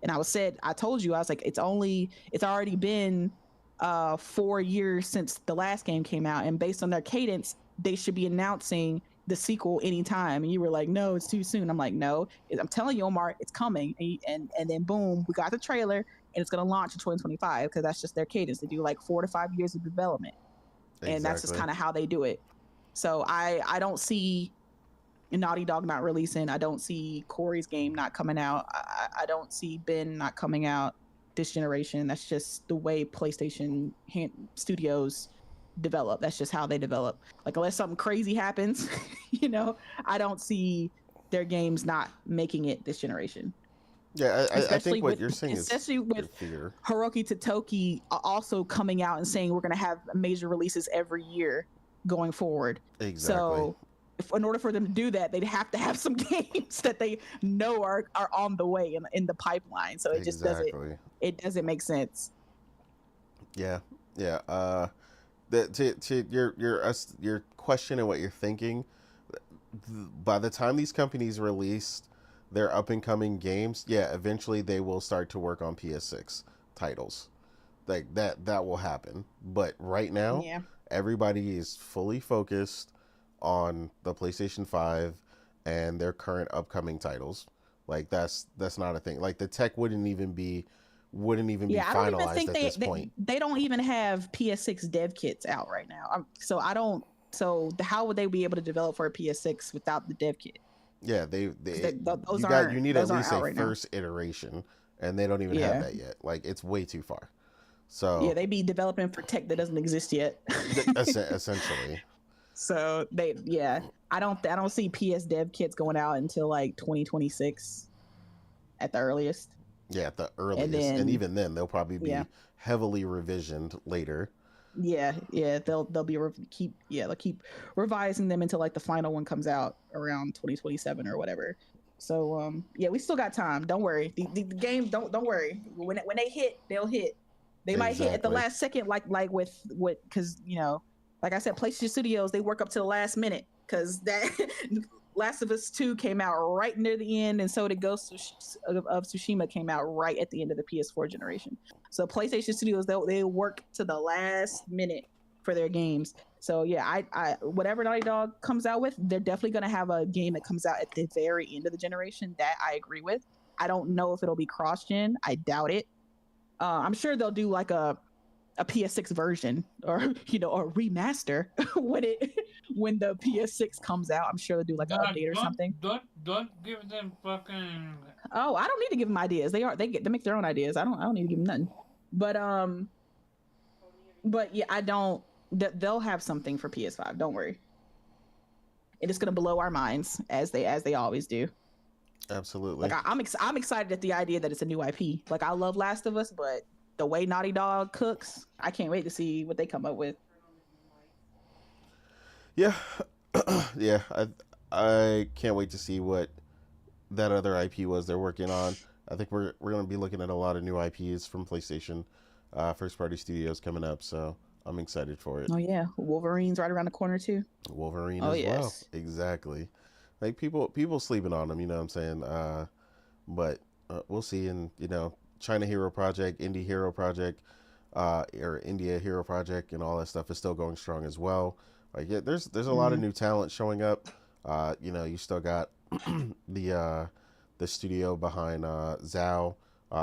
B: And I told you, I was like, it's already been 4 years since the last game came out, and based on their cadence, they should be announcing the sequel anytime. And you were like, no, it's too soon. I'm like, no, I'm telling you, Omar, it's coming. And then boom, we got the trailer, and it's gonna launch in 2025 because that's just their cadence. They do like 4 to 5 years of development, and that's just kind of how they do it. So I don't see Naughty Dog not releasing. I don't see Corey's game not coming out. I don't see Ben not coming out. this generation. That's just the way PlayStation studios develop. That's just how they develop. Like unless something crazy happens, I don't see their games not making it this generation.
A: Yeah, I think what you're saying is
B: especially with
A: fear.
B: Hiroki Totoki also coming out and saying we're going to have major releases every year going forward.
A: Exactly.
B: So in order for them to do that, they'd have to have some games that they know are on the way in the pipeline. So it just doesn't make sense.
A: Yeah. To your question and what you're thinking, by the time these companies release their up and coming games, eventually they will start to work on PS6 titles. Like that will happen. But right now, everybody is fully focused on the PlayStation 5 and their current upcoming titles. Like that's not a thing. Like the tech wouldn't even be finalized at this point.
B: They don't even have PS6 dev kits out right now. So how would they be able to develop for a PS6 without the dev kit?
A: Yeah, you need at least a first iteration, and they don't even have that yet. Like it's way too far. So
B: they be developing for tech that doesn't exist yet.
A: Essentially.
B: So I don't see PS dev kits going out until like 2026 at the earliest.
A: Yeah, at the earliest, and even then they'll probably be heavily revisioned later.
B: They'll keep revising them until like the final one comes out around 2027 or whatever. So we still got time. Don't worry. The game don't worry. When they hit, they'll hit. They might hit at the last second, like with because like I said, PlayStation Studios, they work up to the last minute because that Last of Us 2 came out right near the end, and so did Ghost of Tsushima came out right at the end of the PS4 generation. So PlayStation Studios, they work to the last minute for their games. So I whatever Naughty Dog comes out with, they're definitely going to have a game that comes out at the very end of the generation. That I agree with. I don't know if it'll be cross-gen. I doubt it. I'm sure they'll do like a PS6 version or or remaster when the PS6 comes out. I'm sure they'll do like an update or something.
C: Don't give them fucking.
B: Oh, I don't need to give them ideas. They make their own ideas. I don't need to give them nothing. But I don't. They'll have something for PS5. Don't worry. And it's gonna blow our minds as they always do.
A: Absolutely.
B: Like I'm excited at the idea that it's a new IP. Like I love Last of Us, but the way Naughty Dog cooks, I can't wait to see what they come up with.
A: Yeah, I can't wait to see what that other IP was they're working on. I think we're going to be looking at a lot of new IPs from PlayStation, first party studios coming up. So I'm excited for it.
B: Oh yeah, Wolverine's right around the corner too.
A: Wolverine as well, exactly. Like people sleeping on them, you know what I'm saying? But we'll see. And China Hero Project, Indie Hero Project, or India Hero Project, and all that stuff is still going strong as well. Like there's a lot of new talent showing up. You still got the studio behind Zao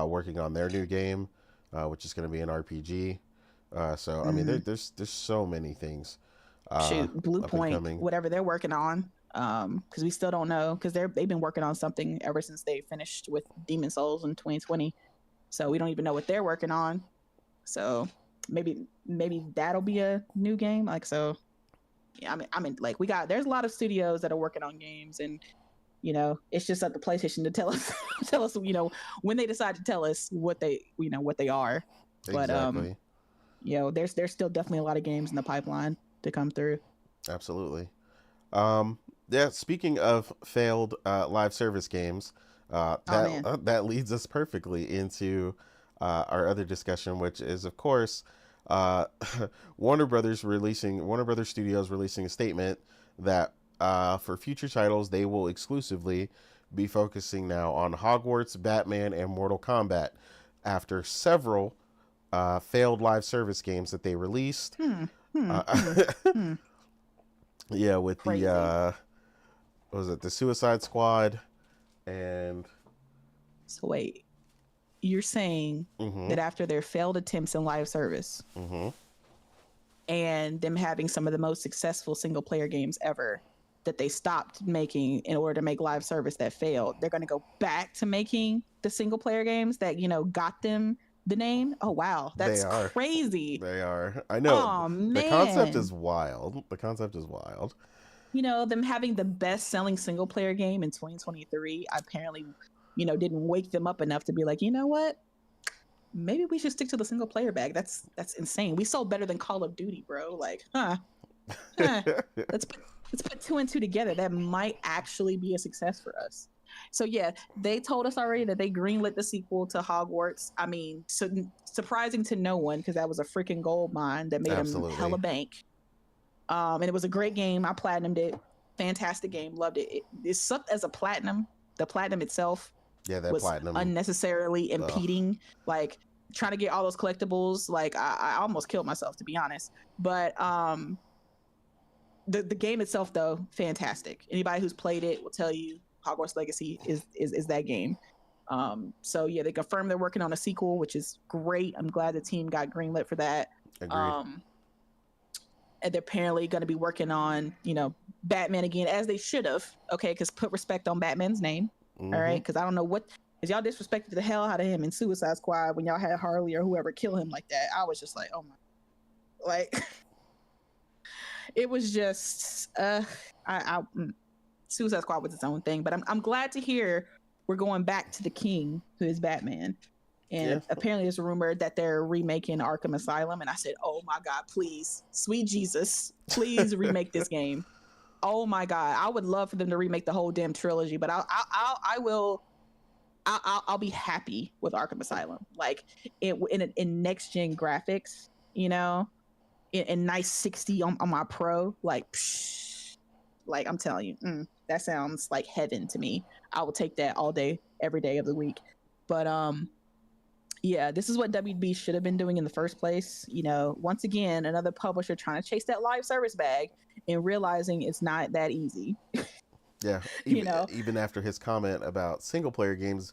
A: working on their new game, which is going to be an RPG. So I mean, there's so many things.
B: Blue Point, whatever they're working on. Because we still don't know, because they've been working on something ever since they finished with Demon Souls in 2020. So we don't even know what they're working on. So maybe that'll be a new game. Like so, yeah. I mean, like there's a lot of studios that are working on games, and it's just up to PlayStation to tell us, when they decide to tell us what they are.
A: Exactly.
B: But there's still definitely a lot of games in the pipeline to come through.
A: Absolutely. Speaking of failed live service games, that leads us perfectly into our other discussion, which is, of course, Warner Brothers Studios releasing a statement that for future titles, they will exclusively be focusing now on Hogwarts, Batman, and Mortal Kombat after several failed live service games that they released. Yeah, with
B: Crazy.
A: What was it, the Suicide Squad, and
B: so wait, you're saying that after their failed attempts in live service and them having some of the most successful single player games ever that they stopped making in order to make live service that failed, they're going to go back to making the single player games that got them the name. Oh wow,
A: They
B: that's
A: are.
B: crazy.
A: They are. I know.
B: Oh
A: The concept
B: man.
A: is wild. The concept is wild.
B: You know, them having the best selling single player game in 2023 apparently, didn't wake them up enough to be like, you know what? Maybe we should stick to the single player bag. That's insane. We sold better than Call of Duty, bro. Like, huh. Let's put two and two together. That might actually be a success for us. So yeah, they told us already that they greenlit the sequel to Hogwarts. I mean, so surprising to no one because that was a freaking gold mine that made them hella
A: Absolutely.
B: bank. And it was a great game. I platinumed it. Fantastic game. Loved it. It sucked as a platinum. The platinum itself
A: Yeah, that
B: was
A: platinum.
B: unnecessarily
A: Ugh.
B: impeding. Like trying to get all those collectibles. Like I almost killed myself to be honest. But the game itself though, fantastic. Anybody who's played it will tell you Hogwarts Legacy is that game. So yeah, they confirmed they're working on a sequel, which is great. I'm glad the team got greenlit for that.
A: Agreed.
B: And they're apparently going to be working on, Batman again, as they should have. Okay, because put respect on Batman's name.
A: Mm-hmm.
B: All right, because I don't know what, because y'all disrespected the hell out of him in Suicide Squad when y'all had Harley or whoever kill him like that. I was just like, oh my, like, it was just, Suicide Squad was its own thing. But I'm glad to hear we're going back to the King, who is Batman. And apparently there's a rumor that they're remaking Arkham Asylum. And I said, oh my God, please, sweet Jesus, please remake this game. Oh my God. I would love for them to remake the whole damn trilogy, but I'll be happy with Arkham Asylum. Like in next gen graphics, in nice 60 on my Pro, like, like I'm telling you, that sounds like heaven to me. I will take that all day, every day of the week. But, yeah, this is what WB should have been doing in the first place. Once again, another publisher trying to chase that live service bag and realizing it's not that easy.
A: Yeah, even after his comment about single player games,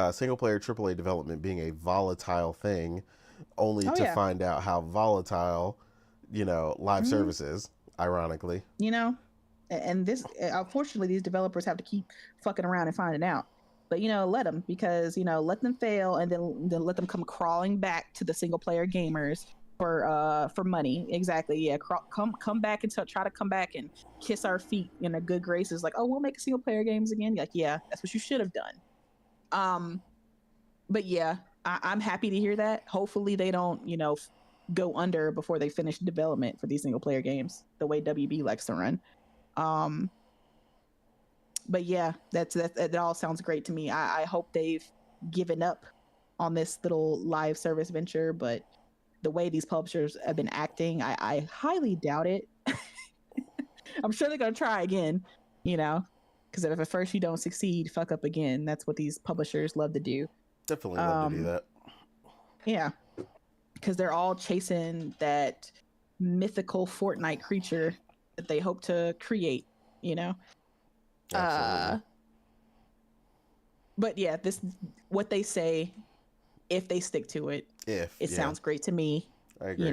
A: single player AAA development being a volatile thing, only to find out how volatile, live services, ironically.
B: And this, unfortunately, these developers have to keep fucking around and finding out. But let them, because let them fail and then let them come crawling back to the single player gamers for money. Exactly. Yeah. Come back and try to come back and kiss our feet in a good graces. Like, oh, we'll make a single player games again. Like, yeah, that's what you should have done. But yeah, I'm happy to hear that. Hopefully they don't go under before they finish development for these single player games the way WB likes to run. But yeah, that all sounds great to me. I hope they've given up on this little live service venture, but the way these publishers have been acting, I highly doubt it. I'm sure they're gonna try again, because if at first you don't succeed, fuck up again. That's what these publishers love to do.
A: Definitely love to do that.
B: Yeah, because they're all chasing that mythical Fortnite creature that they hope to create.
A: Absolutely.
B: But yeah, this what they say. If they stick to it, it sounds great to me.
A: I agree.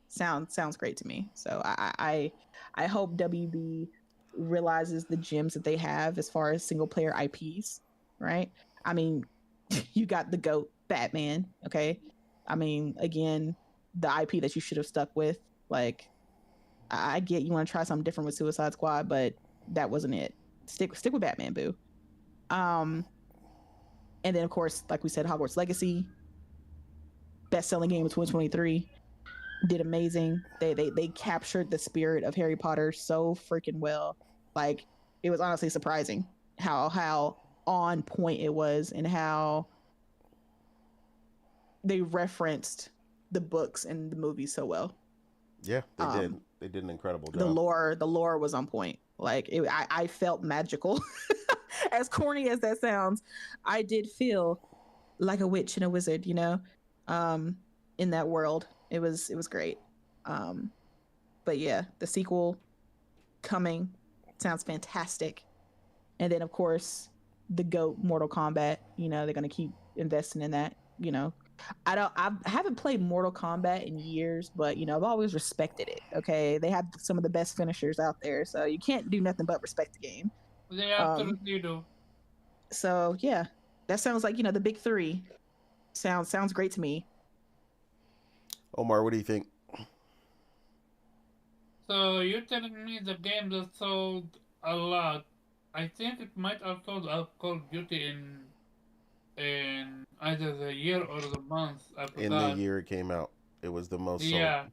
B: Sounds great to me. So I hope WB realizes the gems that they have as far as single player IPs. Right? I mean, you got the GOAT Batman. Okay. I mean, again, the IP that you should have stuck with. Like, I get you want to try something different with Suicide Squad, but that wasn't it. Stick with Batman, boo. And then of course, like we said, Hogwarts Legacy, best-selling game of 2023, did amazing. They captured the spirit of Harry Potter so freaking well. Like, it was honestly surprising how on point it was and how they referenced the books and the movies so well.
A: Yeah, they did. They did an incredible job.
B: The lore was on point. Like, I felt magical. As corny as that sounds, I did feel like a witch and a wizard, in that world. It was great. But yeah, the sequel coming sounds fantastic. And then of course the GOAT Mortal Kombat, they're gonna keep investing in that. I haven't played Mortal Kombat in years, but I've always respected it. Okay, they have some of the best finishers out there, so you can't do nothing but respect the game.
C: They absolutely do.
B: So yeah, that sounds like the big three. Sounds great to me.
A: Omar, what do you think?
C: So you're telling me the game that sold a lot. I think it might have sold out Call of Duty in either the year or the month. I
A: In the
C: forgot.
A: year it came out, it was the most sold.
C: Yeah,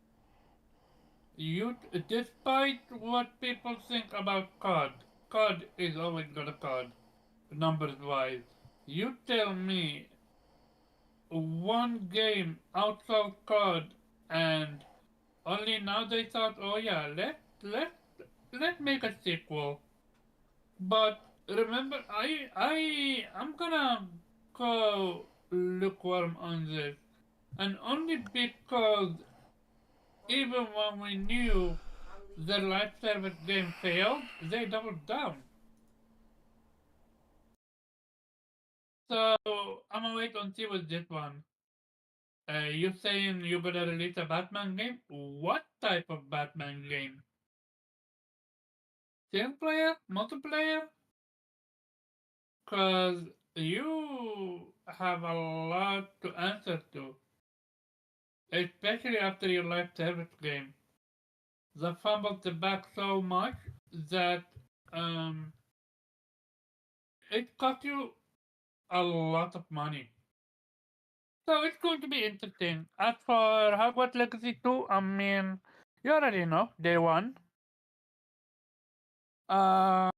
C: despite what people think about COD is always gonna COD, numbers wise. You tell me one game outsold COD, and only now they thought, oh yeah, let make a sequel. But remember, I'm gonna go lukewarm on this, and only because even when we knew the live service game failed, they doubled down. So I'm gonna wait and see with this one. You saying you're gonna release a Batman game? What type of Batman game? Single player? Multiplayer? Cause you have a lot to answer to, especially after your live service game. They fumbled the back so much that um, it cost you a lot of money. So it's going to be interesting. As for Hogwarts Legacy 2, I mean, you already know, day one. Uh,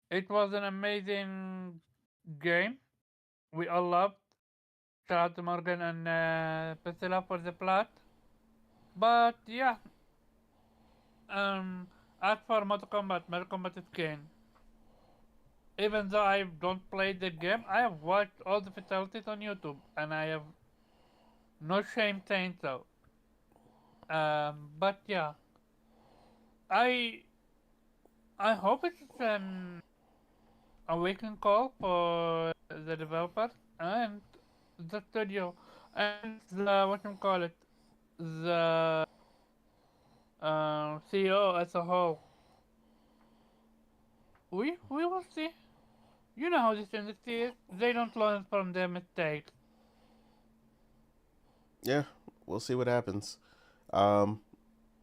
C: it was an amazing game. We all loved. Shout out to Morgan and Priscilla for the plot. But yeah, um, as for Mortal Kombat is king. Even though I don't play the game, I have watched all the fatalities on YouTube, and I have no shame saying so. But yeah, I I hope it's an awakening call for the developers and the studio and the what you call it, the CEO as a whole. We will see. You know how this industry is. They don't learn from their mistakes.
A: Yeah, we'll see what happens. Um,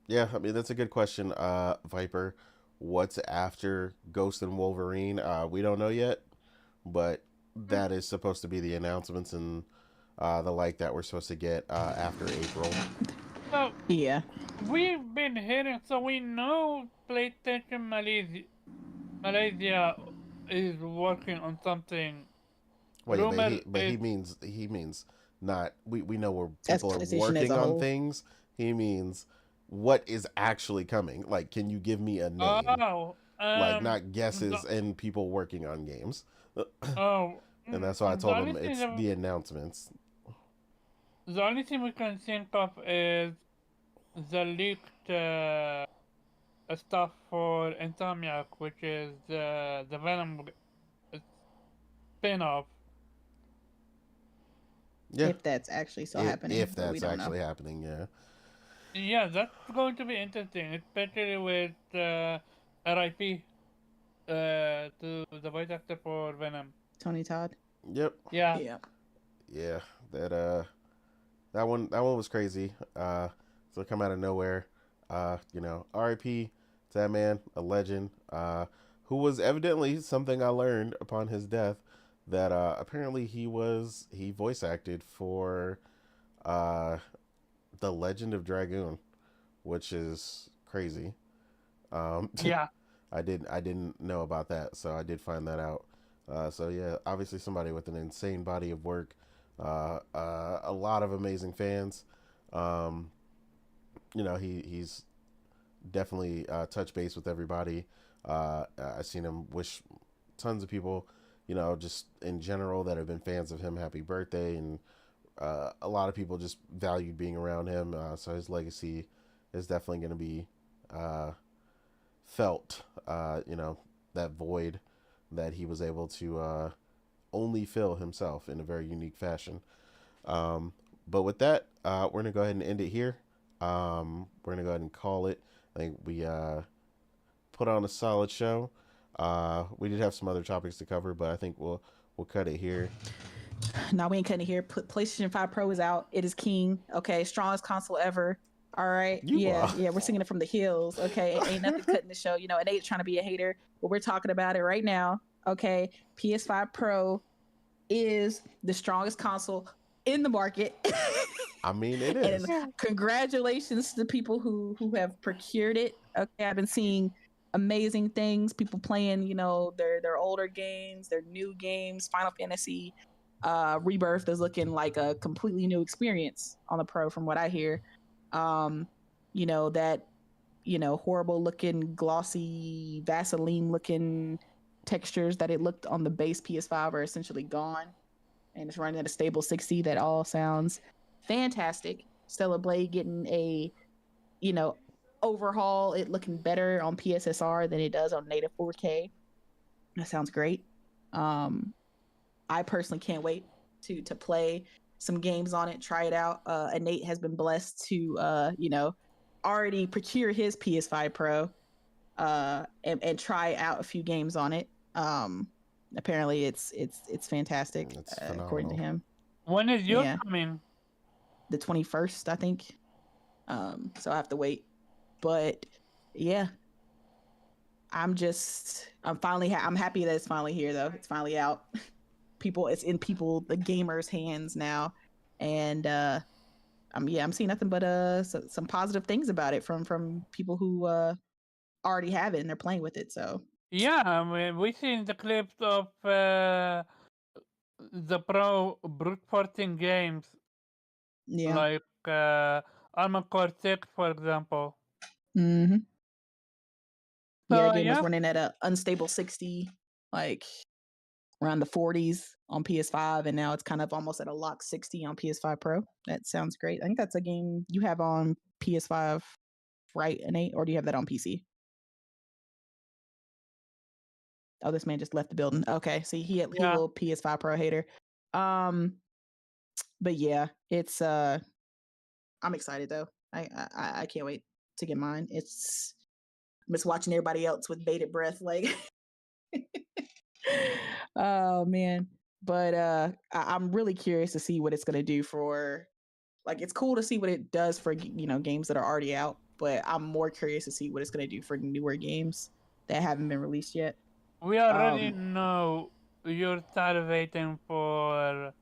A: yeah, I mean that's a good question, Viper. What's after Ghost and Wolverine? We don't know yet, but
C: Mm,
A: that is supposed to be the announcements and the like that we're supposed to get after April.
C: So
B: Yeah.
C: we've been hearing, so we know PlayStation Malaysia is working on something.
A: Well, yeah,
C: Rumor
A: but
C: is,
A: he means not. We know where
B: As
A: people are
B: PlayStation as
A: working
B: a
A: on
B: whole.
A: things. He means what is actually coming. Like, can you give me a name?
C: oh,
A: Like, not
C: the,
A: guesses and people working on games.
C: oh,
A: And that's why I
C: the
A: told
C: only
A: him
C: thing
A: it's the announcements.
C: we can think of is the leaked stuff for Insomniac, which is the Venom spin-off.
A: Yeah,
B: If that's actually still happening,
A: if
B: but we
A: that's
B: don't know.
A: actually happening, yeah.
C: Yeah, that's going to be interesting, especially with RIP to the voice actor for Venom.
B: Tony Todd.
A: Yep,
C: Yeah,
B: Yeah.
A: yeah. That one was crazy. So it come out of nowhere. R.I.P. to that man, a legend. Who was evidently something I learned upon his death that apparently he voice acted for uh the Legend of Dragoon, which is crazy. Um,
C: yeah,
A: I didn't know about that, so I did find that out. So yeah, obviously somebody with an insane body of work, a lot of amazing fans. Um, he's definitely touched base with everybody. I've seen him wish tons of people, just in general that have been fans of him happy birthday, and a lot of people just valued being around him. So his legacy is definitely going to be uh, felt. That void that he was able to only fill himself in a very unique fashion. Um, but with that, we're gonna go ahead and end it here. We're gonna go ahead and call it. I think we put on a solid show. We did have some other topics to cover, but I think we'll cut it here.
B: Now we ain't cutting it here. PlayStation 5 Pro is out. It is king. Okay, strongest console ever. All right.
A: You
B: Yeah,
A: are.
B: yeah. We're singing it from the hills. Okay, ain't nothing cutting the show. You know, it ain't trying to be a hater, but we're talking about it right now. Okay, PS5 Pro is the strongest console in the market.
A: I mean, it
B: And
A: is.
B: congratulations to the people who have procured it. Okay, I've been seeing amazing things. People playing, you know, their older games, their new games. Final Fantasy Rebirth is looking like a completely new experience on the Pro, from what I hear. Um, you know that horrible looking, glossy, Vaseline looking textures that it looked on the base PS5 are essentially gone, and it's running at a stable 60. That all sounds fantastic. Stellar Blade getting a, you know, overhaul, it looking better on PSSR than it does on native 4K. That sounds great. Um, I personally can't wait to play some games on it, try it out. Nate has been blessed to already procure his PS5 Pro and try out a few games on it. Apparently it's fantastic,
A: It's
B: according to
A: phenomenal.
B: him.
C: When is yours
B: Yeah,
C: coming?
B: the 21st, I think. So I have to wait. But yeah, I'm happy that it's finally here though. It's finally out. It's in the gamers' hands now. And I'm seeing nothing but some positive things about it from people who already have it and they're playing with it. So
C: Yeah, I mean, we seen the clips of the pro brute forcing games
B: yeah.
C: like Armored Core 6, for example.
B: Mm-hmm. Yeah, that
C: So
B: game was
C: yeah,
B: running at a unstable 60, like around the 40s on PS5, and now it's kind of almost at a lock 60 on PS5 Pro. That sounds great. I think that's a game you have on PS5, right, Nate? Or do you have that on PC? Oh, this man just left the building. Okay, see, he a
C: yeah.
B: little PS5 Pro hater. Um, but yeah, it's I'm excited though. I can't wait to get mine. I'm just watching everybody else with bated breath, like oh man. But I'm really curious to see what it's gonna do for, like, it's cool to see what it does for games that are already out, but I'm more curious to see what it's gonna do for newer games that haven't been released yet.
C: We already
B: Um
C: know you're salivating for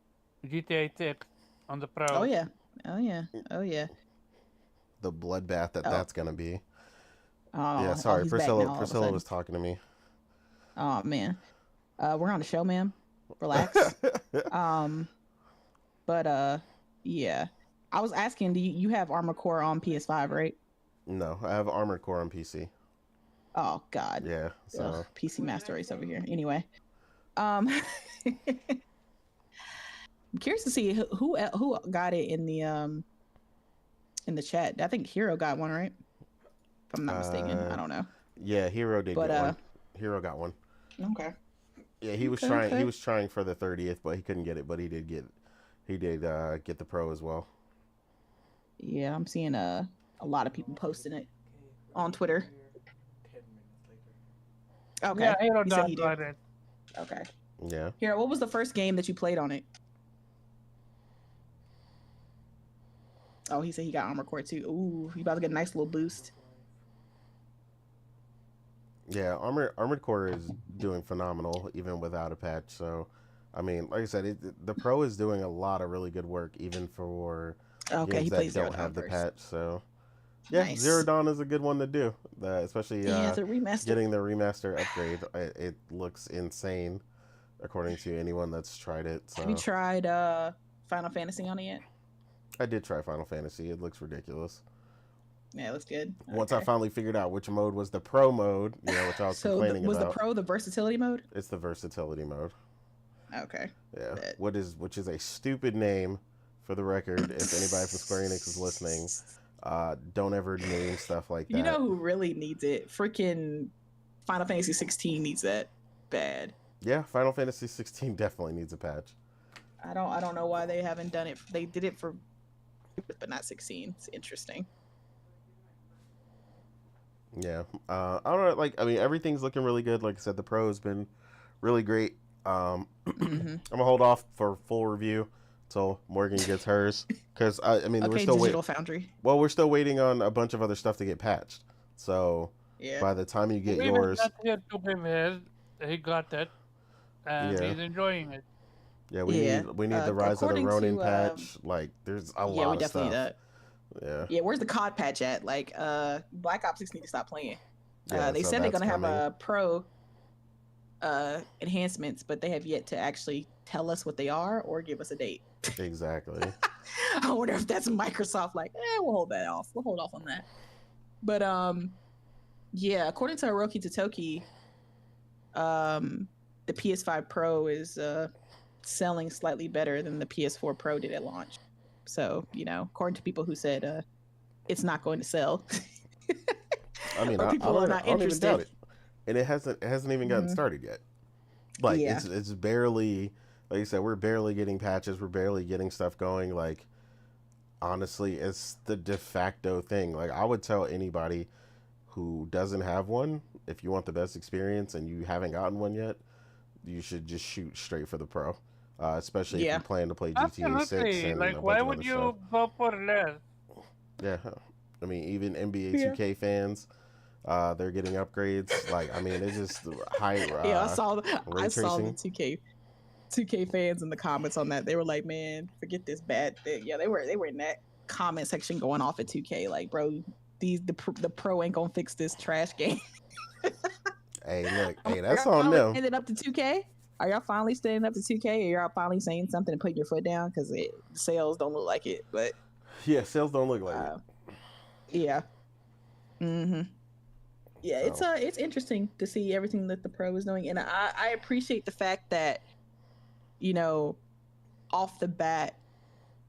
C: GTA 6 on the
B: oh
C: Pro.
B: yeah. Oh yeah. Oh yeah.
A: The bloodbath
B: Oh.
A: that's gonna be. Yeah,
B: Oh,
A: sorry,
B: he's back
A: Priscilla.
B: now all of a
A: Priscilla
B: sudden.
A: was talking to me.
B: Oh man. We're on the show, ma'am. Relax. Um but yeah. I was asking, do you have Armor Core on PS5, right?
A: No, I have Armored Core on PC.
B: Oh God.
A: Yeah,
B: Ugh,
A: so
B: PC Master Race over here. Anyway. Um I'm curious to see who got it in the chat. I think Hero got one, right? If I'm not mistaken. I
A: uh,
B: don't know.
A: yeah, Hero did
B: But
A: get one. Hero got one.
B: okay.
A: Yeah, he was
B: Okay,
A: trying. He
B: okay.
A: was trying for the 30th, but he couldn't get it. But he did get. He did get the Pro as well.
B: Yeah, I'm seeing a lot of people posting it on Twitter.
C: Yeah,
B: Okay.
C: Hero
B: He said
C: Dog
B: he did.
C: got it.
B: Okay.
A: Yeah.
B: Here, what was the first game that you played on it? Oh, he said he got Armor Core too. Ooh, you about to get a nice little boost.
A: Yeah, Armored Core is doing phenomenal even without a patch. So, I mean, like I said, the Pro is doing a lot of really good work even for
B: Okay,
A: games
B: he
A: that
B: plays Zero
A: don't
B: Dawn
A: have the
B: first.
A: patch. So, yeah, Zero
B: Nice.
A: Dawn is a good one to do, especially
B: Yeah, the remaster.
A: getting the remaster upgrade. It looks insane according to anyone that's tried it.
B: Have you
A: So,
B: tried Final Fantasy on it yet?
A: I did try Final Fantasy. It looks ridiculous.
B: Yeah, it looks good.
A: Once I
B: Okay.
A: finally figured out which mode was the Pro mode, which I was
B: So
A: complaining
B: was the
A: about,
B: Pro the versatility mode?
A: it's the versatility mode.
B: Okay.
A: Yeah,
B: Bet.
A: which is a stupid name, for the record. If anybody from Square Enix is listening, don't ever name stuff like
B: You know
A: that.
B: who really needs it? Freaking Final Fantasy 16 needs that bad.
A: Yeah, Final Fantasy 16 definitely needs a patch.
B: I don't know why they haven't done it. They did it for, but not 16. It's interesting.
A: Yeah, I don't know. Like, I mean, everything's looking really good. Like I said, the Pro has been really great.
B: Mm-hmm.
A: I'm gonna hold off for full review till Morgan gets hers because I mean we're
B: Okay,
A: still
B: Digital Foundry.
A: well, we're still waiting on a bunch of other stuff to get patched. So
B: Yeah.
A: by the time you get
C: Wayne is
A: yours,
C: not here to give his. He got it, and
A: yeah,
C: he's enjoying it.
A: yeah,
B: Yeah.
A: we need the Rise of the
B: According
A: Ronin
B: to
A: patch. Like, there's a
B: yeah, we
A: lot of
B: definitely need
A: stuff.
B: that.
A: Yeah,
B: Yeah, where's the COD patch at? Like, Black Ops 6 need to stop playing.
A: yeah.
B: They
A: So
B: said they're
A: that's
B: gonna have
A: coming.
B: a pro enhancements, but they have yet to actually tell us what they are or give us a date.
A: Exactly.
B: I wonder if that's Microsoft like, we'll hold that off. We'll hold off on that. But yeah, according to Hiroki Totoki, the PS5 Pro is selling slightly better than the PS4 Pro did at launch. So, according to people who said it's not going to sell.
A: I mean,
B: Or people are not
A: I don't even doubt
B: interested.
A: it, and it hasn't even gotten
B: Mhm.
A: started yet. Like,
B: Yeah.
A: it's barely, like you said, we're barely getting patches, we're barely getting stuff going. Like, honestly, it's the de facto thing. Like, I would tell anybody who doesn't have one, if you want the best experience and you haven't gotten one yet, you should just shoot straight for the pro. Especially if you
B: Yeah.
A: plan to play GTA 6
C: Absolutely.
A: and
C: Like,
A: a bunch
C: why
A: of
C: would
A: other stuff.
C: you go for less?
A: Yeah, I mean, even NBA
B: Yeah.
A: 2K fans, they're getting upgrades. Like, I mean, it's just high
B: Yeah,
A: ray
B: I saw the
A: tracing.
B: 2K fans in the comments on that. They were like, "Man, forget this bad thing." Yeah, they were in that comment section going off at 2K like, "Bro, the pro ain't going to fix this trash game."
A: Hey, look,
B: Are
A: hey, that's
B: y'all
A: on
B: finally
A: them.
B: standing up to 2K? Are y'all finally standing up to 2K? Or y'all finally saying something and putting your foot down? Because sales don't look like it. But
A: Yeah, sales don't look like it.
B: Yeah. Mm-hmm. Yeah,
A: So,
B: it's interesting to see everything that the pro is doing, and I appreciate the fact that off the bat,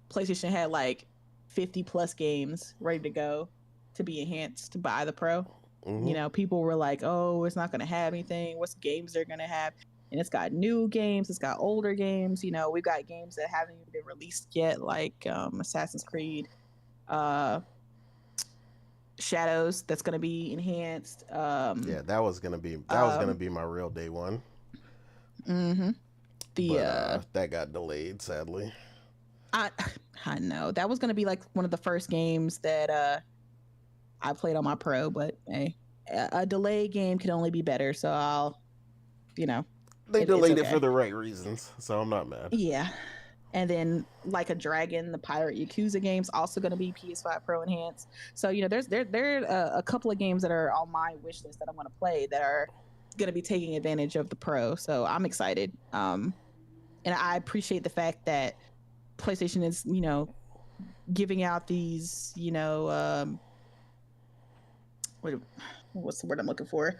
B: PlayStation had like 50 plus games ready to go to be enhanced by the pro. People were like, "Oh, it's not going to have anything. What's games they're going to have?" And it's got new games, it's got older games. We've got games that haven't even been released yet, like Assassin's Creed, Shadows, that's going to be enhanced.
A: yeah, that was gonna be my real day one,
B: Mm-hmm. The
A: but that got delayed sadly.
B: I I know that was going to be like one of the first games that I played on my pro, but hey, a delayed game can only be better. So I'll, you know,
A: They
B: it's
A: delayed it for
B: okay.
A: the right reasons, so I'm not mad.
B: Yeah. And then like a Dragon, the Pirate Yakuza game's also going to be PS5 Pro enhanced. So there are a couple of games that are on my wish list that I'm going to play that are going to be taking advantage of the Pro. So I'm excited. And I appreciate the fact that PlayStation is giving out these what's the word I'm looking for?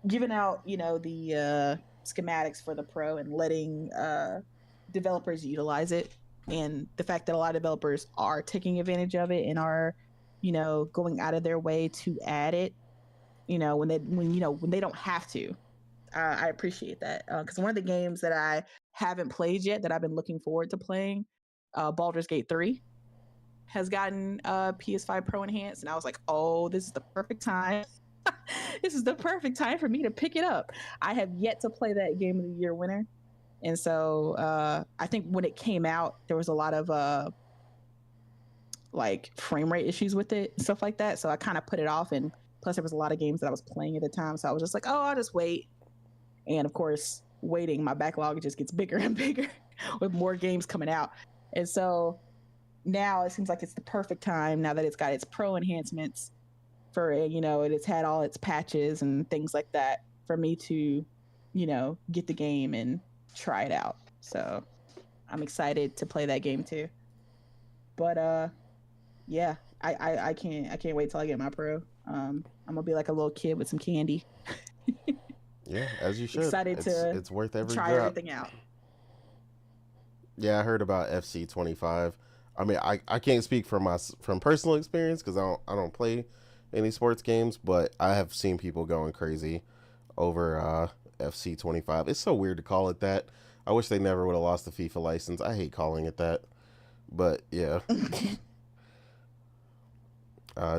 B: Giving out the schematics for the Pro and letting developers utilize it, and the fact that a lot of developers are taking advantage of it and are going out of their way to add it when they don't have to. I appreciate that because one of the games that I haven't played yet that I've been looking forward to playing, Baldur's Gate 3, has gotten PS5 Pro enhanced, and I was like, oh, this is the perfect time. This is the perfect time for me to pick it up. I have yet to play that Game of the Year winner, and so I think when it came out, there was a lot of like frame rate issues with it and stuff like that. So I kind of put it off, and plus there was a lot of games that I was playing at the time, so I was just like, oh, I'll just wait. And of course, waiting, my backlog just gets bigger and bigger with more games coming out, and so now it seems like it's the perfect time now that it's got its pro enhancements for it, it's had all its patches and things like that for me to get the game and try it out. So I'm excited to play that game too. But yeah, I can't wait till I get my pro. I'm gonna be like a little kid with some candy.
A: Yeah, as you should.
B: Excited to
A: It's worth every
B: try
A: drop.
B: everything out.
A: Yeah, I heard about FC25. I mean, I can't speak from personal experience because I don't play any sports games, but I have seen people going crazy over FC25. It's so weird to call it that. I wish they never would have lost the FIFA license. I hate calling it that, but yeah.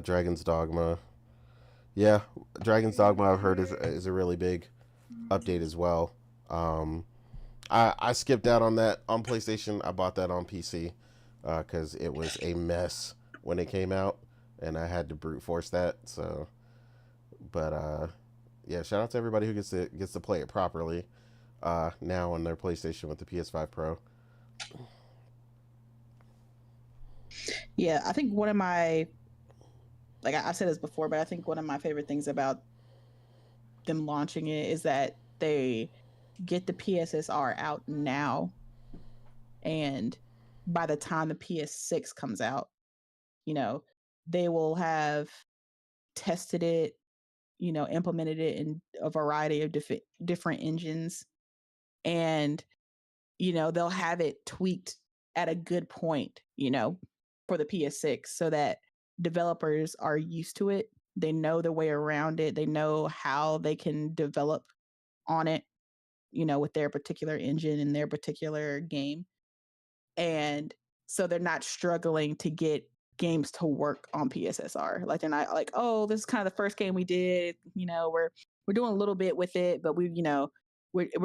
A: Dragon's Dogma. Yeah, Dragon's Dogma I've heard is a really big update as well. I skipped out on that on PlayStation. I bought that on PC because it was a mess when it came out, and I had to brute force that. So, but yeah, shout out to everybody who gets to play it properly now on their PlayStation with the PS5 Pro.
B: Yeah, I think one of my like I've said this before, but I think one of my favorite things about them launching it is that they get the PSSR out now, and by the time the PS6 comes out, you know, they will have tested it, implemented it in a variety of different engines, and they'll have it tweaked at a good point, for the PS6 so that developers are used to it. They know their way around it. They know how they can develop on it, with their particular engine and their particular game. And so they're not struggling to get games to work on PSSR. Like they're not like, oh, this is kind of the first game we did. We're doing a little bit with it, but we're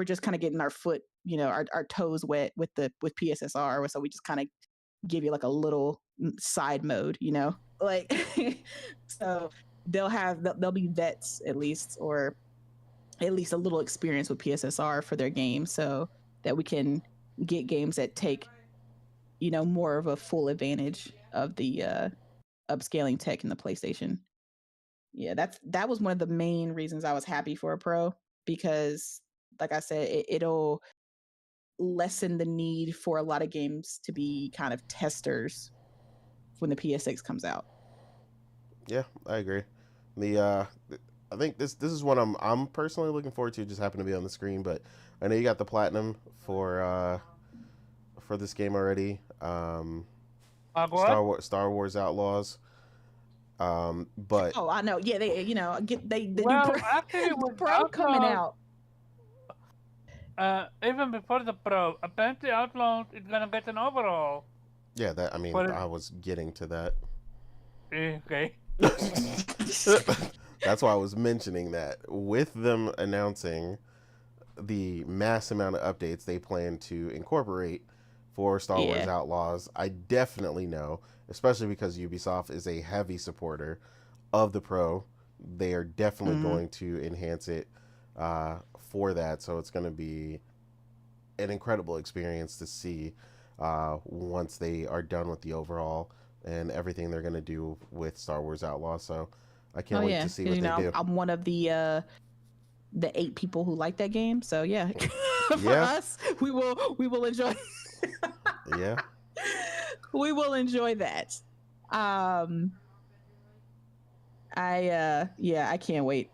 B: just kind of getting our foot, our toes wet with PSSR. So we just kind of give you like a little side mode, like so they'll be vets at least, or at least a little experience with PSSR for their game, so that we can get games that take more of a full advantage of the upscaling tech in the PlayStation. Yeah, that was one of the main reasons I was happy for a Pro, because like I said, it'll lessen the need for a lot of games to be kind of testers when the PS6 comes out.
A: Yeah, I agree. The I think this is what I'm personally looking forward to. Just happened to be on the screen, but I know you got the platinum for this game already.
C: What?
A: Star Wars Outlaws. But
B: Oh, I know. Yeah, they get the new
C: Well, actually,
B: the
C: with
B: Pro coming
C: Outlaws,
B: out.
C: even before the Pro, apparently Outlaws is gonna get an overhaul.
A: yeah, that I mean,
C: For
A: I was getting to that.
C: okay.
A: That's why I was mentioning that with them announcing the mass amount of updates they plan to incorporate for Star Wars
B: Yeah.
A: Outlaws, I definitely know, especially because Ubisoft is a heavy supporter of the Pro, they are definitely
B: Mm-hmm.
A: going to enhance it for that. So it's going to be an incredible experience to see once they are done with the overall and everything they're going to do with Star Wars Outlaws. So I
B: Oh
A: can't wait
B: yeah,
A: to see
B: because
A: what they do.
B: I'm one of the 8 people who like that game. So yeah, for
A: Yeah,
B: us, we will enjoy
A: yeah,
B: we will enjoy that. Um, I can't wait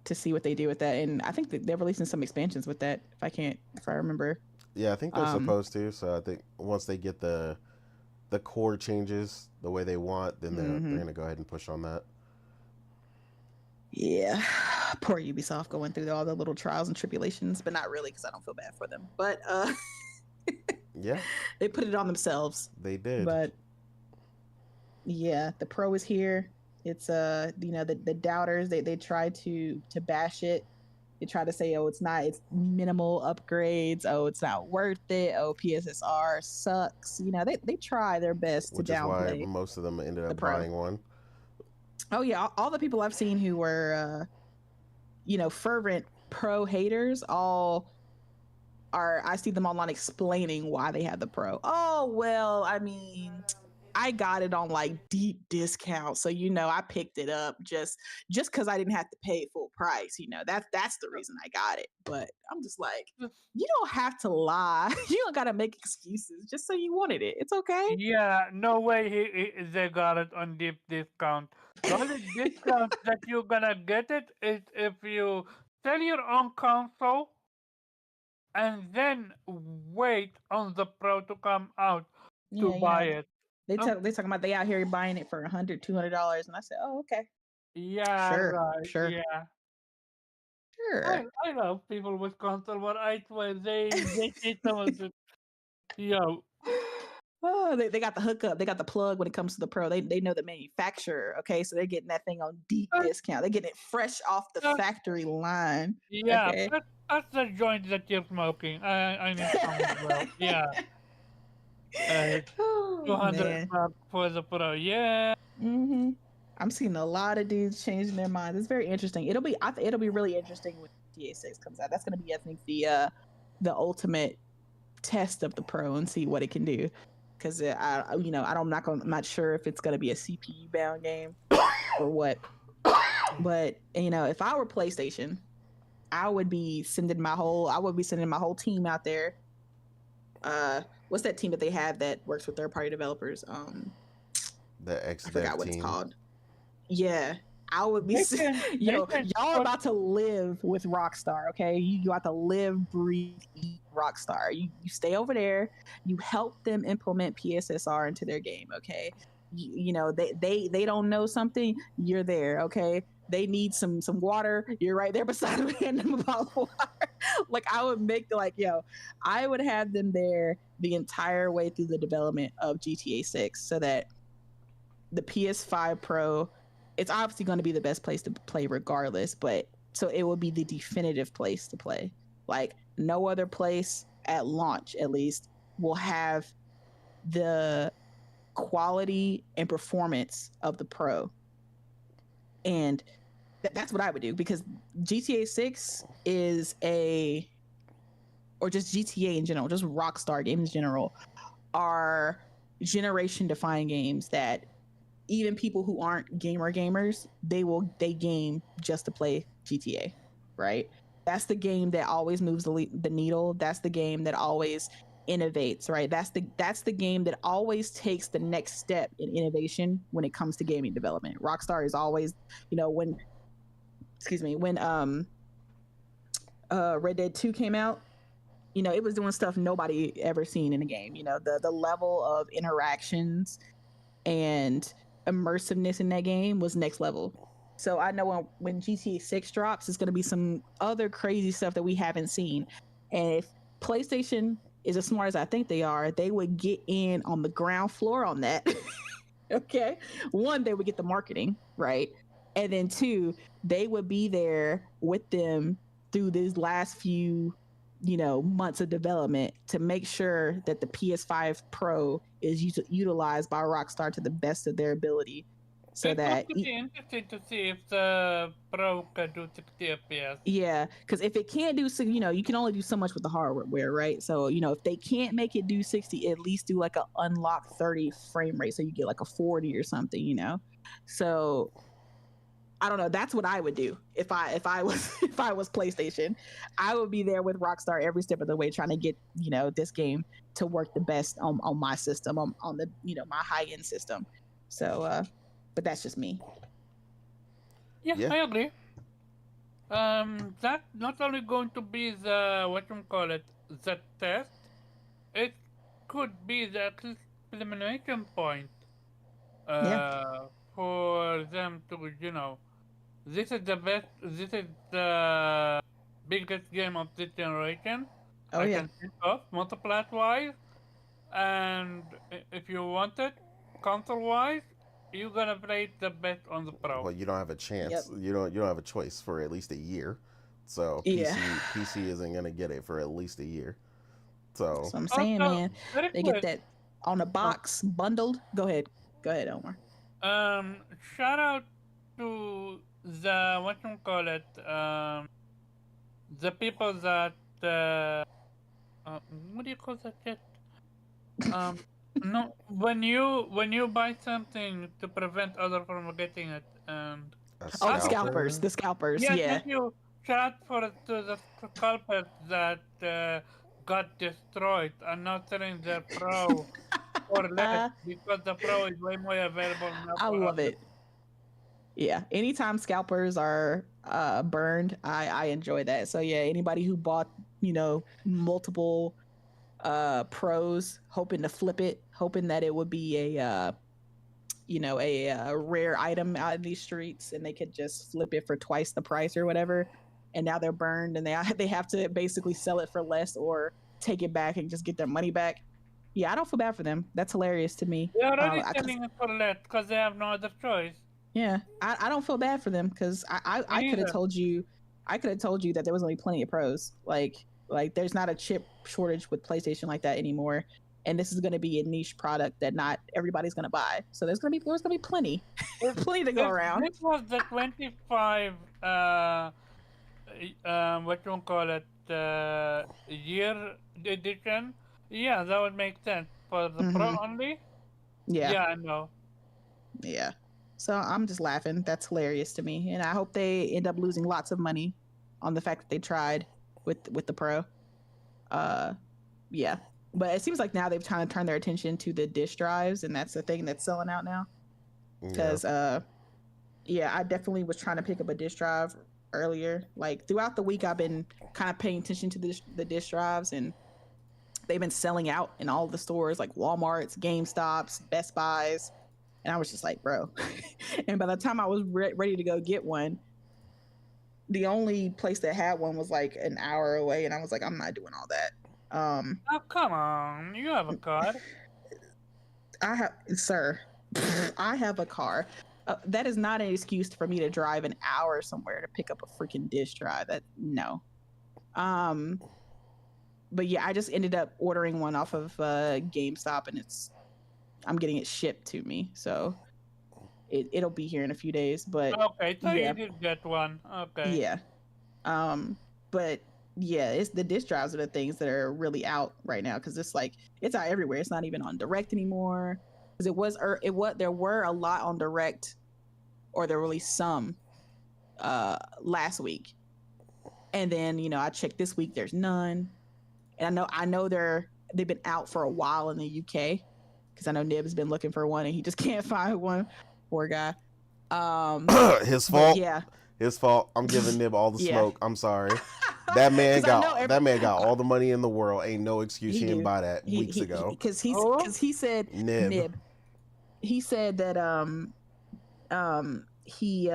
B: to see what they do with that, and I think that they're releasing some expansions with that. If I remember.
A: yeah. I think they're
B: Um,
A: supposed to. So I think once they get the core changes the way they want, then they're
B: hmm
A: going to go ahead and push on that.
B: Yeah, poor Ubisoft going through all the little trials and tribulations, but not really because I don't feel bad for them. But
A: Yeah,
B: they put it on themselves.
A: they did.
B: But yeah, the Pro is here. It's the doubters, they try to bash it. They try to say, oh, it's minimal upgrades. Oh, it's not worth it. Oh, PSSR sucks. They try their best to
A: Which is why
B: downplay
A: most of them ended
B: the
A: up
B: Pro.
A: buying one.
B: Oh yeah, all the people I've seen who were fervent Pro haters, all are I see them online explaining why they have the Pro. Oh well, I mean, I got it on like deep discount, so I picked it up just because I didn't have to pay full price. That's the reason I got it. But I'm just like, you don't have to lie. You don't gotta make excuses just so you wanted it. It's okay.
C: Yeah, no way they got it on deep discount. The only discount that you're gonna get it is if you sell your own console and then wait on the Pro to come out to
B: Yeah,
C: buy it. Um,
B: they talking about they out here buying it for $100, $200, and I said, oh okay,
C: yeah,
B: sure,
C: right.
B: sure,
C: Yeah,
B: sure.
C: I love people with console, but I swear they say some of the yo.
B: Oh, they got the hookup, they got the plug when it comes to the Pro. They know the manufacturer, okay? So they're getting that thing on deep
C: That,
B: discount. They're getting it fresh off the
C: that,
B: factory line,
C: yeah,
B: okay?
C: that's the joint that you're smoking. I need some as well. Yeah, uh,
B: Oh
C: 200
B: man.
C: bucks for the Pro. Yeah.
B: hmm I'm seeing a lot of dudes changing their minds. It's very interesting. It'll be really interesting when GTA 6 comes out. That's going to be, I think, the ultimate test of the Pro and see what it can do. Because I'm not sure if it's going to be a CPU bound game or what. But if I were PlayStation, I would be sending my whole team out there. What's that team that they have that works with third party developers?
A: The X
B: I forgot
A: Dev
B: what it's
A: team.
B: called. Yeah, I would be.
C: They
B: Yo,
C: can
B: y'all are
C: put
B: about to live with Rockstar, okay? You have to live, breathe, eat Rockstar. You stay over there. You help them implement PSSR into their game, okay? They don't know something. You're there, okay? They need some water. You're right there beside them, hand them a bottle of water. Like I would make I would have them there the entire way through the development of GTA 6, so that the PS5 Pro, it's obviously going to be the best place to play regardless, but so it will be the definitive place to play. Like no other place at launch, at least, will have the quality and performance of the Pro. And that's what I would do, because GTA 6 or just GTA in general, just Rockstar games in general, are generation defining games that even people who aren't gamers, they game just to play GTA, right? That's the game that always moves the needle. That's the game that always innovates, right? That's the game that always takes the next step in innovation when it comes to gaming development. Rockstar is always, when Red Dead 2 came out, it was doing stuff nobody ever seen in a game. The level of interactions and immersiveness in that game was next level. So I know when GTA 6 drops, it's going to be some other crazy stuff that we haven't seen. And if PlayStation is as smart as I think they are, they would get in on the ground floor on that. Okay. One, they would get the marketing, right? And then two, they would be there with them through these last few months of development to make sure that the PS5 Pro is utilized by Rockstar to the best of their ability, so
C: It's going
B: that
C: to be interesting to see if the Pro can do 60 FPS.
B: yeah, because if it can't do so, you can only do so much with the hardware, right? So if they can't make it do 60, at least do like a unlock 30 frame rate, so you get like a 40 or something. So I don't know. That's what I would do if I was if I was PlayStation. I would be there with Rockstar every step of the way, trying to get this game to work the best on my system, on the my high end system. So, but that's just me.
C: Yeah,
A: Yeah.
C: I agree. That's not only going to be the what you call it, the test. It could be the experimentation point.
B: Yeah.
C: For them to this is the best. This is the biggest game of this generation
B: Oh
C: I
B: yeah.
C: can think of, multiplayer wise. And if you want it, console wise, you're gonna play it the best on the Pro.
A: Well, you don't have a
B: Yep.
A: chance. You don't have a choice for at least a year. So
B: Yeah.
A: PC isn't gonna get it for at least a year. So
B: So I'm saying,
C: Also,
B: man,
C: very
B: they get
C: quick,
B: that on the
C: uh,
B: box bundled. Go ahead. Go ahead, Omar.
C: shout out to the what you call it, the people that what do you call that shit? Um, no, when you buy something to prevent other from getting it, and
A: a
B: Oh, the
C: also
B: scalpers.
A: scalper.
B: The scalpers.
C: yeah,
B: Yeah.
C: thank you. Shout out to the culprit that got destroyed and now selling their pro for less
B: I
C: because the pro is way more available now for
B: love
C: others.
B: it. Yeah, anytime scalpers are burned, I enjoy that. So yeah, anybody who bought multiple pros, hoping to flip it, hoping that it would be a rare item out in these streets, and they could just flip it for twice the price or whatever, and now they're burned, and they have to basically sell it for less or take it back and just get their money back. Yeah, I don't feel bad for them. That's hilarious to me.
C: They're already
B: Cause
C: selling it for less because they have no other choice.
B: yeah, I don't feel bad for them because I
C: Me
B: could have
C: neither.
B: told you, I could have told you that there was only plenty of pros. Like there's not a chip shortage with PlayStation like that anymore, and this is going to be a niche product that not everybody's going to buy. So there's gonna be plenty,
C: If,
B: plenty to go
C: if
B: around.
C: this was the 25 what you call it, year edition, yeah, that would make sense. For the Pro
B: Hmm.
C: only,
B: Yeah,
C: yeah, I know.
B: yeah. So I'm just laughing. That's hilarious to me, and I hope they end up losing lots of money on the fact that they tried with the Pro. Uh, yeah. But it seems like now they've kind of turned their attention to the disk drives, and that's the thing that's selling out now.
A: Yeah.
B: Because yeah, I definitely was trying to pick up a disk drive earlier. Like throughout the week, I've been kind of paying attention to the disk drives, and they've been selling out in all the stores like Walmart's, GameStop's, Best Buys, and I was just like, bro. And by the time I was ready to go get one, the only place that had one was like an hour away, and I was like, I'm not doing all that.
C: Oh, come on, you have a car.
B: I have, sir, I have a car. That is not an excuse for me to drive an hour somewhere to pick up a freaking disk drive. That no. Um, but yeah, I just ended up ordering one off of GameStop, and I'm getting it shipped to me, so it'll be here in a few days. But
C: Okay, so you
B: yeah,
C: did get one. Okay.
B: yeah. But yeah, it's the disk drives are the things that are really out right now because it's like it's out everywhere. It's not even on direct anymore because there were a lot on direct, or there were really some last week, and then I checked this week. There's none, and I know they've been out for a while in the UK because I know Nib's been looking for one and he just can't find one. Poor guy.
A: His
B: But
A: fault.
B: yeah,
A: His fault. I'm giving Nib all the
B: yeah.
A: smoke. I'm sorry. That man
B: 'Cause I know
A: got that man got all the money in the world. Ain't no excuse
B: he
A: he didn't
B: do.
A: buy that weeks ago.
B: Because
C: Oh,
B: he said
A: Nib.
B: Nib. He said that he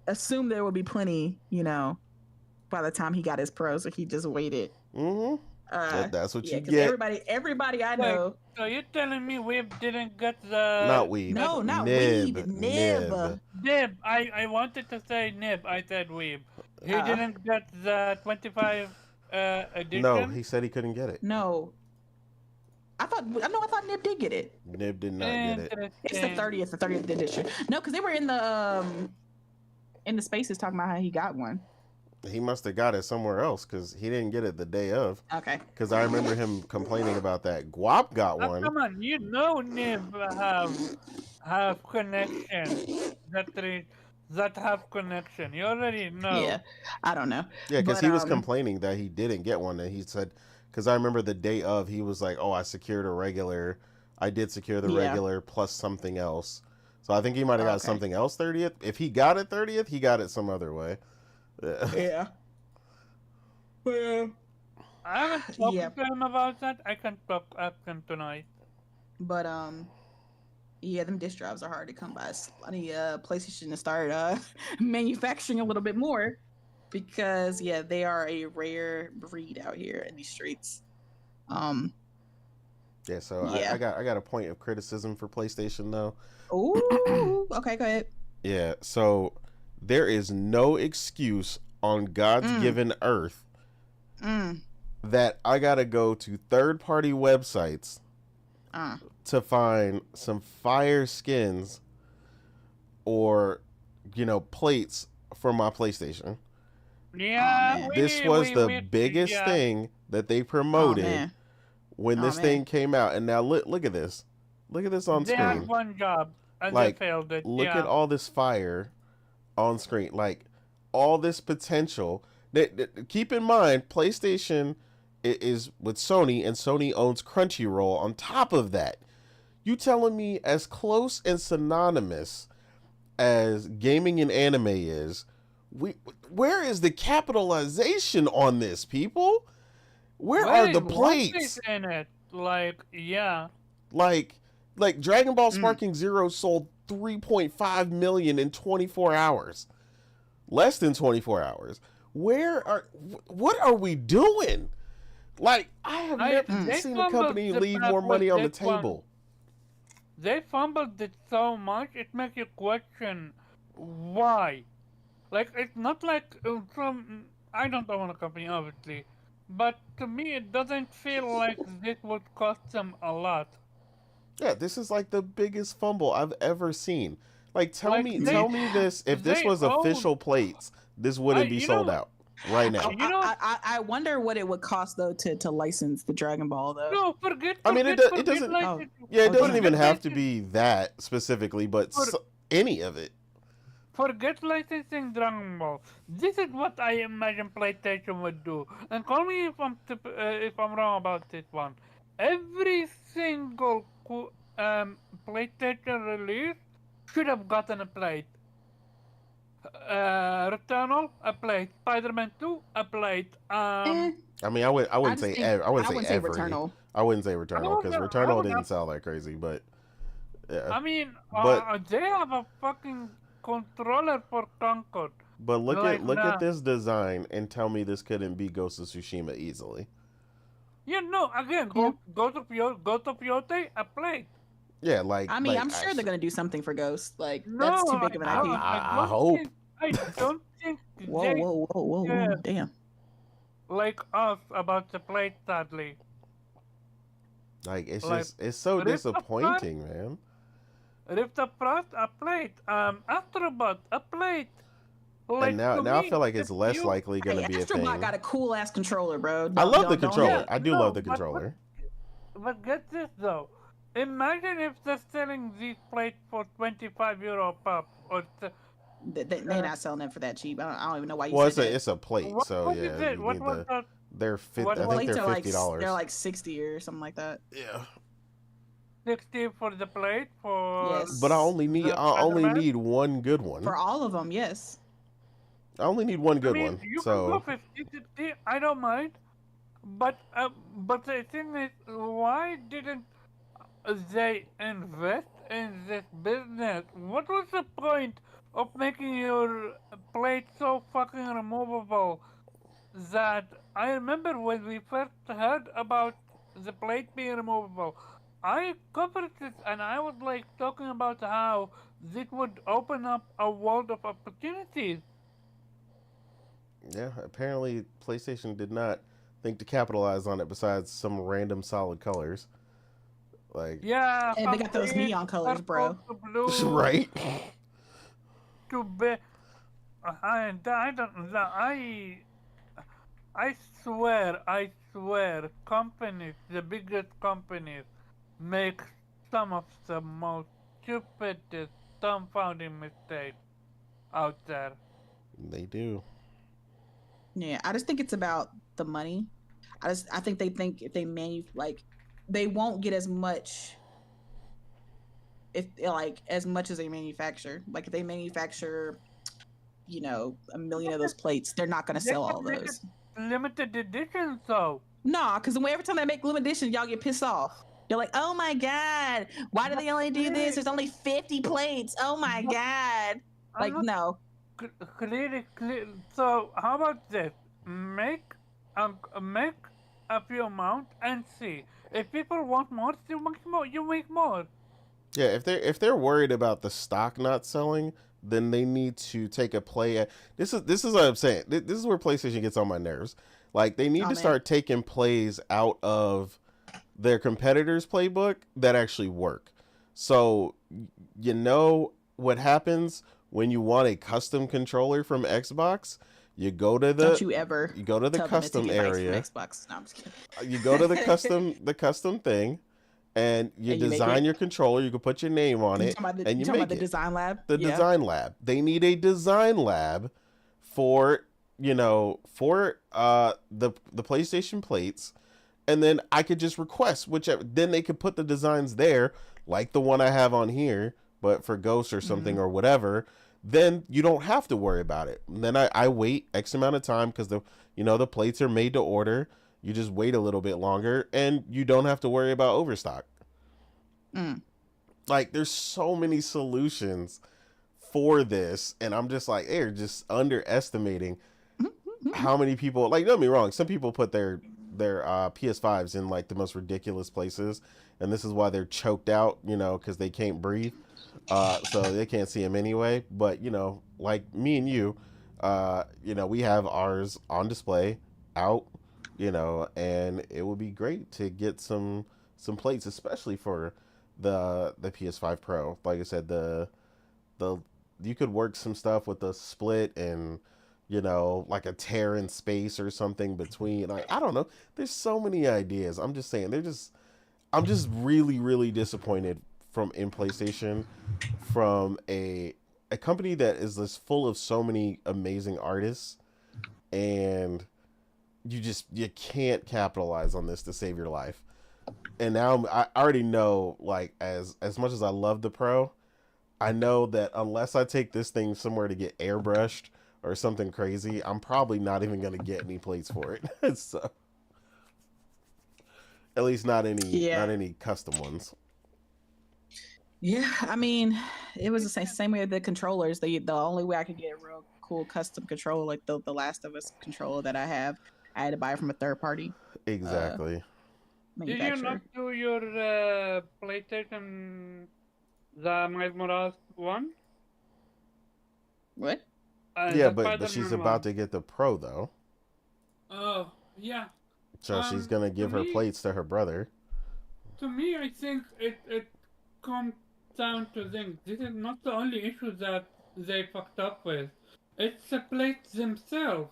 B: assumed there would be plenty, by the time he got his pro, so he just waited.
A: Mm-hmm. That's what
B: Yeah,
A: you
B: because
A: get.
B: everybody I
C: wait.
B: know.
C: So you're telling me we didn't get
A: Not
C: the
A: weeb.
B: No, not
A: Nib.
B: weeb,
A: Nib.
C: nib? I wanted to say nib. I said weeb. He
B: Uh,
C: didn't get the 25
A: No,
C: edition.
A: he said he couldn't get it.
B: no, I thought Nib did get it.
A: Nib did not get it.
B: It's the
C: Interesting.
B: 30th edition. No, because they were in the spaces talking about how he got one.
A: He must have got it somewhere else because he didn't get it the day of.
B: Okay.
A: Because I remember him complaining about that. Guap got
C: Oh,
A: one.
C: come on, you know nib have connection that have connection. You already know.
B: Yeah, I don't know.
A: Yeah, because
B: But
A: he was complaining that he didn't get one, and he said, because I remember the day of, he was like, "Oh, I did secure the
B: Yeah.
A: regular plus something else." So I think he might have got
B: Okay.
A: something else 30th. If he got it 30th, he got it some other way. Yeah.
B: Yeah. Well,
C: I haven't spoken
B: yeah.
C: to him about that. I can talk ask him tonight.
B: But yeah, them disk drives are hard to come by. I need PlayStation to start manufacturing a little bit more because yeah, they are a rare breed out here in these streets.
A: Yeah. So
B: Yeah.
A: I got a point of criticism for PlayStation though.
B: Ooh, okay, go ahead.
A: Yeah. So there is no excuse on God's given earth that I gotta go to third-party websites to find some fire skins or plates for my PlayStation.
C: Yeah,
B: man.
A: This was the biggest
C: yeah.
A: thing that they
B: Oh
A: promoted
B: man.
A: when this
B: man.
A: thing came out. And now look at this. Look at this on
C: They had
A: screen.
C: one job and
A: Like,
C: they failed it.
A: Look
C: yeah.
A: at all this fire on screen. Like, all this potential. Keep in mind, PlayStation is with Sony, and Sony owns Crunchyroll on top of that. You telling me as close and synonymous as gaming and anime is, where is the capitalization on this, people? Where are the plates?
C: In it? Like, yeah.
A: Like Dragon Ball Sparking Zero sold 3.5 million in 24 hours. Less than 24 hours. What are we doing? Like, I have never
C: They
A: seen a
C: fumbled
A: company
C: the
A: leave
C: bag
A: more money
C: with
A: on the
C: that one.
A: table.
C: They fumbled it so much, it makes you question why. Like, it's not like I don't own a company, obviously, but to me, it doesn't feel like this would cost them a lot.
A: Yeah, this is like the biggest fumble I've ever seen. Like,
C: Like
A: tell me this. If this
C: they
A: was
C: own.
A: official plates, this
C: I
A: wouldn't be
C: you
A: sold
C: know
A: out right
B: I,
A: now.
C: you know
B: I wonder what it would cost though to license the Dragon Ball though.
C: no
A: I mean, it
C: forget
A: doesn't.
B: Oh,
C: license.
A: Yeah, it
B: oh
A: doesn't
B: damn.
A: even
C: Forget
A: have to
C: license.
A: be that specifically, but
C: For,
A: any of it.
C: Forget licensing Dragon Ball. This is what I imagine PlayStation would do. And call me if I'm wrong about this one. Every single PlayStation release should have gotten a plate. Returnal, a plate. Spider-Man 2, a plate.
B: Eh,
A: I mean, I
B: I
A: wouldn't
B: just
A: say
B: think
A: I wouldn't
B: I
A: say
B: wouldn't say
A: every.
B: Returnal.
A: I wouldn't say
C: I
A: Returnal
C: would,
A: because
C: I
A: Returnal
C: would
A: didn't
C: have,
A: sell that crazy, but yeah.
C: I mean,
A: But
C: they have a fucking controller for Concord. Like,
A: look at
C: nah.
A: this design and tell me this couldn't be Ghost of Tsushima easily.
C: Yeah, no, again,
B: Yeah.
C: go to Piote, a plate.
A: Yeah,
B: I mean, I'm sure they're gonna do something for Ghost. Like
C: No,
B: that's too big of an IP.
A: I hope.
C: I don't think
B: Whoa,
C: they
B: whoa, whoa, whoa, whoa!
C: care
B: Damn.
C: like us about the plate, sadly.
A: Like it's
C: Like,
A: just it's so
C: Rift Apart,
A: disappointing, man.
C: Rift Apart, a plate. Astrobot, a plate.
A: And
C: Like, to
A: now I
C: me,
A: feel like it's
C: if
A: less
C: you,
A: likely going
B: Hey,
A: to be a
B: Astrobot
A: thing.
B: got a cool ass controller, bro.
A: I love the
B: Don't
A: controller.
C: yeah,
B: hate.
A: I do
C: no,
A: love the controller.
C: but get this though. Imagine if they're selling these plates for €25 a pop, or
B: They're not selling them for that cheap. I don't even know why you
A: Well,
B: said that.
A: it's a plate,
C: what
A: so
C: was
A: yeah,
C: it?
A: you
C: What
A: need
C: was
A: the
C: that?
A: they're
C: What
A: I
B: The
A: think
C: was
A: they're
B: plates are like
A: $50.
B: they're like 60 or something like that.
A: Yeah,
C: 60 for the plate for
A: but
B: Yes,
C: the
A: I only
C: Spider-Man?
A: need one good one.
B: for all of them. Yes.
A: I only need one
C: I
A: good
C: mean,
A: one.
C: you can go
A: So
C: 50, 60, I don't mind. But the thing is, why didn't they invest in this business? What was the point of making your plate so fucking removable that I remember when we first heard about the plate being removable, I covered it and I was like talking about how this would open up a world of opportunities.
A: yeah, apparently PlayStation did not think to capitalize on it. Besides some random solid colors, like
C: Yeah,
B: And they
C: from
B: got those
C: green
B: neon
C: to
B: colors,
C: purple
B: bro.
C: to blue
A: right.
C: to be. I don't know. I swear, companies, the biggest companies, make some of the most stupidest, dumbfounding mistakes out there.
A: They do.
B: Yeah, I just think it's about the money. I think they think if they like they won't get as much if like as much as they manufacture. Like if they manufacture, a million of those plates, they're not gonna
C: They
B: sell
C: can
B: all
C: make
B: those.
C: it limited edition, though.
B: Nah, because every time they make limited edition, y'all get pissed off. You're like, oh my god, why do
C: But
B: they only do this?
C: clearly,
B: There's only 50 plates. Oh my
C: but
B: god.
C: I'm
B: Like,
C: not
B: no.
C: clearly clear. So how about this? Make a few amount and see if people want more. You make more. You make more.
A: Yeah, if they're worried about the stock not selling, then they need to take a play at this is what I'm saying. This is where PlayStation gets on my nerves. Like they need
B: Oh
A: to
B: man.
A: start taking plays out of their competitors' playbook that actually work. So you know what happens when you want a custom controller from Xbox? You go to
B: Don't you ever
A: you go to the
B: tell them to
A: custom
B: take advice from
A: area.
B: Xbox. No, I'm just kidding.
A: You go to the custom thing and you
B: And you make
A: design
B: it.
A: your controller. You can put your name on
B: You
A: it,
B: talking about
A: and
B: you
A: you
B: talking
A: make
B: about the
A: it.
B: design lab?
A: The
B: Yeah.
A: design lab. They need a design lab for the PlayStation plates, and then I could just request whichever. Then they could put the designs there, like the one I have on here, but for Ghost or something or whatever. Then you don't have to worry about it. And then I wait X amount of time because the plates are made to order. You just wait a little bit longer, and you don't have to worry about overstock.
B: Mm.
A: Like there's so many solutions for this, and I'm just like they're just underestimating how many people. Like don't get me wrong, some people put their their PS5s in like the most ridiculous places, and this is why they're choked out, because they can't breathe. So they can't see them anyway. But like me and you, we have ours on display out, and it would be great to get some plates, especially for the PS5 Pro. Like I said, the you could work some stuff with the split and like a tear in space or something between. Like I don't know. There's so many ideas. I'm just saying. I'm just really really disappointed from in PlayStation from a company that is just full of so many amazing artists, and you can't capitalize on this to save your life. And now I already know, like, as much as I love the Pro, I know that unless I take this thing somewhere to get airbrushed or something crazy, I'm probably not even gonna get any plates for it. So at least
B: Yeah.
A: not any custom ones.
B: Yeah, I mean, it was the same way with the controllers. The only way I could get a real cool custom controller like the Last of Us controller that I have, I had to buy it from a third party uh
A: Exactly.
C: Did you not
B: manufacturer.
C: do your PlayStation the Miles Morales one?
B: What?
A: Yeah,
C: The
A: but she's
C: Spider-Man
A: about
C: one.
A: to get the Pro though,
C: Oh, yeah.
A: so she's gonna
C: To
A: give her
C: me,
A: plates to her brother.
C: I think it comes down to things. This is not the only issue that they fucked up with. It's the plates themselves.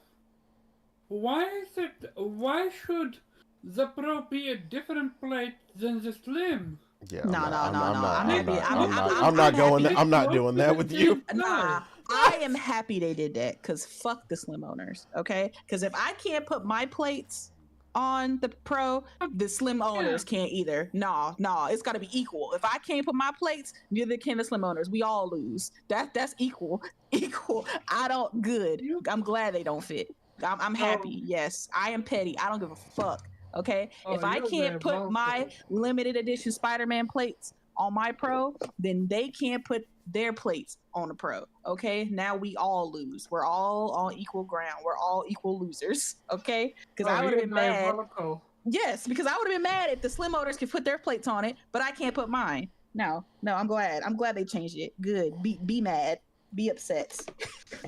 C: Why is it? Why should the Pro be a different plate than the Slim?
A: Yeah,
B: No, no, no, no. I'm
C: Make
B: happy.
C: make
A: I'm
C: them
A: not going.
B: I'm happy.
C: be
A: I'm not
C: close
A: doing
C: to
A: that
C: the
A: with you.
C: same
B: Nah,
C: size.
B: I am happy they did that because fuck the slim owners. Okay, because if I can't put my plates on the Pro, the slim
C: Yeah.
B: owners can't either. No, no, it's got to be equal. If I can't put my plates, neither can the slim owners. We all lose. That's equal, equal. I don't. Good.
C: You.
B: I'm glad they don't fit. I'm
C: Oh,
B: happy. Yes, I am petty. I don't give a fuck. Okay,
C: oh,
B: if I
C: you're
B: can't
C: very
B: put my
C: vocal.
B: limited edition Spider-Man plates on my Pro, then they can't put their plates on the Pro. Okay, now we all lose. We're all on equal ground. We're all equal losers. Okay, because
C: Oh,
B: I would have
C: you're
B: been mad.
C: diabolical.
B: Yes, because I would have been mad if the slim owners could put their plates on it, but I can't put mine. No, no, I'm glad. I'm glad they changed it. Good. Be mad. Be upset.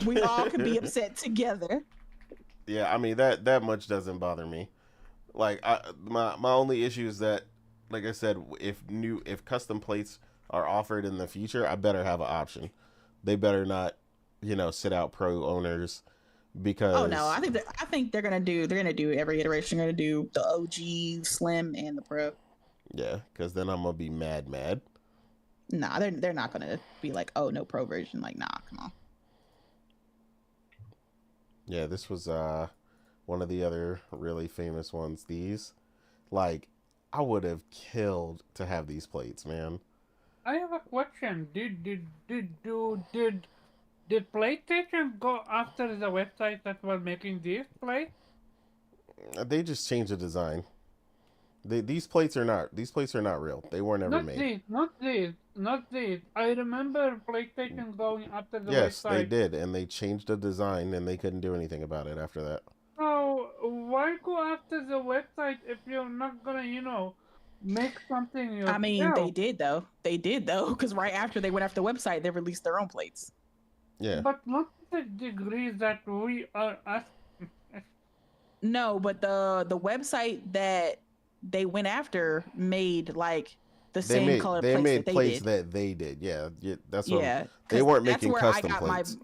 B: We all can be upset together.
A: Yeah, I mean that much doesn't bother me. Like my only issue is that, like I said, if custom plates are offered in the future, I better have an option. They better not, sit out Pro owners
B: Oh no,
A: because
B: I think they're gonna do every iteration. They're gonna do the OG, Slim, and the Pro.
A: yeah, because then I'm gonna be mad.
B: Nah, they're not gonna be like, oh no, Pro version. Like, nah, come on.
A: Yeah, this was one of the other really famous ones. These, like, I would have killed to have these plates, man.
C: I have a question. Did PlayStation go after the website that was making these plates?
A: They just changed the design. These plates are not real. They weren't ever
C: Not
A: made.
C: these, not these, not these. I remember PlayStation going after the
A: Yes, they
C: website.
A: did, and they changed the design, and they couldn't do anything about it after that.
C: So why go after the website if you're not gonna, make something
B: I mean, they
C: yourself?
B: did though. They did though, because right after they went after the website, they released their own plates.
A: Yeah,
C: But not to the degree that we are asking.
B: No, but the website that they went after made like the same color
A: they
B: plates that
A: made
B: they
A: plates
B: did.
A: that they did. Yeah, yeah, that's what
B: Yeah,
A: they
B: because
A: weren't making custom plates.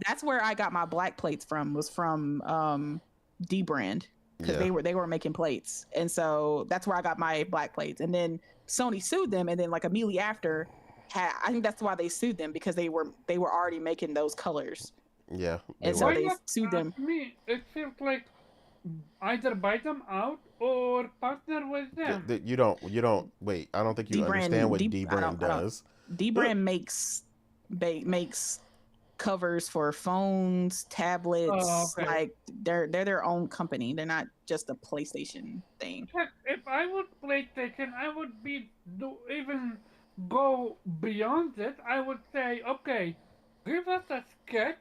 B: that's where I got my black plates from. Was from D brand because
A: Yeah,
B: they were making plates, and so that's where I got my black plates. And then Sony sued them, and then like immediately after, I think that's why they sued them because they were already making those colors,
A: yeah, they
B: and so
C: Why
A: were.
B: they
C: not
B: sued
C: ask
B: them.
C: me? It feels like either buy them out or partner with them.
A: You don't wait. I don't think you
B: D
A: understand
B: brand
A: what
B: D
A: D
B: I don't
A: brand
B: I don't
A: does.
B: D brand makes covers for phones,
C: Oh,
B: tablets.
C: okay.
B: Like they're their own company. They're not just a PlayStation thing.
C: Heck, if I would PlayStation, I would be do even go beyond it. I would say, okay, give us a sketch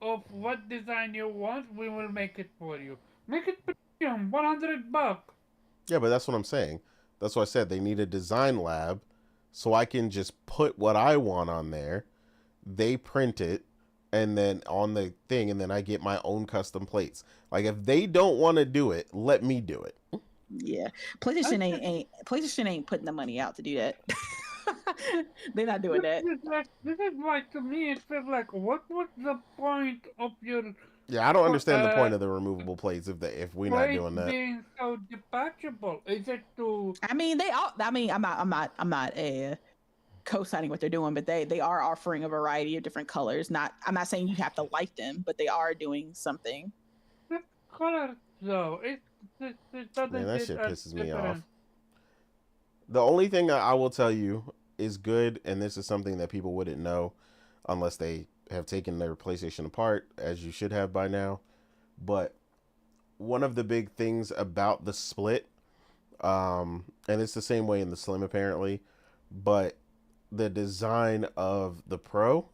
C: of what design you want. We will make it for you. Make it premium, $100.
A: Yeah, but that's what I'm saying. That's what I said. They need a design lab so I can just put what I want on there. They print it and then on the thing, and then I get my own custom plates. Like if they don't want to do it, let me do it.
B: Yeah,
C: I
B: PlayStation ain't putting the money out to do that. They're not doing
C: This
B: that.
C: is like this is why to me it feels like what was the point of your
A: Yeah, I don't
C: for
A: understand the point of the removable plates if we're not
C: plate
A: doing that.
C: being so detachable? Is it to
B: I mean, they all. I mean, I'm not co-signing what they're doing, but they are offering a variety of different colors. Not, I'm not saying you have to like them, but they are doing something.
C: the color though? It
A: Man,
C: doesn't
A: that
C: it
A: shit
C: a
A: pisses me off.
C: difference.
A: The only thing I will tell you is good, and this is something that people wouldn't know unless they have taken their PlayStation apart, as you should have by now. But one of the big things about the split, and it's the same way in the Slim apparently, but the design of the Pro,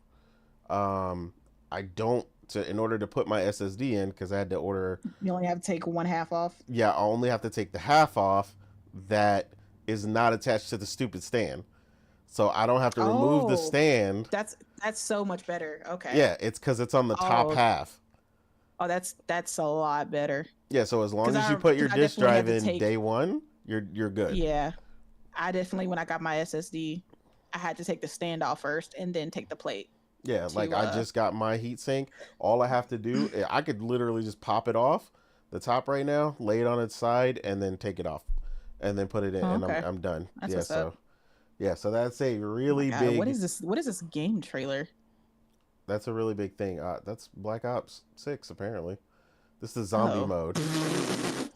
A: I don't in order to put my SSD in because I had to order.
B: You only have to take one half off.
A: Yeah, I only have to take the half off that is not attached to the stupid stand. So I don't have to remove the
B: Oh,
A: stand.
B: that's so much better. Okay.
A: Yeah, it's because it's on the top
B: Oh,
A: half.
B: oh, that's a lot better.
A: Yeah, so as long
B: Because
A: as you put your
B: I
A: disk
B: definitely had
A: drive
B: to
A: in
B: take.
A: day one, you're good.
B: Yeah, I definitely when I got my SSD, I had to take the stand off first and then take the plate
A: Yeah, like
B: to.
A: I just got my heatsink. All I have to do, I could literally just pop it off the top right now, lay it on its side, and then take it off, and then put it in,
B: Oh,
A: and
B: okay,
A: I'm done.
B: that's
A: Yeah,
B: what's up.
A: so yeah, so that's a
B: Oh my
A: really
B: god, what
A: big.
B: is this? What is this game trailer?
A: That's a really big thing. That's Black Ops 6 apparently. This is zombie
B: Oh,
A: mode.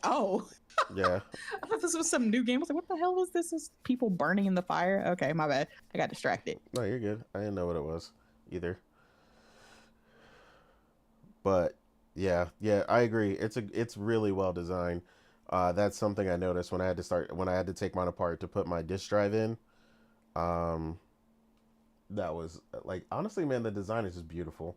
B: oh,
A: Yeah.
B: I thought this was some new game. I was like, what the hell was this? Is people burning in the fire? Okay, my bad. I got distracted.
A: No, you're good. I didn't know what it was either. But yeah, I agree. It's really well designed. That's something I noticed when I had to take mine apart to put my disk drive in. Um, that was like honestly, man, the design is just beautiful.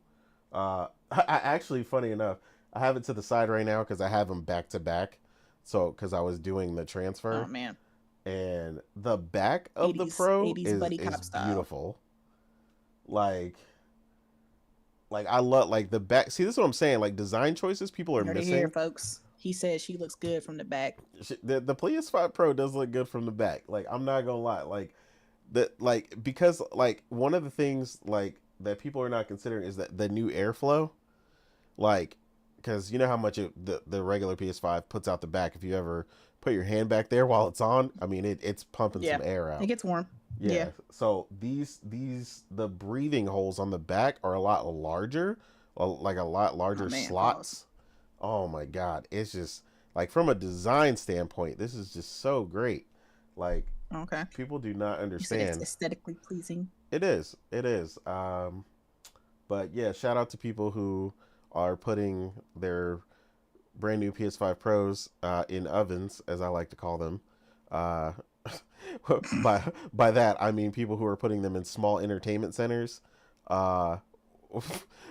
A: I actually, funny enough, I have it to the side right now because I have them back to back. So because I was doing the
B: Oh
A: transfer,
B: man,
A: and the back of the
B: 80s
A: Pro
B: 80s
A: is
B: buddy
A: is
B: cop style.
A: beautiful. Like I love like the back. See, this is what I'm saying. Like design choices people are
B: You heard it here,
A: missing.
B: folks. He said she looks good from the back.
A: The PS5 Pro does look good from the back. Like I'm not gonna lie. Because like one of the things like that people are not considering is that the new airflow. Like, because you know how much the regular PS5 puts out the back. If you ever put your hand back there while it's on, I mean it's pumping
B: Yeah,
A: some air
B: it
A: out.
B: gets warm.
A: Yeah.
B: Yeah.
A: So the breathing holes on the back are a lot larger, like a lot
B: Oh
A: larger
B: man, pause.
A: slots. Oh my god, it's just like from a design standpoint, this is just so great. Like
B: Okay.
A: people do not
B: You said it's
A: understand.
B: aesthetically pleasing.
A: It is. It is. But yeah, shout out to people who are putting their brand new PS5 Pros in ovens, as I like to call them. Uh, by that I mean people who are putting them in small entertainment centers, uh,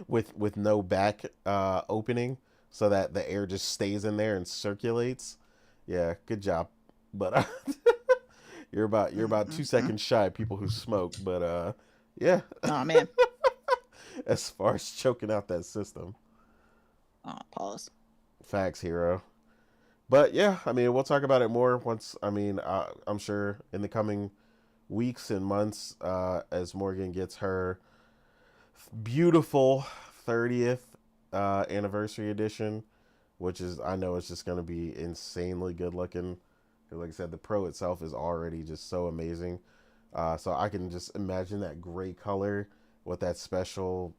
A: with no back opening, so that the air just stays in there and circulates. Yeah, good job. But you're about 2 seconds shy, people who smoke. But yeah,
B: Oh man.
A: as far as choking out that system.
B: Oh, pause.
A: Facts, hero. But yeah, I mean, we'll talk about it more once. I mean, I'm sure in the coming weeks and months, as Morgan gets her beautiful 30th anniversary edition, which is I know it's just going to be insanely good looking. 'Cause like I said, the Pro itself is already just so amazing. So I can just imagine that gray color with that special,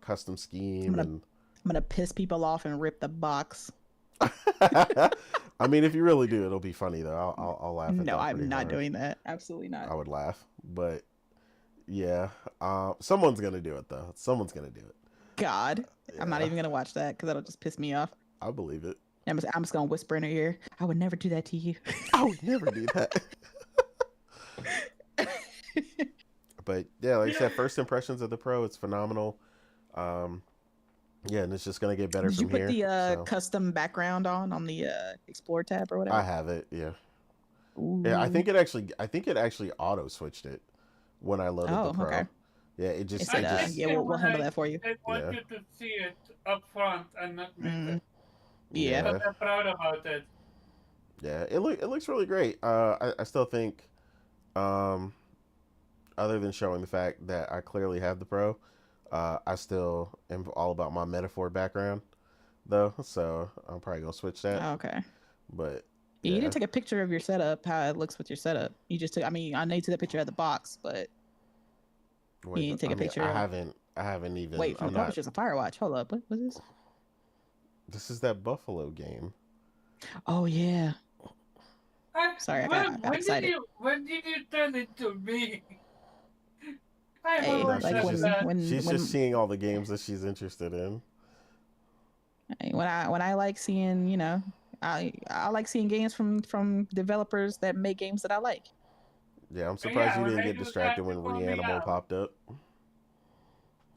A: custom
B: I'm
A: scheme
B: gonna
A: and.
B: I'm gonna piss people off and rip the box.
A: I mean, if you really do, it'll be funny though. I'll laugh at
B: No,
A: that pretty
B: I'm not
A: hard.
B: doing that. Absolutely not.
A: I would laugh, but yeah, someone's gonna do it though. Someone's gonna do it.
B: God, I'm not
A: Yeah,
B: even gonna watch that because that'll just piss me off.
A: I believe it.
B: I'm just gonna whisper in her ear. I would never do that to you.
A: I would never do that. But yeah, like I said, first impressions of the Pro, it's phenomenal. Um, yeah, and it's just gonna get better
B: Did you
A: from
B: put
A: here.
B: the
A: So
B: custom background on the Explore tab or
A: I
B: whatever?
A: have it. Yeah. Yeah,
B: Ooh.
A: I think it actually auto switched it when I loaded the
B: Oh,
A: Pro.
B: okay.
A: Yeah,
B: It
C: I
B: said,
C: think
B: yeah,
C: they
B: we'll
C: wanna
B: handle that for you.
C: they want
A: yeah,
C: you to see it up front and not miss
B: Mm,
C: it.
B: yeah.
C: But
A: yeah,
C: I'm proud about it.
A: yeah. It looks really great. I still think, um, other than showing the fact that I clearly have the Pro, I still am all about my metaphor background though. So I'm probably gonna switch that.
B: Oh, okay.
A: But
B: Yeah, you
A: yeah,
B: didn't take a picture of your setup, how it looks with your setup. You just took, I mean, I know you took a picture of the box, but you
A: wait.
B: didn't take
A: I
B: a
A: mean,
B: picture of,
A: I haven't even.
B: wait, from the
A: I'm not.
B: publishers of Firewatch. Hold up. What was this?
A: This is that Buffalo game.
B: Oh, yeah. Sorry, got excited.
C: When did you turn it to me? I've
B: Hey,
A: No,
C: always
B: like
A: she's
C: done
A: just
C: that.
A: she's just seeing all the games that she's interested in.
B: when I like seeing, I like seeing games from developers that make games that I like.
A: Yeah, I'm surprised
C: Yeah,
A: you
C: when
A: didn't
C: I
A: get
C: do
A: distracted
C: that, you
A: when
C: call me
A: Reanimal
C: out.
A: popped up.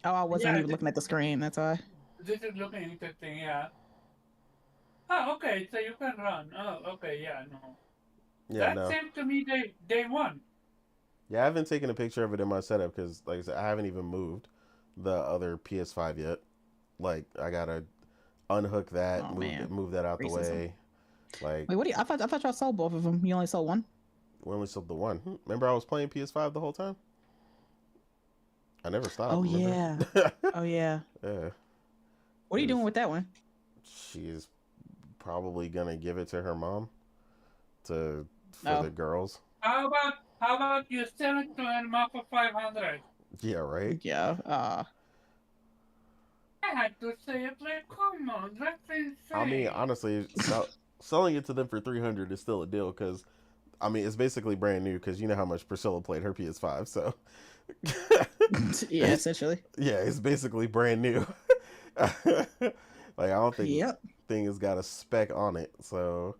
B: Oh, I wasn't
C: Yeah,
B: even looking at the screen. That's why.
C: this is looking interesting. Yeah. Oh, okay. So you can run. Oh, okay. Yeah, no.
A: Yeah,
C: That
A: no.
C: seemed to me day one.
A: Yeah, I haven't taken a picture of it in my setup because, like I said, I haven't even moved the other PS5 yet. Like, I gotta unhook that,
B: Oh man,
A: move that out the
B: racism.
A: way. Like,
B: Wait, what do you? I thought y'all sold both of them. You only sold one.
A: we only sold the one. Remember, I was playing PS5 the whole time. I never stopped.
B: Oh
A: Remember?
B: yeah. Oh yeah.
A: Yeah,
B: What are you doing with that one?
A: she's probably gonna give it to her mom to for
B: Oh
A: the girls.
C: How about you sell it to Elma for 500?
A: Yeah, right.
B: yeah.
C: I had to say it like, come on, that's
A: I mean,
C: insane.
A: honestly, selling it to them for 300 is still a deal because I mean it's basically brand new because you know how much Priscilla played her PS5, so
B: Yeah, essentially.
A: yeah, it's basically brand new. Like I don't think
B: Yep.
A: thing has got a spec on it, so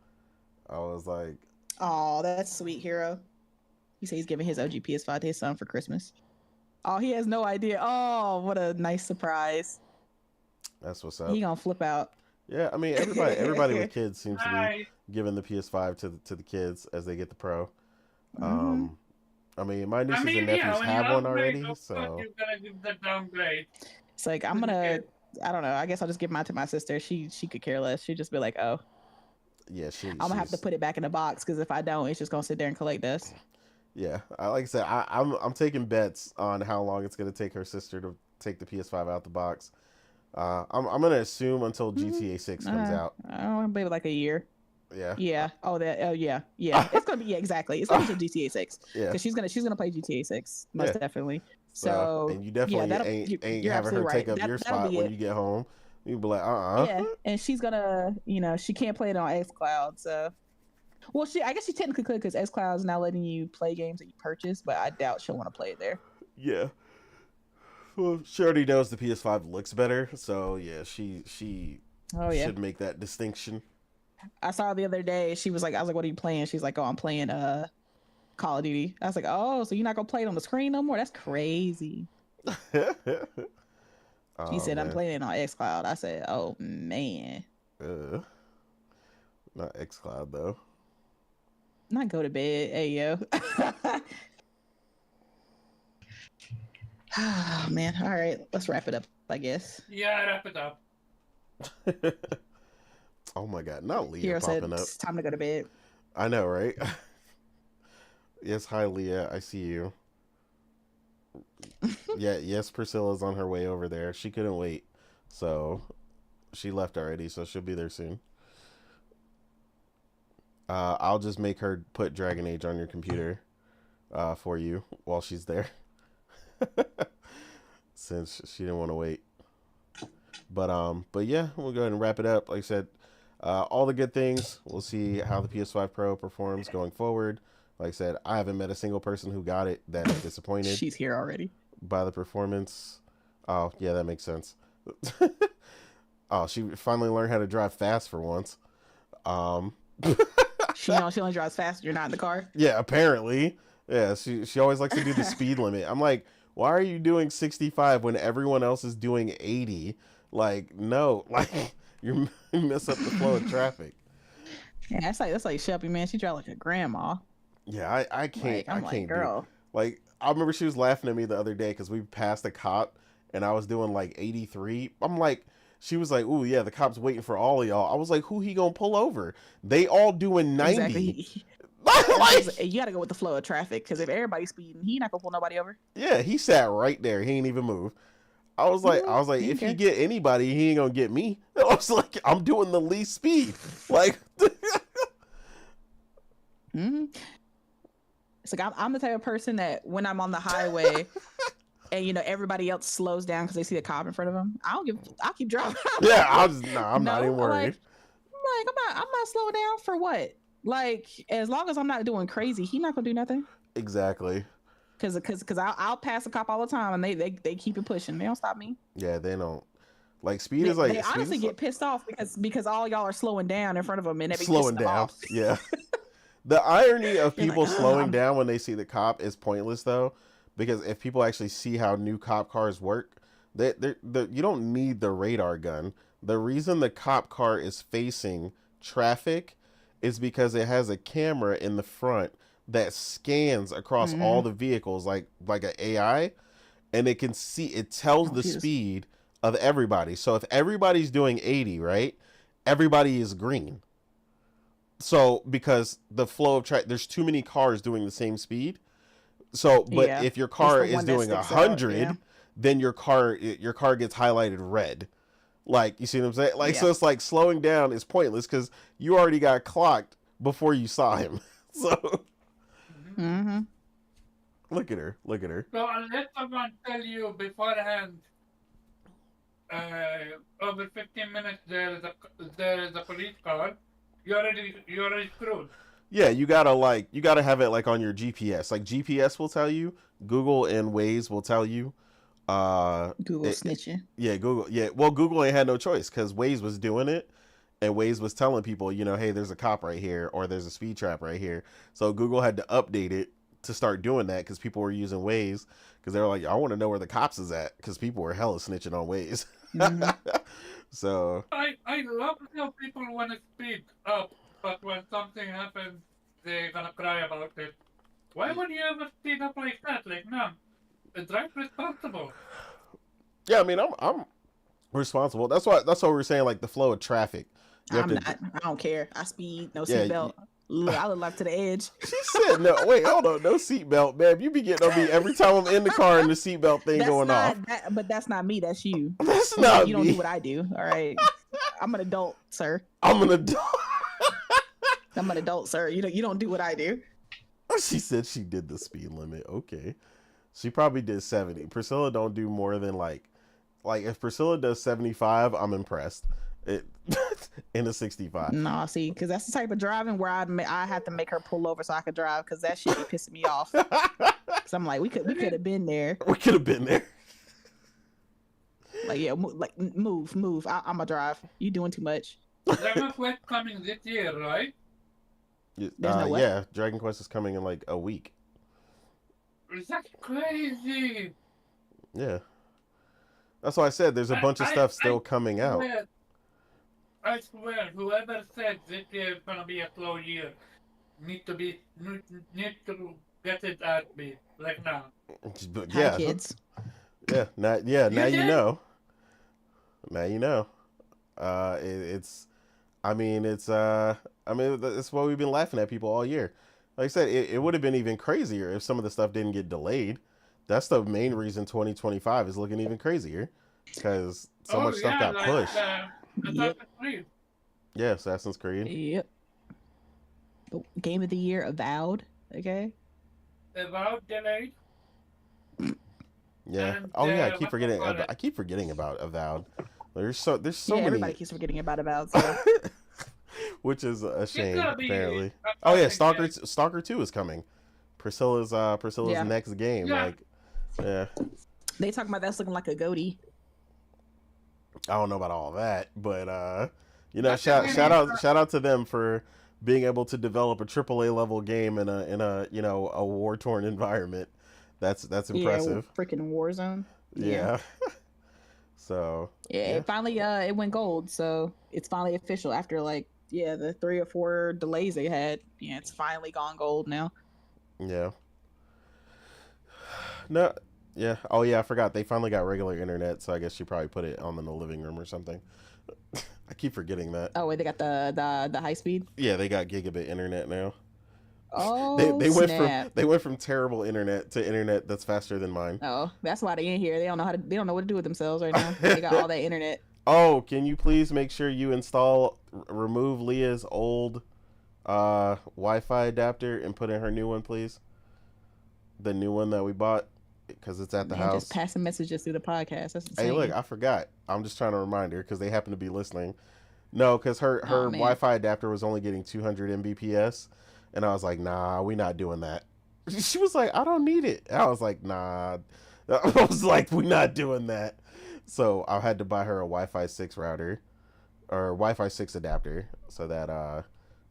A: I was like,
B: Oh, that's sweet, hero. He said he's giving his OG PS5 to his son for Christmas. Oh, he has no idea. Oh, what a nice surprise.
A: that's what's
B: He
A: up.
B: gonna flip out.
A: Yeah, I mean everybody with kids seems to be
C: Nice.
A: giving the PS5 to the kids as they get the Pro.
B: Mm-hmm.
A: Um, I mean my
C: I
A: nieces and
C: mean, yeah,
A: nephews
C: when you
A: have one
C: upgrade,
A: already,
C: of course
A: so
C: you're gonna give the downgrade
B: It's like
C: to
B: I'm
C: the
B: gonna.
C: kid.
B: I don't know. I guess I'll just give mine to my sister. She could care less. She'd just be like, "Oh,
A: yeah,
B: I'm gonna have to
A: she's
B: put it back in the box because if I don't, it's just gonna sit there and collect dust."
A: yeah. Like I said, I'm taking bets on how long it's gonna take her sister to take the PS5 out the box. I'm gonna assume until GTA 6 comes out.
B: I don't know, maybe like a year.
A: Yeah.
B: Yeah. Oh, that. Oh, yeah. Yeah. It's gonna be, yeah, exactly. It's gonna be until GTA 6
A: Yeah.
B: because she's gonna play GTA 6 most
A: Yeah.
B: definitely.
A: So,
B: So
A: and you
B: yeah,
A: definitely
B: that'll
A: ain't
B: you're
A: having her
B: absolutely
A: take
B: right.
A: up your
B: That'll
A: spot
B: be
A: when
B: it.
A: you get home. You be like,
B: Yeah, and she's gonna, she can't play it on xCloud. So, well, I guess she technically could because xCloud is now letting you play games that you purchase, but I doubt she'll want to play it there.
A: yeah. Well, she already knows the PS5 looks better, so yeah, she
B: Oh yeah.
A: should make that distinction.
B: I saw the other day. She was like, I was like, "What are you playing?" She's like, "Oh, I'm playing Call of Duty." I was like, "Oh, so you're not gonna play it on the screen no more? That's crazy." She
A: Oh
B: said, "I'm
A: man,
B: playing it on xCloud." I said, "Oh man,
A: uh, not XCloud though.
B: not go to bed, hey yo." Oh man, all right, let's wrap it up. I guess.
C: Yeah, wrap it up.
A: Oh my god, not Leah
B: Hero said
A: popping up.
B: it's time to go to bed.
A: I know, right? Yes, hi Leah, I see you. Yeah, yes, Priscilla's on her way over there. She couldn't wait, so she left already, so she'll be there soon. I'll just make her put Dragon Age on your computer for you while she's there, since she didn't want to wait. But yeah, we'll go ahead and wrap it up. Like I said, all the good things. We'll see how the PS5 Pro performs going forward. Like I said, I haven't met a single person who got it that is disappointed
B: She's here already.
A: by the performance. Oh, yeah, that makes sense. Oh, she finally learned how to drive fast for once. Um,
B: She only drives fast. You're not in the car.
A: yeah, apparently. Yeah, she always likes to do the speed limit. I'm like, why are you doing 65 when everyone else is doing 80? Like, no, like you mess up the flow of traffic.
B: Yeah, that's like Shelby, man. She drive like a grandma.
A: Yeah, I can't
B: Like I'm like,
A: do
B: girl.
A: like I remember she was laughing at me the other day because we passed a cop and I was doing like 83. I'm like, she was like, "Ooh, yeah, the cop's waiting for all of y'all." I was like, "Who he gonna pull over? They all doing 90."
B: Exactly.
A: Like,
B: You got to go with the flow of traffic because if everybody's speeding, he not gonna pull nobody over.
A: yeah, he sat right there. He ain't even move. I was like,
B: He
A: if
B: ain't
A: he
B: care.
A: get anybody, he ain't gonna get me. I was like, I'm doing the least speed. Like,
B: hmm It's like I'm the type of person that when I'm on the highway and everybody else slows down because they see the cop in front of them, I'll keep driving.
A: yeah, I'm not
B: No,
A: even worried.
B: I'm not slowing down for what? Like as long as I'm not doing crazy, he not gonna do nothing.
A: Exactly.
B: Cause I'll pass a cop all the time and they keep it pushing. They don't stop me.
A: Yeah, they don't. Like speed is
B: They
A: like speed
B: honestly
A: is
B: get pissed off because all y'all are slowing down in front of them and they be
A: slowing
B: pissing them
A: down.
B: off.
A: Yeah. The irony of
B: You're like,
A: people slowing
B: I'm
A: down when they see the cop is pointless though, because if people actually see how new cop cars work, you don't need the radar gun. The reason the cop car is facing traffic is because it has a camera in the front that scans across all
B: mm-hmm.
A: the vehicles like an AI, and it tells
B: Oh,
A: the
B: Jesus.
A: speed of everybody. So if everybody's doing 80, right? Everybody is green. So because the flow of there's too many cars doing the same speed. So, but
B: Yeah.
A: if your
B: It's
A: car
B: the
A: is
B: one that
A: doing
B: sticks out. Yeah.
A: 100, then your car gets highlighted red. Like, you see what I'm saying? Like,
B: Yeah.
A: so it's like slowing down is pointless because you already got clocked before you saw him. So
C: Mhm.
B: Mm-hmm.
A: look at her, look at her.
C: So unless someone tell you beforehand, over 15 minutes there is a police car, you already screwed.
A: Yeah, you gotta have it like on your GPS. Like GPS will tell you, Google and Waze will tell you.
B: Google snitching.
A: Yeah, Google. Yeah, well, Google ain't had no choice because Waze was doing it, and Waze was telling people, hey, there's a cop right here or there's a speed trap right here. So Google had to update it to start doing that because people were using Waze because they were like, I want to know where the cops is at because people were hella snitching on Waze.
B: Mm-hmm.
A: So
C: I love how people want to speed up, but when something happens, they're gonna cry about it. Why would you ever speed up like that? Like, no, drive responsible.
A: yeah, I mean, I'm responsible. That's why we're saying like the flow of traffic. You have
B: I'm
A: to.
B: not. I don't care. I speed. No
A: Yeah.
B: seatbelt. Look, I look life to the edge.
A: She said, "No, wait, hold on, no seatbelt, man. You be getting on me every time I'm in the car and the seatbelt thing
B: That's
A: going off.
B: not that, but that's not me. That's you.
A: That's
B: You don't.
A: not
B: You don't do
A: me.
B: what I do. All right. I'm an adult, sir.
A: I'm an adult."
B: I'm an adult, sir. You don't do what I do.
A: She said she did the speed limit. Okay, she probably did 70. Priscilla don't do more than like if Priscilla does 75, I'm impressed. It in a 65.
B: No, see, because that's the type of driving where I have to make her pull over so I could drive because that shit be pissing me off. Because I'm like, we could have been there.
A: We could have been there.
B: Like, yeah, move. I'm a drive. You doing too much.
C: Dragon Quest coming this year, right?
B: There's no what?
A: Yeah, Dragon Quest is coming in like a week.
C: That's crazy.
A: Yeah, that's why I said there's a bunch of stuff still coming out.
C: I swear, whoever said this year is gonna be a slow year need to get it at me like now.
A: But
B: Hi,
A: yeah,
B: kids.
A: now
C: You
A: you
C: did?
A: know. Now you know. It's what we've been laughing at people all year. Like I said, it would have been even crazier if some of the stuff didn't get delayed. That's the main reason 2025 is looking even crazier because so much stuff got
C: like
A: pushed.
B: Yep.
C: Assassin's Creed.
A: Yeah, Assassin's Creed.
B: Yep. Game of the year, Avowed. Okay.
C: About delayed.
A: Yeah.
C: And,
A: Oh yeah,
C: what
A: I keep forgetting about Avowed. There's so
B: Yeah,
A: many,
B: everybody keeps forgetting about Avowed. So.
A: which is a shame
C: gonna be
A: apparently.
C: a
A: Oh yeah,
C: classic game.
A: Stalker 2 is coming. Priscilla's
B: Yeah.
A: next game.
C: Yeah.
A: Like, yeah.
B: They talking about that's looking like a goatee.
A: I don't know about all that, but
C: That's
A: shout out to them for being able to develop a AAA level game in a a war torn environment. That's impressive.
B: Yeah, freaking Warzone.
A: Yeah. So
B: Yeah,
A: yeah.
B: it finally it went gold, so it's finally official after like yeah, the 3 or 4 delays they had. Yeah, it's finally gone gold now.
A: Yeah. No. Yeah. Oh yeah, I forgot. They finally got regular internet, so I guess she probably put it on in the living room or something. I keep forgetting that.
B: Oh wait, they got the high speed.
A: Yeah, they got gigabit internet now. They
B: Oh
A: they went from
B: snap!
A: they went from terrible internet to internet that's faster than mine.
B: Oh, that's why they in here. They don't know how to. They don't know what to do with themselves right now. They got all that internet.
A: Oh, can you please make sure you install remove Leah's old Wi-Fi adapter and put in her new one, please? The new one that we bought because it's at the
B: Man, just
A: house.
B: passing messages through the podcast. That's
A: Hey, look,
B: insane.
A: I forgot. I'm just trying to remind her because they happen to be listening. No, because her
B: Oh man.
A: Wi-Fi adapter was only getting 200 Mbps, and I was like, nah, we not doing that. She was like, I don't need it. And I was like, nah. I was like, we not doing that. So I had to buy her a Wi-Fi 6 router or Wi-Fi 6 adapter so that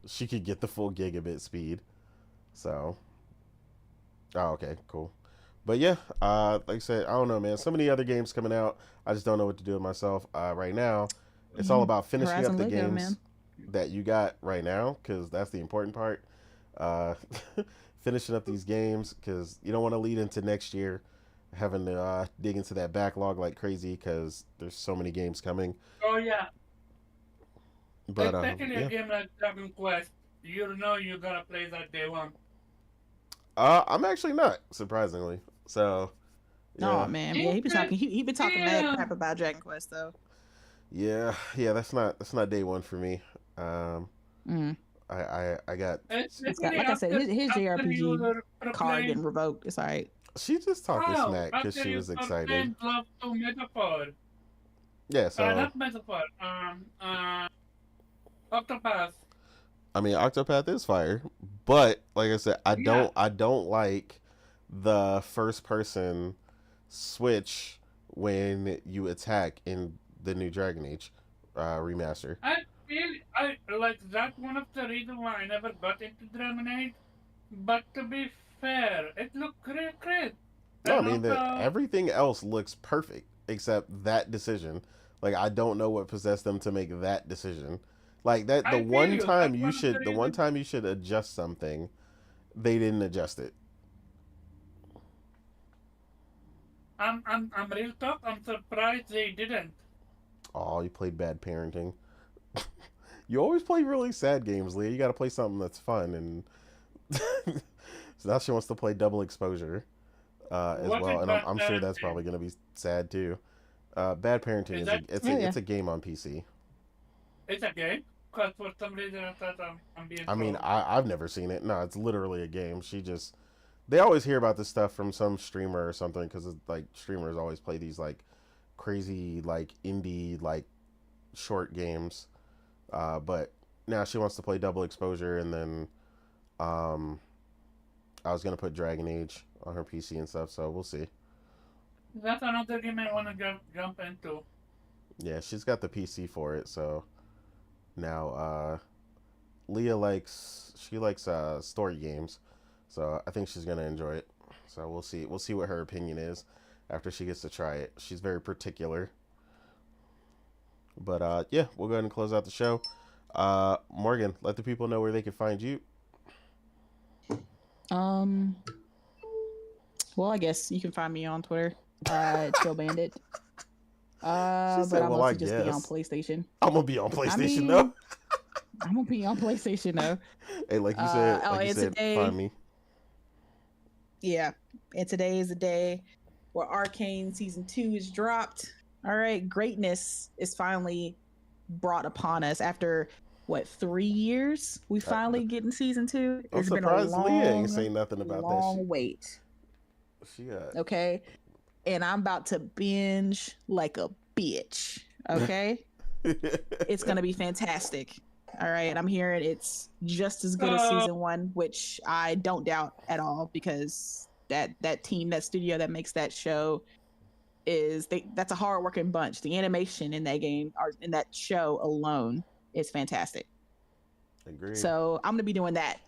A: she could get the full gigabit speed. So, oh, okay, cool. But yeah, like I said, I don't know, man. So many other games coming out. I just don't know what to do with myself right now. It's all
B: Yeah.
A: about finishing up
B: Horizon
A: the
B: Lego,
A: games
B: man.
A: that you got right now because that's the important part. Uh, finishing up these games because you don't want to lead into next year having to dig into that backlog like crazy because there's so many games coming.
C: Oh yeah,
A: But
C: especially a
A: yeah,
C: game like Dragon Quest. You know you gotta play that day one.
A: I'm actually not surprisingly. So
B: Oh
A: yeah,
B: man, yeah, he been
C: Interest?
B: talking. He been talking mad
C: Yeah.
B: crap about Dragon Quest though.
A: yeah. That's not day one for me. Um,
B: Mm.
A: I got.
B: It's got,
C: Especially
B: like I said, his
C: after
B: JRPG
C: you
B: card
C: replayed.
B: getting revoked. It's all right.
A: She just talking
C: How?
A: smack because
C: After
A: she
C: you
A: was excited.
C: played Love to Metaphor.
A: Yeah, so
C: Not Metaphor. Octopath.
A: I mean, Octopath is fire, but like I said,
C: Yeah.
A: I don't like the first person switch when you attack in the new Dragon Age remaster.
C: I feel I like that one of the reasons why I never got into Dragon Age. But to be fair, it looked great.
A: No, I
C: And
A: mean that
C: also,
A: everything else looks perfect except that decision. Like I don't know what possessed them to make that decision. Like that
C: I feel you. That's one of the
A: the one
C: reasons.
A: time you should adjust something, they didn't adjust it.
C: I'm real talk. I'm surprised they didn't.
A: Oh, you played bad parenting. You always play really sad games, Leah. You got to play something that's fun, and so now she wants to play double exposure as
C: What
A: well,
C: is
A: and
C: bad
A: I'm sure that's
C: parenting?
A: probably going to be sad too. Bad parenting
C: Is
A: is
C: that
B: Oh yeah.
A: it's a game on PC.
C: it's a game? Because for some reason I thought I'm being
A: I mean,
C: trolled.
A: I've never seen it. No, it's literally a game. She just they always hear about this stuff from some streamer or something because like streamers always play these like crazy like indie like short games. But now she wants to play double exposure, and then um, I was gonna put Dragon Age on her PC and stuff. So we'll see.
C: That's another game I want to jump into.
A: Yeah, she's got the PC for it. So now Leah likes she likes story games, so I think she's gonna enjoy it. So we'll see. We'll see what her opinion is after she gets to try it. She's very particular. But yeah, we'll go ahead and close out the show. Morgan, let the people know where they can find you.
B: Um. Well, I guess you can find me on Twitter. Chill Bandit.
A: She
B: But
A: said,
B: I
A: "Well, I
B: mostly just be on
A: guess
B: PlayStation.
A: I'm gonna be on
B: I
A: PlayStation though."
B: mean, I'm gonna be on PlayStation though.
A: Hey,
B: Oh,
A: like you
B: and
A: said, find
B: today,
A: me.
B: yeah, and today is the day where Arcane season 2 is dropped. All right, greatness is finally brought upon us after what 3 years. We
A: I,
B: finally getting season 2.
A: I'm
B: It's been a
A: surprised Leah ain't
B: long,
A: saying nothing about that.
B: long wait.
A: She got.
B: Okay, and I'm about to binge like a bitch. Okay, it's gonna be fantastic. All right, I'm hearing it's just as good as
C: So
B: season 1, which I don't doubt at all because that team, that studio that makes that show that's a hardworking bunch. The animation in that game or in that show alone is fantastic.
A: Agreed.
B: So I'm gonna be doing that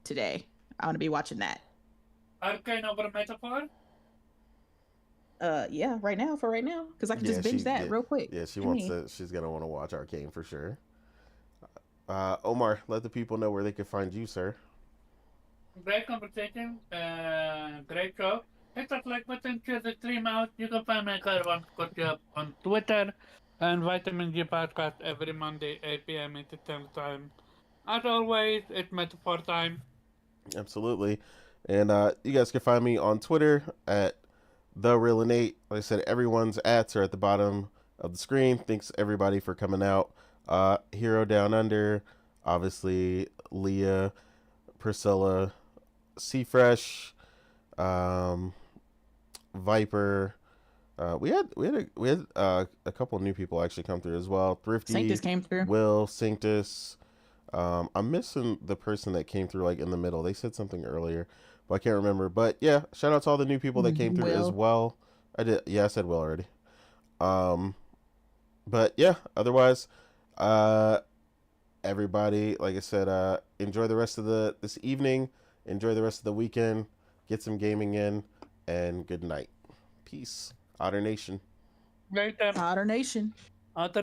B: today. I'm gonna be watching that.
C: Arcane over Metaphor?
B: Yeah, right now, because I can
A: Yeah,
B: just binge that real quick.
A: yeah, she
B: I
A: wants
B: mean,
A: to. She's gonna want to watch Arcane for sure. Omar, let the people know where they can find you, sir.
C: Great conversation. Great show. Hit that like button, share the stream out. You can find me on Twitter and Vitamin G Podcast every Monday, 8 p.m. Eastern Time. As always, it's metaphor time.
A: Absolutely. And you guys can find me on Twitter at the real Nate. Like I said, everyone's ats are at the bottom of the screen. Thanks everybody for coming out. Hero Down Under, obviously Leah, Priscilla, Seafresh, um, Viper. We had a couple new people actually come through as well. Thrifty,
B: Sanctus came through.
A: Will, Cinctus. I'm missing the person that came through like in the middle. They said something earlier, but I can't remember. But yeah, shout out to all the new people that came through as
B: Will.
A: well. I did. Yeah, I said Will already. Um, but yeah, otherwise, uh, everybody, like I said, enjoy the rest of this evening. Enjoy the rest of the weekend. Get some gaming in, and good night. Peace. Otter Nation.
C: Later.
B: Otter Nation.
C: Otter.